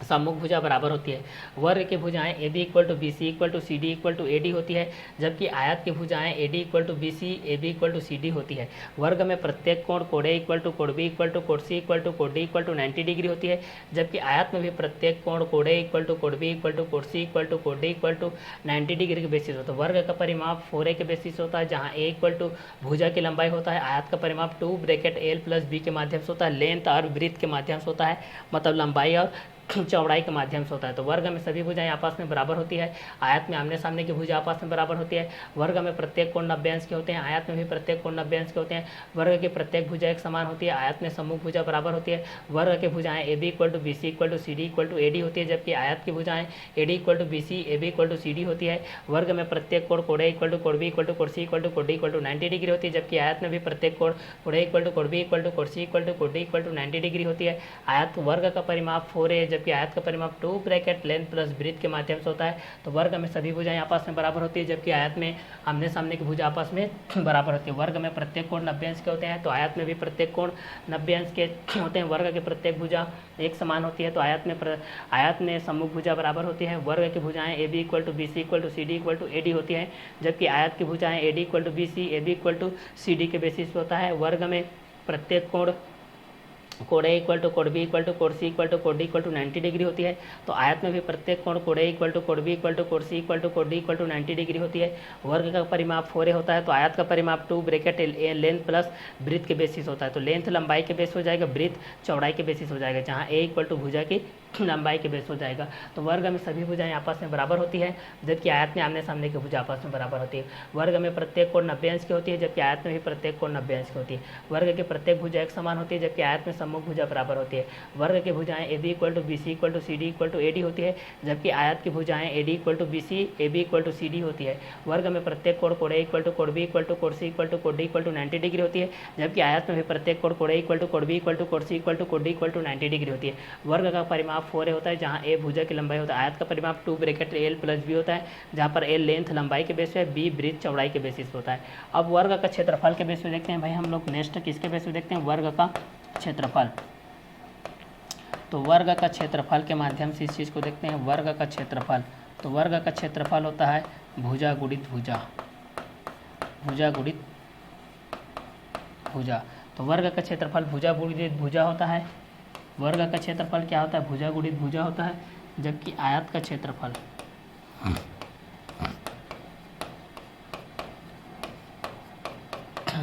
सम्मुख भुजा बराबर होती है। वर्ग की भुजाएं A B equal to B C equal to C D equal to A D होती है, जबकि आयत की भुजाएं A D equal to B C A B equal to C D होती है। वर्ग में प्रत्येक कोण कोण ए इक्वल टू कोण बी इक्वल टू कोण सी इक्वल टू कोण डी इक्वल टू 90 डिग्री होती है, जबकि आयत में भी प्रत्येक कोण कोण ए इक्वल टू कोण बी इक्वल टू कोण सी इक्वल टू कोण डी इक्वल टू 90 डिग्री के बेसिस होता है। वर्ग का परिमाप 4a के बेसिस होता है, जहाँ ए इक्वल टू भुजा की लंबाई होता है। आयत का परिमाप 2 ब्रैकेट एल प्लस बी के माध्यम से होता है। लेंथ और ब्रीथ के माध्यम से होता है, मतलब लंबाई और चौड़ाई के माध्यम से होता है। तो वर्ग में सभी भुजाएं आपस में बराबर होती है। आयत में आमने सामने की भुजा आपस में बराबर होती है। वर्ग में प्रत्येक कोण 90 अंश के होते हैं, आयत में भी प्रत्येक कोण 90 अंश के होते हैं। वर्ग की प्रत्येक भुजा एक समान होती है, आयत में सम्मुख भुजा बराबर होती है। वर्ग की भुजाएं A B equal to B C equal to C D equal to A D होती है, जबकि आयत की भुजाएं A D equal to B C A B equal to C D होती है। वर्ग में प्रत्येक कोण कोण ए इक्वल टू कोण बी इक्वल टू कोण सी इक्वल टू कोण डी इक्वल टू 90 डिग्री होती है, जबकि आयत में भी प्रत्येक कोण कोण ए इक्वल टू कोण बी इक्वल टू कोण सी इक्वल टू कोण डी इक्वल टू 90 डिग्री होती है। आयत वर्ग का परिमाप 4a है, जबकि आयत का परिमाप 2 ब्रैकेट लेंथ प्लस ब्रीथ के माध्यम से होता है। तो वर्ग में सभी भुजाएं आपस में बराबर होती है, जबकि आयत में आमने सामने की भुजा आपस में बराबर होती है। वर्ग में प्रत्येक कोण 90 अंश के होते हैं, तो आयत में भी प्रत्येक कोण 90 अंश के होते हैं। वर्ग की प्रत्येक भुजा एक समान होती है, तो आयत में सम्मुख भुजा बराबर होती है। वर्ग की भुजाएं A B equal to B C equal to C D equal to A D होती है, जबकि आयत की भुजाएं A D equal to B C A B equal to C D के बेसिस पे होता है। वर्ग में प्रत्येक कोण कोण ए इक्वल टू कोण बी इक्वल टू कोण सी इक्वल टू कोण डी इक्वल टू 90 डिग्री होती है। तो आयत में भी प्रत्येक कोण कोण ए इक्वल टू कोण बी इक्वल टू कोण सी इक्वल टू कोण डी इक्वल टू 90 डिग्री होती है। वर्ग का परिमाप 4a होता है, तो आयत का परिमाप 2 ब्रैकेट लेंथ प्लस ब्रीथ के बेसिस होता है। तो लेंथ लंबाई के बेस हो जाएगा, ब्रीथ चौड़ाई के बेसिस हो जाएगा, जहाँ ए इक्वल टू भुजा की लंबाई के बेस हो जाएगा। तो वर्ग में सभी भुजाएं आपस में बराबर होती है, जबकि आयत में आमने सामने की भुजा आपस में बराबर होती है। वर्ग में प्रत्येक कोण 90 अंश की होती है, जबकि आयत में भी प्रत्येक कोण 90 अंश की होती है। वर्ग की प्रत्येक भुजा एक समान होती है, जबकि आयत में सम्मुख भुजा बराबर होती है। वर्ग की भुजाएं A B equal to B C equal to C D equal to A D होती है, जबकि आयत की भुजाएं A D equal to B C A B equal to C D होती है। वर्ग में प्रत्येक कोण कोण ए इक्वल टू कोण बी इक्वल टू कोण सी इक्वल टू कोण डी इक्वल टू 90 डिग्री होती है, जबकि आयत में भी प्रत्येक कोण कोण ए इक्वल टू कोण बी इक्वल टू कोण सी इक्वल टू कोण डी इक्वल टू 90 डिग्री होती है। वर्ग का परिमाप 4a होता है, जहाँ ए भुजा की लंबाई होता है। आयत का परिमाप 2 ब्रैकेट एल प्लस बी होता है, जहाँ पर एल लेंथ लंबाई के बेस पे, बी ब्रीथ चौड़ाई के बेसिस पे होता है। अब वर्ग का क्षेत्रफल के बेस पे देखते हैं भाई हम लोग। नेक्स्ट किसके बेस पे देखते हैं? वर्ग का क्षेत्रफल। तो वर्ग का क्षेत्रफल के माध्यम से इस चीज़ को देखते हैं, वर्ग का क्षेत्रफल। तो वर्ग का क्षेत्रफल होता है भुजा गुणित भुजा, भुजा गुणित भुजा। तो वर्ग का क्षेत्रफल भुजा गुणित भुजा होता है। वर्ग का क्षेत्रफल क्या होता है? भुजा गुणित भुजा होता है, जबकि आयत का क्षेत्रफल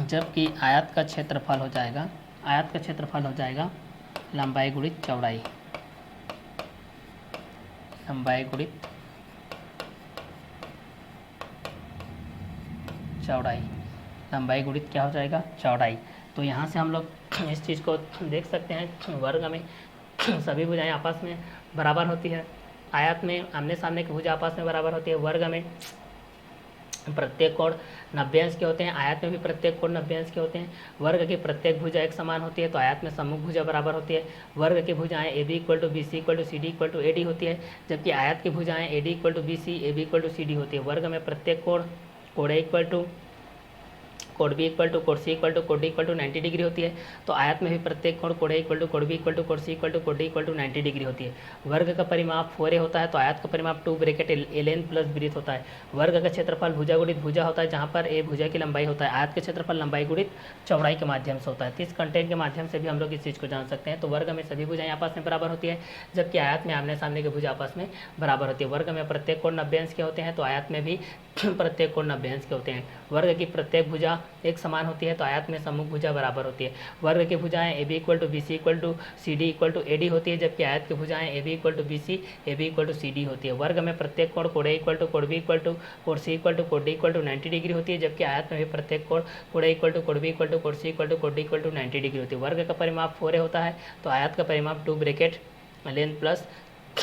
आयत का क्षेत्रफल हो जाएगा लंबाई गुणित चौड़ाई, लंबाई गुणित चौड़ाई, लंबाई गुणित क्या हो जाएगा? चौड़ाई। तो यहाँ से हम लोग इस चीज़ को देख सकते हैं, वर्ग में सभी भुजाएं आपस में बराबर होती है। आयत में आमने सामने की भुजा आपस में बराबर होती है। वर्ग में प्रत्येक कोण 90 अंश के होते हैं, आयत में भी प्रत्येक कोण 90 अंश के होते हैं। वर्ग की प्रत्येक भुजा एक समान होती है, तो आयत में सम्मुख भुजा बराबर होती है। वर्ग की भुजाएं A B equal to B C equal to C D equal to A D होती है, जबकि आयत की भुजाएं A D equal to B C A B equal to C D होती है। वर्ग में प्रत्येक कोण कोण ए इक्वल टू कोण बी इक्वल टू कोण सी इक्वल टू कोण डी इक्वल टू 90 डिग्री होती है। तो आयत में भी प्रत्येक कोण कोण ए इक्वल टू कोण बी इक्वल टू कोण सी इक्वल टू कोण डी इक्वल टू 90 डिग्री होती है। वर्ग का परिमाप 4a होता है, तो आयत का परिमाप 2 ब्रैकेट एल प्लस ब्रीथ होता है। वर्ग का क्षेत्रफल भुजा गुणित भुजा होता है, जहाँ पर ए भुजा की लंबाई होता है। आयत का क्षेत्रफल लंबाई गुणित चौड़ाई के माध्यम से होता है। इस कंटेंट के माध्यम से भी हम लोग इस चीज़ को जान सकते हैं। तो वर्ग में सभी भुजाएं आपस में बराबर होती है, जबकि आयत में आमने सामने की भुजा आपस में बराबर होती है। वर्ग में प्रत्येक कोण 90 अंश के होते हैं, तो आयत में भी प्रत्येक कोण 90 अंश के होते हैं। वर्ग की प्रत्येक भुजा एक समान होती है, तो आयत में सम्मुख भुजा बराबर होती है। वर्ग की भुजाएं A B equal to B C equal to C D equal to A D होती है, जबकि आयत की भुजाएं A B equal to B C A B equal to C D होती है। वर्ग में प्रत्येक कोण कोण ए इक्वल टू कोण बी इक्वल टू कोण सी इक्वल टू कोण डी इक्वल टू 90 डिग्री होती है, जबकि आयत में भी प्रत्येक कोण कोण ए इक्वल टू कोण बी इक्वल टू कोण सी इक्वल टू कोण डी इक्वल टू 90 डिग्री होती है। वर्ग का परिमाप 4a होता है, तो आयत का परिमाप 2 ब्रैकेट लेंथ प्लस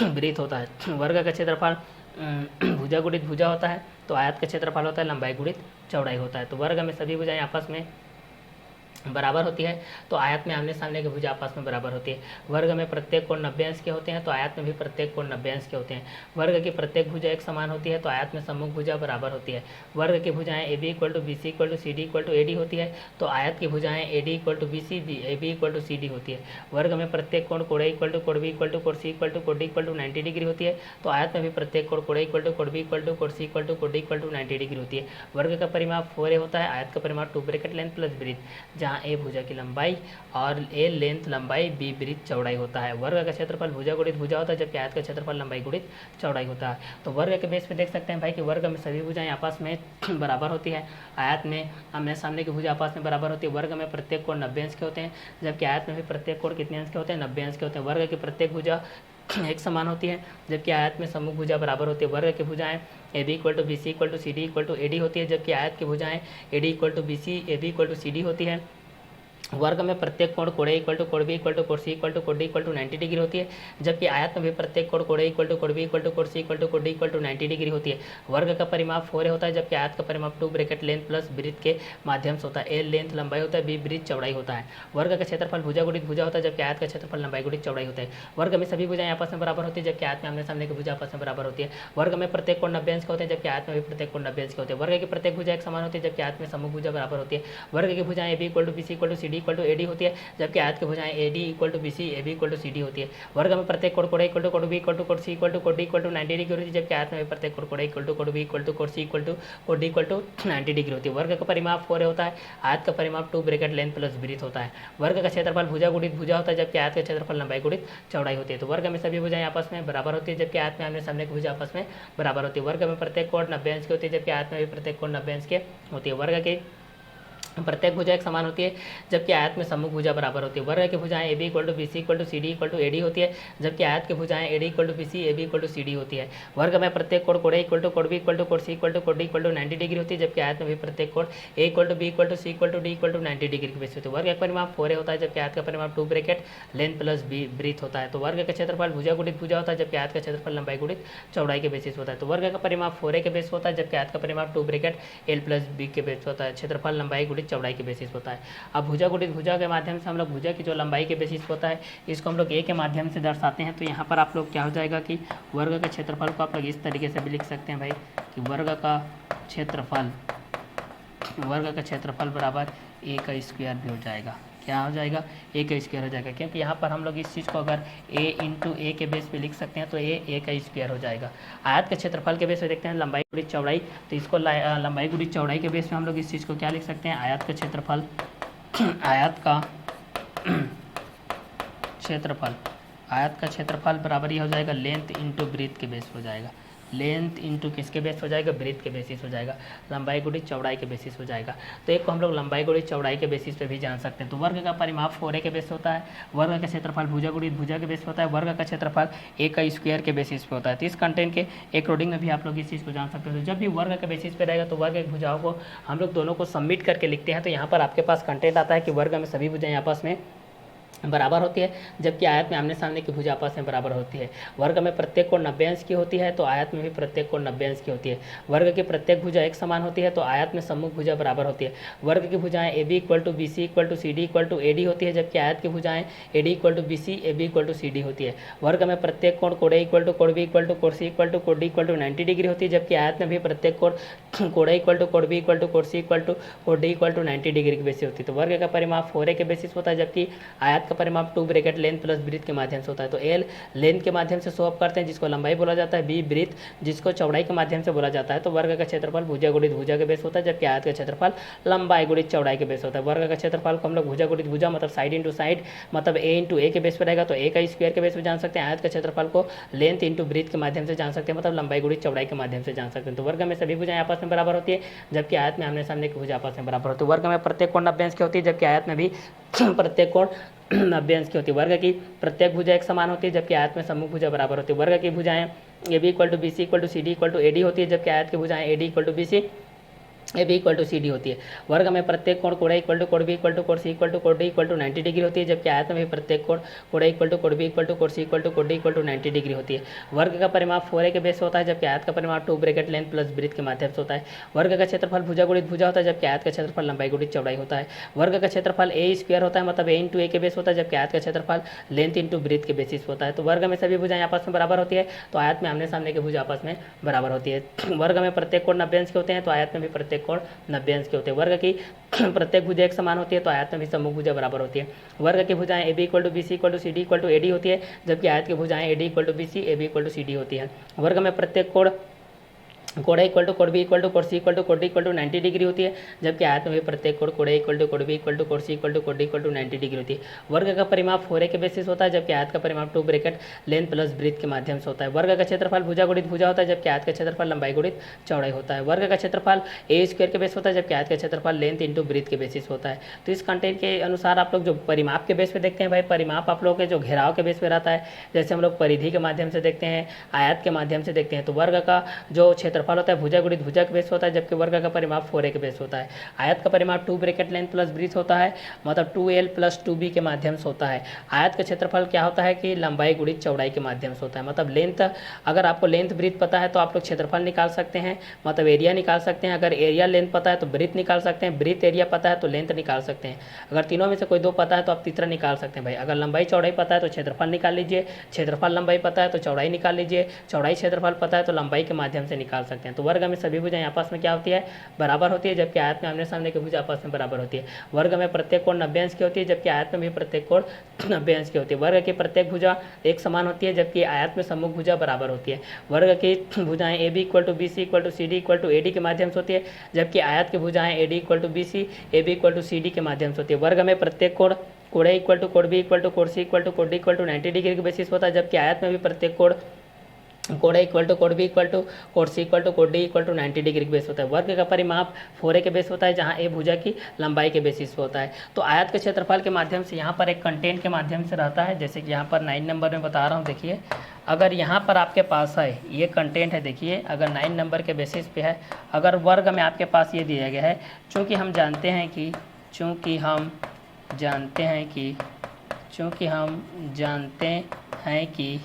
ब्रीथ होता है। वर्ग का क्षेत्रफल भुजा गुणित भुजा होता है, तो आयत का क्षेत्रफल होता है लंबाई गुणित चौड़ाई होता है। तो वर्ग में सभी भुजाएं आपस में बराबर होती है तो आयत में आमने सामने की भुजा आपस में बराबर होती है। वर्ग में प्रत्येक कोण 90 अंश के होते हैं तो आयत में भी प्रत्येक कोण 90 अंश के होते हैं। वर्ग की प्रत्येक भुजा एक समान होती है तो आयत में सम्मुख भुजा बराबर होती है। वर्ग की भुजाएं A B equal to B C equal to C D equal to A D होती है तो आयत की भुजाएं A D equal to B C A B equal to C D होती है। वर्ग में प्रत्येक कोण कोण ए इक्वल टू कोण बी इक्वल टू कोण सी इक्वल टू कोण डी इक्वल टू 90 डिग्री होती है तो आयत में भी प्रत्येक कोण कोण ए इक्वल टू कोण बी इक्वल टू कोण सी इक्वल टू कोण डी इक्वल टू 90 डिग्री होती है। वर्ग का परिमाप 4a होता है, आयत का परिमाप 2 ब्रैकेट लेंथ प्लस ब्रीथ, जहाँ ए भुजा की लंबाई और ए लेंथ लंबाई, बी ब्रीथ चौड़ाई होता है। वर्ग का क्षेत्रफल भुजा गुणित भुजा होता है जबकि आयत का क्षेत्रफल लंबाई गुणित चौड़ाई होता है। तो वर्ग के बेस पे देख सकते हैं भाई कि वर्ग में सभी भुजाएं आपस में बराबर होती है। आयत में आमने सामने की भुजा आपस में बराबर होती है। वर्ग में प्रत्येक कोण 90 अंश के होते हैं जबकि आयत में भी प्रत्येक कोण कितने अंश के होते हैं, 90 अंश के होते हैं। वर्ग की प्रत्येक भुजा एक समान होती है जबकि आयत में सम्मुख भुजा बराबर होती है। वर्ग की भुजाएं A B equal to B C equal to C D equal to A D होती है जबकि आयत की भुजाएं A D equal to B C A B equal to C D होती है। वर्ग में प्रत्येक कोण कोण ए इक्वल टू कोण बी इक्वल टू कोण सी इक्वल टू कोण डी इक्वल टू 90 डिग्री होती है जबकि आयत में भी प्रत्येक कोण कोण ए इक्वल टू कोण बी इक्वल टू कोण सी इक्वल टू कोण डी इक्वल टू 90 डिग्री होती है। वर्ग का परिमाप 4a होता है जबकि आयत का परिमाप 2 ब्रैकेट लेंथ प्लस ब्रीथ के माध्यम से होता है। ए लेंथ लंबाई होता है, बी ब्रीथ चौड़ाई होता है। वर्ग का क्षेत्रफल भुजा गुणित भुजा होता है जबकि आयत का क्षेत्रफल लंबाई गुणित चौड़ाई होता है। वर्ग में सभी भुजाएं आपस में बराबर होती है जबकि आयत में आमने सामने की भुजा आपस में बराबर होती है। वर्ग में प्रत्येक कोण 90 अंश के होते हैं जबकि आयत में भी प्रत्येक कोण 90 अंश के होते हैं। वर्ग की प्रत्येक भुजा एक समान होती है जबकि आयत में सम्मुख भुजा बराबर होती है। वर्ग की भुजाएं A B equal to B C equal to C D equal to A D होती है जबकि आयत की भुजाएं A D equal to B C A B equal to C D होती है। वर्ग में प्रत्येक कोण कोण ए इक्वल टू कोण बी इक्वल टू कोण सी इक्वल टू कोण डी इक्वल टू 90 डिग्री होती है जबकि आयत में भी प्रत्येक कोण कोण ए इक्वल टू कोण बी इक्वल टू कोण सी इक्वल टू कोण डी इक्वल टू 90 डिग्री होती है। वर्ग का परिमाप 4a होता है, आयत का परिमाप 2 ब्रैकेट लेंथ प्लस ब्रीथ होता है। वर्ग का क्षेत्रफल भुजा गुणित भुजा होता है जबकि आयत का क्षेत्रफल लंबाई गुणित चौड़ाई होती है। तो वर्ग में सभी भुजाएं आपस में बराबर होती है जबकि आयत में आमने सामने की भुजा आपस में बराबर होती है। वर्ग में प्रत्येक कोण 90 अंश की होती है जबकि आयत में भी प्रत्येक कोण 90 अंश के होती है। वर्ग की प्रत्येक भुजा एक समान होती है जबकि आयत में सम्मुख भुजा बराबर होती है। वर्ग की भुजाएं A B equal to B C equal to C D equal to A D होती है जबकि आयत की भुजाएं A D equal to B C A B equal to C D होती है। वर्ग में प्रत्येक कोण कोण ए इक्वल टू कोण बी इक्वल टू कोण सी इक्वल टू कोण डी इक्वल टू 90 डिग्री होती है जबकि आयत में भी प्रत्येक कोण A equal to B equal to C equal to D equal to 90 degree की बेसिस होती है। वर्ग का परिमाप 4a होता है जबकि आयत का परिमाप 2 ब्रैकेट लेंथ प्लस ब्रीथ होता है। तो वर्ग का क्षेत्रफल भुजा गुणित भुजा होता है जबकि आयत का क्षेत्रफल लंबाई गुणित चौड़ाई के बेसिस होता है। तो वर्ग का परिमाप 4a के बेस होता है जबकि आयत का परिमाप 2 ब्रैकेट एल प्लस बी के बेस होता है। क्षेत्रफल लंबाई गुणित चौड़ाई के बेसिस होता है। अब भुजा गुणित भुजा के माध्यम से हम लोग भुजा की जो लंबाई के बेसिस होता है इसको हम लोग ए के माध्यम से दर्शाते हैं। तो यहाँ पर आप लोग क्या हो जाएगा कि वर्ग के क्षेत्रफल को आप लोग इस तरीके से भी लिख सकते हैं भाई कि वर्ग का क्षेत्रफल बराबर ए का स्क्वायर भी हो जाएगा। क्या हो जाएगा? ए का स्क्वायर हो जाएगा, क्योंकि यहाँ पर हम लोग इस चीज़ को अगर ए इंटू ए के बेस पे लिख सकते हैं तो ए का स्क्वायर हो जाएगा। आयत के क्षेत्रफल के बेस पे देखते हैं लंबाई गुणित चौड़ाई, तो इसको लंबाई गुणित चौड़ाई के बेस पे हम लोग इस चीज़ को क्या लिख सकते हैं? आयत का क्षेत्रफल बराबर ही हो जाएगा लेंथ इंटू ब्रीथ के बेस हो जाएगा। लेंथ इंटू किसके बेस हो जाएगा? ब्रीथ के बेसिस हो जाएगा। लंबाई गुणित चौड़ाई के बेसिस हो जाएगा। तो एक को हम लोग लंबाई गुणित चौड़ाई के बेसिस पे भी जान सकते हैं। तो वर्ग का परिमाप 4a के बेस होता है, वर्ग का क्षेत्रफल भुजा गुणित भुजा के बेस पे होता है, वर्ग का क्षेत्रफल ए का स्क्वायर के बेसिस पे होता है। तो इस कंटेंट के अकॉर्डिंग में भी आप लोग इस चीज़ को जान सकते हो। तो जब भी वर्ग के बेसिस पे रहेगा तो वर्ग की भुजाओं को हम लोग दोनों को सबमिट करके लिखते हैं। तो यहाँ पर आपके पास कंटेंट आता है कि वर्ग में सभी भुजाएं आपस में बराबर होती है जबकि आयत में आमने सामने की भुजा आपस में बराबर होती है। वर्ग में प्रत्येक कोण 90 अंश की होती है तो आयत में भी प्रत्येक कोण 90 अंश की होती है। वर्ग की प्रत्येक भुजा एक समान होती है तो आयत में सम्मुख भुजा बराबर होती है। वर्ग की भुजाएं A B equal to B C equal to C D equal to A D होती है जबकि आयत की भुजाएं A D equal to B C A B equal to C D होती है। वर्ग में प्रत्येक कोण कोण ए इक्वल टू कोण बी इक्वल टू कोण सी इक्वल टू कोण डी इक्वल टू 90 डिग्री होती है जबकि आयत में भी प्रत्येक कोण कोण ए इक्वल टू कोण बी इक्वल टू कोण सी इक्वल टू कोण डी इक्वल टू 90 डिग्री की बेसिस होती है। तो वर्ग का परिमाप 4a के बेसिस होता है जबकि आयत का परिमाप 2 ब्रैकेट लेंथ प्लस ब्रीथ के माध्यम से होता है। तो एल लेंथ के माध्यम से शो अप करते हैं जिसको लंबाई बोला जाता है, बी ब्रीथ जिसको चौड़ाई के माध्यम से बोला जाता है। तो वर्ग का क्षेत्रफल भुजा गुणित भुजा के बेस होता है जबकि आयत का क्षेत्रफल लंबाई गुणित चौड़ाई के बेस होता है। वर्ग का क्षेत्रफल को हम लोग भुजा गुणित भुजा मतलब साइड इंटू साइड मतलब ए इंटू ए के बेस पर रहेगा तो ए का स्क्वायर के बेस पर जान सकते हैं। आयत का क्षेत्रफल को लेंथ इंटू ब्रीथ के माध्यम से जान सकते हैं मतलब लंबाई गुणित चौड़ाई के माध्यम से जान सकते हैं। तो वर्ग में सभी भुजाएं आपस में बराबर होती है जबकि आयत में आमने सामने की भुजा आपस में बराबर होती है। वर्ग में प्रत्येक कोण 90 अंश की होती है जबकि आयत में भी प्रत्येक कोण 90 अंश की होती है। वर्ग की प्रत्येक भुजा एक समान होती है जबकि आयत में सम्मुख भुजा बराबर होती है। वर्ग की भुजाएं A B equal to B C equal to C D equal to A D होती है जबकि आयत की भुजाएं A D equal to B C A B equal to C D होती है। वर्ग में प्रत्येक कोण कोण इक्वल टू कोण बी इक्वल टू कोण सी इक्वल टू कोण डी इक्वल टू 90 डिग्री होती है, जबकि आयत में भी प्रत्येक कोण कोण इक्वल टू कोण बी इक्वल टू कोण सी इक्वल टू कोण डी इक्वल टू 90 डिग्री होती है। वर्ग का परिमाप 4a के बेस होता है, जबकि आयत का परिमाप 2 ब्रैकेट लेंथ प्लस ब्रीथ के माध्यम से होता है। वर्ग का क्षेत्रफल भुजा गुणित भुजा होता है, जबकि आयत का क्षेत्रफल लंबाई गुणित चौड़ाई होता है। वर्ग का क्षेत्रफल ए स्क्वायर होता है, मतलब ए इंटू ए के बेस होता है, जबकि आयत का क्षेत्रफल लेंथ इंटू ब्रीथ के बेसिस होता है। तो वर्ग में सभी भुजाएं आपस में बराबर होती है, तो आयत में आमने सामने की भुजा आपस में बराबर होती है। वर्ग में प्रत्येक कोण 90 अंश के होते हैं, तो आयत में भी प्रत्येक कोण 90 अंश के होते हैं। वर्ग की प्रत्येक भुजा एक समान होती है, तो आयत में भी सम्मुख भुजा बराबर होती है। वर्ग की भुजाएं A B equal to B C equal to C D equal to A D होती है, जबकि आयत की भुजाएं A D equal to B C A B equal to C D होती है। वर्ग में प्रत्येक कोण कोण इक्वल टू कोण बी इक्वल टू कोण सी इक्वल टू कोण डी इक्वल टू 90 डिग्री होती है, जबकि आयत में भी प्रत्येक कोण कोण इक्वल टू कोण बी इक्वल टू कोण सी इक्वल टू कोण डी इक्वल टू 90 डिग्री होती है। वर्ग का परिमाप 4a के बेसिस होता है, जबकि आयत का परिमाप 2 ब्रैकेट लेंथ प्लस ब्रीथ के माध्यम से होता है। वर्ग का क्षेत्रफल भुजा गुणित भुजा होता है, जबकि आयत का क्षेत्रफल लंबाई गुणित चौड़ाई होता है। वर्ग का क्षेत्रफल ए स्क्वायर के बेस होता है, जबकि आयत का क्षेत्रफल लेंथ इंटू ब्रीथ के बेसिस होता है। तो इस कंटेंट के अनुसार आप लोग जो परिमाप के बेस पे देखते हैं भाई, परिमाप आप लोगों के जो घेराव के बेस पे रहता है, जैसे हम लोग परिधि के माध्यम से देखते हैं, आयत के माध्यम से देखते हैं। तो वर्ग का जो क्षेत्रफल होता है भुजा गुणित भुजा के बेस होता है, जबकि वर्ग का परिमाप 4a के बेस होता है। आयत का परिमाप 2 ब्रैकेट लेंथ प्लस ब्रीथ होता है, मतलब 2l प्लस 2b के माध्यम से होता है। आयत का क्षेत्रफल क्या होता है कि लंबाई गुणित चौड़ाई के माध्यम से होता है। मतलब लेंथ, अगर आपको लेंथ ब्रीथ पता है तो आप लोग क्षेत्रफल निकाल सकते हैं, मतलब एरिया निकाल सकते हैं। अगर एरिया लेंथ पता है तो ब्रीथ निकाल सकते हैं, ब्रीथ एरिया पता है तो लेंथ निकाल सकते हैं। अगर तीनों में से कोई दो पता है तो आप तीसरा निकाल सकते हैं भाई। अगर लंबाई चौड़ाई पता है तो क्षेत्रफल निकाल लीजिए, क्षेत्रफल लंबाई पता है तो चौड़ाई निकाल लीजिए, चौड़ाई क्षेत्रफल पता है तो लंबाई के माध्यम से निकाल सकते हैं। तो वर्ग में सभी भुजाएं आपस में क्या होती है, बराबर होती है, जबकि आयत में आमने सामने की भुजा आपस में बराबर होती है। वर्ग में प्रत्येक कोण 90 अंश की होती है, जबकि आयत में भी प्रत्येक कोण 90 अंश की होती है। वर्ग की प्रत्येक भुजा एक समान होती है, जबकि आयत में सम्मुख भुजा बराबर होती है। वर्ग की भुजाएं A B equal to B C equal to C D equal to A D के माध्यम से होती है, जबकि आयत की भुजाएं A D equal to B C A B equal to C D के माध्यम से होती है। वर्ग में प्रत्येक कोण कोण ए इक्वल टू कोण बी इक्वल टू कोण सी इक्वल टू कोण डी इक्वल टू 90 डिग्री के बेसिस होता है, जबकि आयत में भी प्रत्येक कोण कोण इक्वल टू कोण बी इक्वल टू कोण सी इक्वल टू कोण डी इक्वल टू 90 डिग्री के बेस होता है। वर्ग का परिमाप 4a के बेस होता है, जहां ए भुजा की लंबाई के बेसिस पे होता है। तो आयत के क्षेत्रफल के माध्यम से यहाँ पर एक कंटेंट के माध्यम से रहता है, जैसे कि यहाँ पर 9 नंबर में बता रहा हूँ। देखिए, अगर यहाँ पर आपके पास है ये कंटेंट है, देखिए अगर 9 नंबर के बेसिस पे है, अगर वर्ग में आपके पास ये दिया गया है, चूँकि हम जानते हैं कि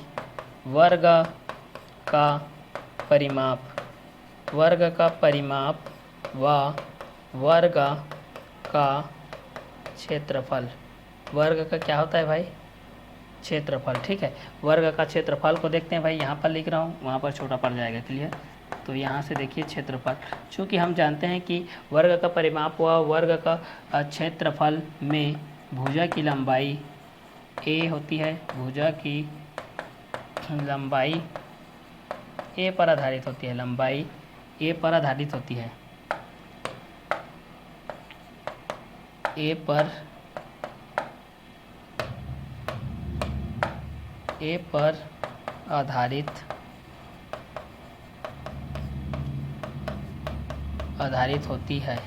वर्ग का परिमाप व वर्ग का क्षेत्रफल, वर्ग का क्या होता है भाई, क्षेत्रफल। ठीक है, वर्ग का क्षेत्रफल को देखते हैं भाई, यहाँ पर लिख रहा हूँ, वहाँ पर छोटा पड़ जाएगा, क्लियर। तो यहाँ से देखिए क्षेत्रफल, चूँकि हम जानते हैं कि वर्ग का परिमाप व वर्ग का क्षेत्रफल में भुजा की लंबाई ए होती है, भुजा की लंबाई ए पर आधारित होती है, लंबाई ए पर आधारित होती है, ए पर आधारित होती है।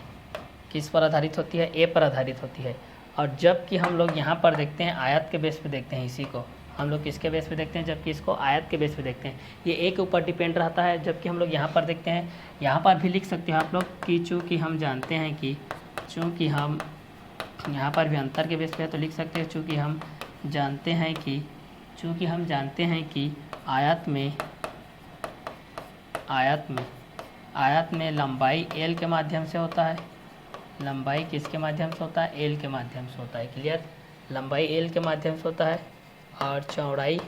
किस पर आधारित होती है, ए पर आधारित होती है। और जबकि हम लोग यहाँ पर देखते हैं आयत के बेस पे देखते हैं, इसी को हम लोग किसके बेस पे देखते हैं, जबकि इसको आयत के बेस पे देखते हैं, ये ए के ऊपर डिपेंड रहता है। जबकि हम लोग यहाँ पर देखते हैं, यहाँ पर भी लिख सकते हैं आप लोग कि चूँकि हम जानते हैं कि यहाँ पर भी अंतर के बेस पे है तो लिख सकते हैं, चूँकि हम जानते हैं कि आयत में लंबाई एल के माध्यम से होता है, लंबाई किसके माध्यम से होता है, एल के माध्यम से होता है, क्लियर। लंबाई एल के माध्यम से होता है और चौड़ाई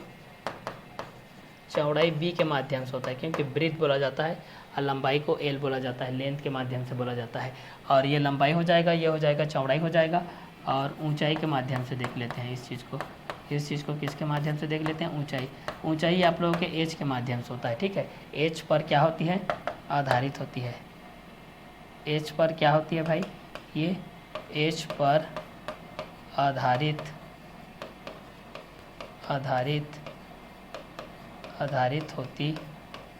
बी के माध्यम से होता है, क्योंकि ब्रीथ बोला जाता है और लंबाई को एल बोला जाता है, लेंथ के माध्यम से बोला जाता है। और ये लंबाई हो जाएगा, ये हो जाएगा चौड़ाई हो जाएगा। और ऊंचाई के माध्यम से देख लेते हैं इस चीज़ को किसके माध्यम से देख लेते हैं, ऊंचाई आप लोगों के एच के माध्यम से होता है। ठीक है, एच पर क्या होती है, आधारित होती है। एच पर क्या होती है भाई, ये एच पर आधारित होती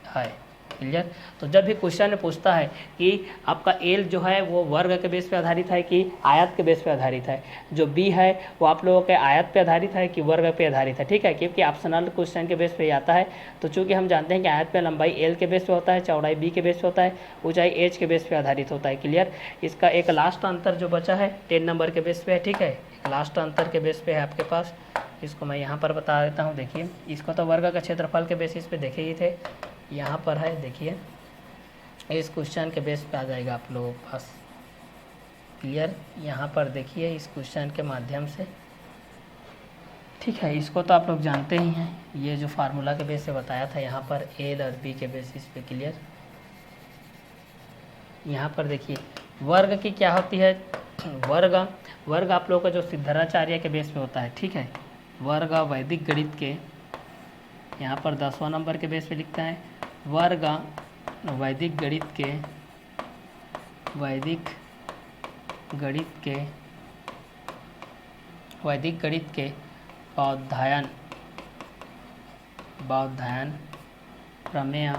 है। क्लियर। तो जब भी क्वेश्चन पूछता है कि आपका एल जो है वो वर्ग के बेस पे आधारित है कि आयत के बेस पे आधारित है, जो बी है वो आप लोगों के आयत पे आधारित है कि वर्ग पे आधारित है, ठीक है, क्योंकि ऑप्शनल क्वेश्चन के बेस पे आता है। तो चूंकि हम जानते हैं कि आयत पे लंबाई एल के बेस पे होता है, चौड़ाई बी के बेस पे होता है, ऊंचाई एच के बेस पे आधारित होता है, क्लियर। इसका एक लास्ट अंतर जो बचा है 10 नंबर के बेस पे है, ठीक है, एक लास्ट अंतर के बेस पे है आपके पास, इसको मैं यहाँ पर बता देता हूँ। देखिए इसको तो वर्ग का क्षेत्रफल के बेसिस पे देखे ही थे, यहाँ पर है देखिए इस क्वेश्चन के बेस पे आ जाएगा आप लोगों के पास, क्लियर। यहाँ पर देखिए इस क्वेश्चन के माध्यम से, ठीक है, इसको तो आप लोग जानते ही हैं, ये जो फार्मूला के बेस पे बताया था यहाँ पर एल और बी के बेसिस पे, क्लियर। यहाँ पर देखिए वर्ग की क्या होती है, वर्ग आप लोगों का जो सिद्धराचार्य के बेस पे होता है, ठीक है, वर्ग वैदिक गणित के, यहाँ पर 10वां नंबर के बेस पे लिखता है, वर्ग वैदिक गणित के बौधायन प्रमेय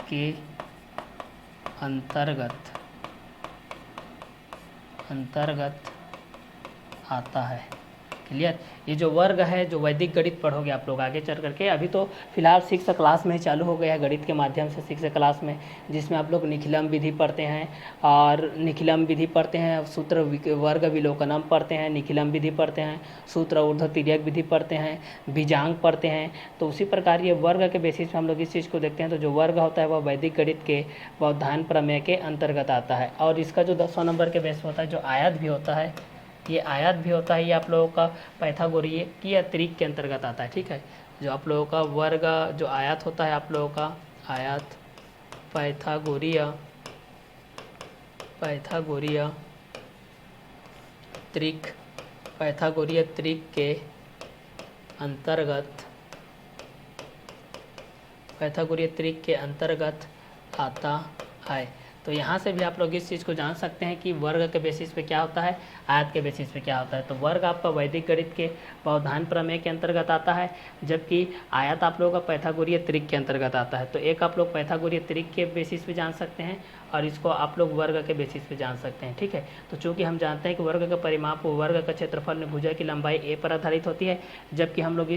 के अंतर्गत आता है, क्लियर। ये जो वर्ग है जो वैदिक गणित पढ़ोगे आप लोग आगे चल करके, अभी तो फिलहाल 6th क्लास में चालू हो गया है गणित के माध्यम से 6th क्लास में, जिसमें आप लोग निखिलम विधि पढ़ते हैं और सूत्र वर्ग विलोकनम पढ़ते हैं, निखिलम विधि पढ़ते हैं, सूत्र ऊर्ध्व तिर्यक विधि पढ़ते हैं, बीजांग पढ़ते हैं। तो उसी प्रकार ये वर्ग के बेसिस पे हम लोग इस चीज़ को देखते हैं। तो जो वर्ग होता है वह वैदिक गणित के बौधायन प्रमेय के अंतर्गत आता है। और इसका जो 10वां नंबर के बेस होता है, जो आयत भी होता है, ये आप लोगों का पाइथागोरीय की अतिरिक्त के अंतर्गत आता है, ठीक है। जो आप लोगों का वर्ग जो आयत होता है, आप लोगों का आयत पाइथागोरीय त्रिक के अंतर्गत आता है। तो यहाँ से भी आप लोग इस चीज़ को जान सकते हैं कि वर्ग के बेसिस पे क्या होता है, आयत के बेसिस पे क्या होता है। तो वर्ग आपका वैदिक गणित के बौधायन प्रमेय के अंतर्गत आता है, जबकि आयत आप लोगों का पाइथागोरीय त्रिक के अंतर्गत आता है। तो एक आप लोग पाइथागोरीय त्रिक के बेसिस पे जान सकते हैं और इसको आप लोग वर्ग के बेसिस पे जान सकते हैं, ठीक है। तो चूंकि हम जानते हैं कि वर्ग का परिमाप वर्ग का क्षेत्रफल में भुजा की लंबाई ए पर आधारित होती है, जबकि हम लोग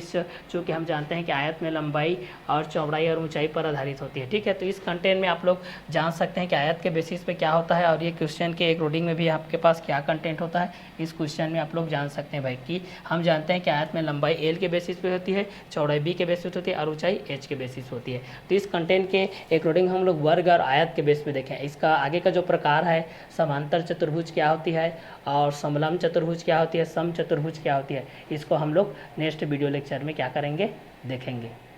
चूंकि हम जानते हैं कि आयत में लंबाई और चौड़ाई और ऊंचाई पर आधारित होती है, ठीक है। तो इस कंटेंट में आप लोग जान सकते हैं कि आयत के बेसिस पे क्या होता है और ये क्वेश्चन के एक रीडिंग में भी आपके पास क्या कंटेंट होता है, इस क्वेश्चन में आप लोग जान सकते हैं भाई कि हम जानते हैं कि आयत में लंबाई एल के बेसिस पे होती है, चौड़ाई बी के बेसिस होती है और ऊंचाई एच के बेसिस होती है। तो इस कंटेंट के एक रीडिंग हम लोग वर्ग और आयत के बेस पे देखें। इसका आगे का जो प्रकार है, समांतर चतुर्भुज क्या होती है और समलंब चतुर्भुज क्या होती है, सम चतुर्भुज क्या होती है, इसको हम लोग नेक्स्ट वीडियो लेक्चर में क्या करेंगे, देखेंगे।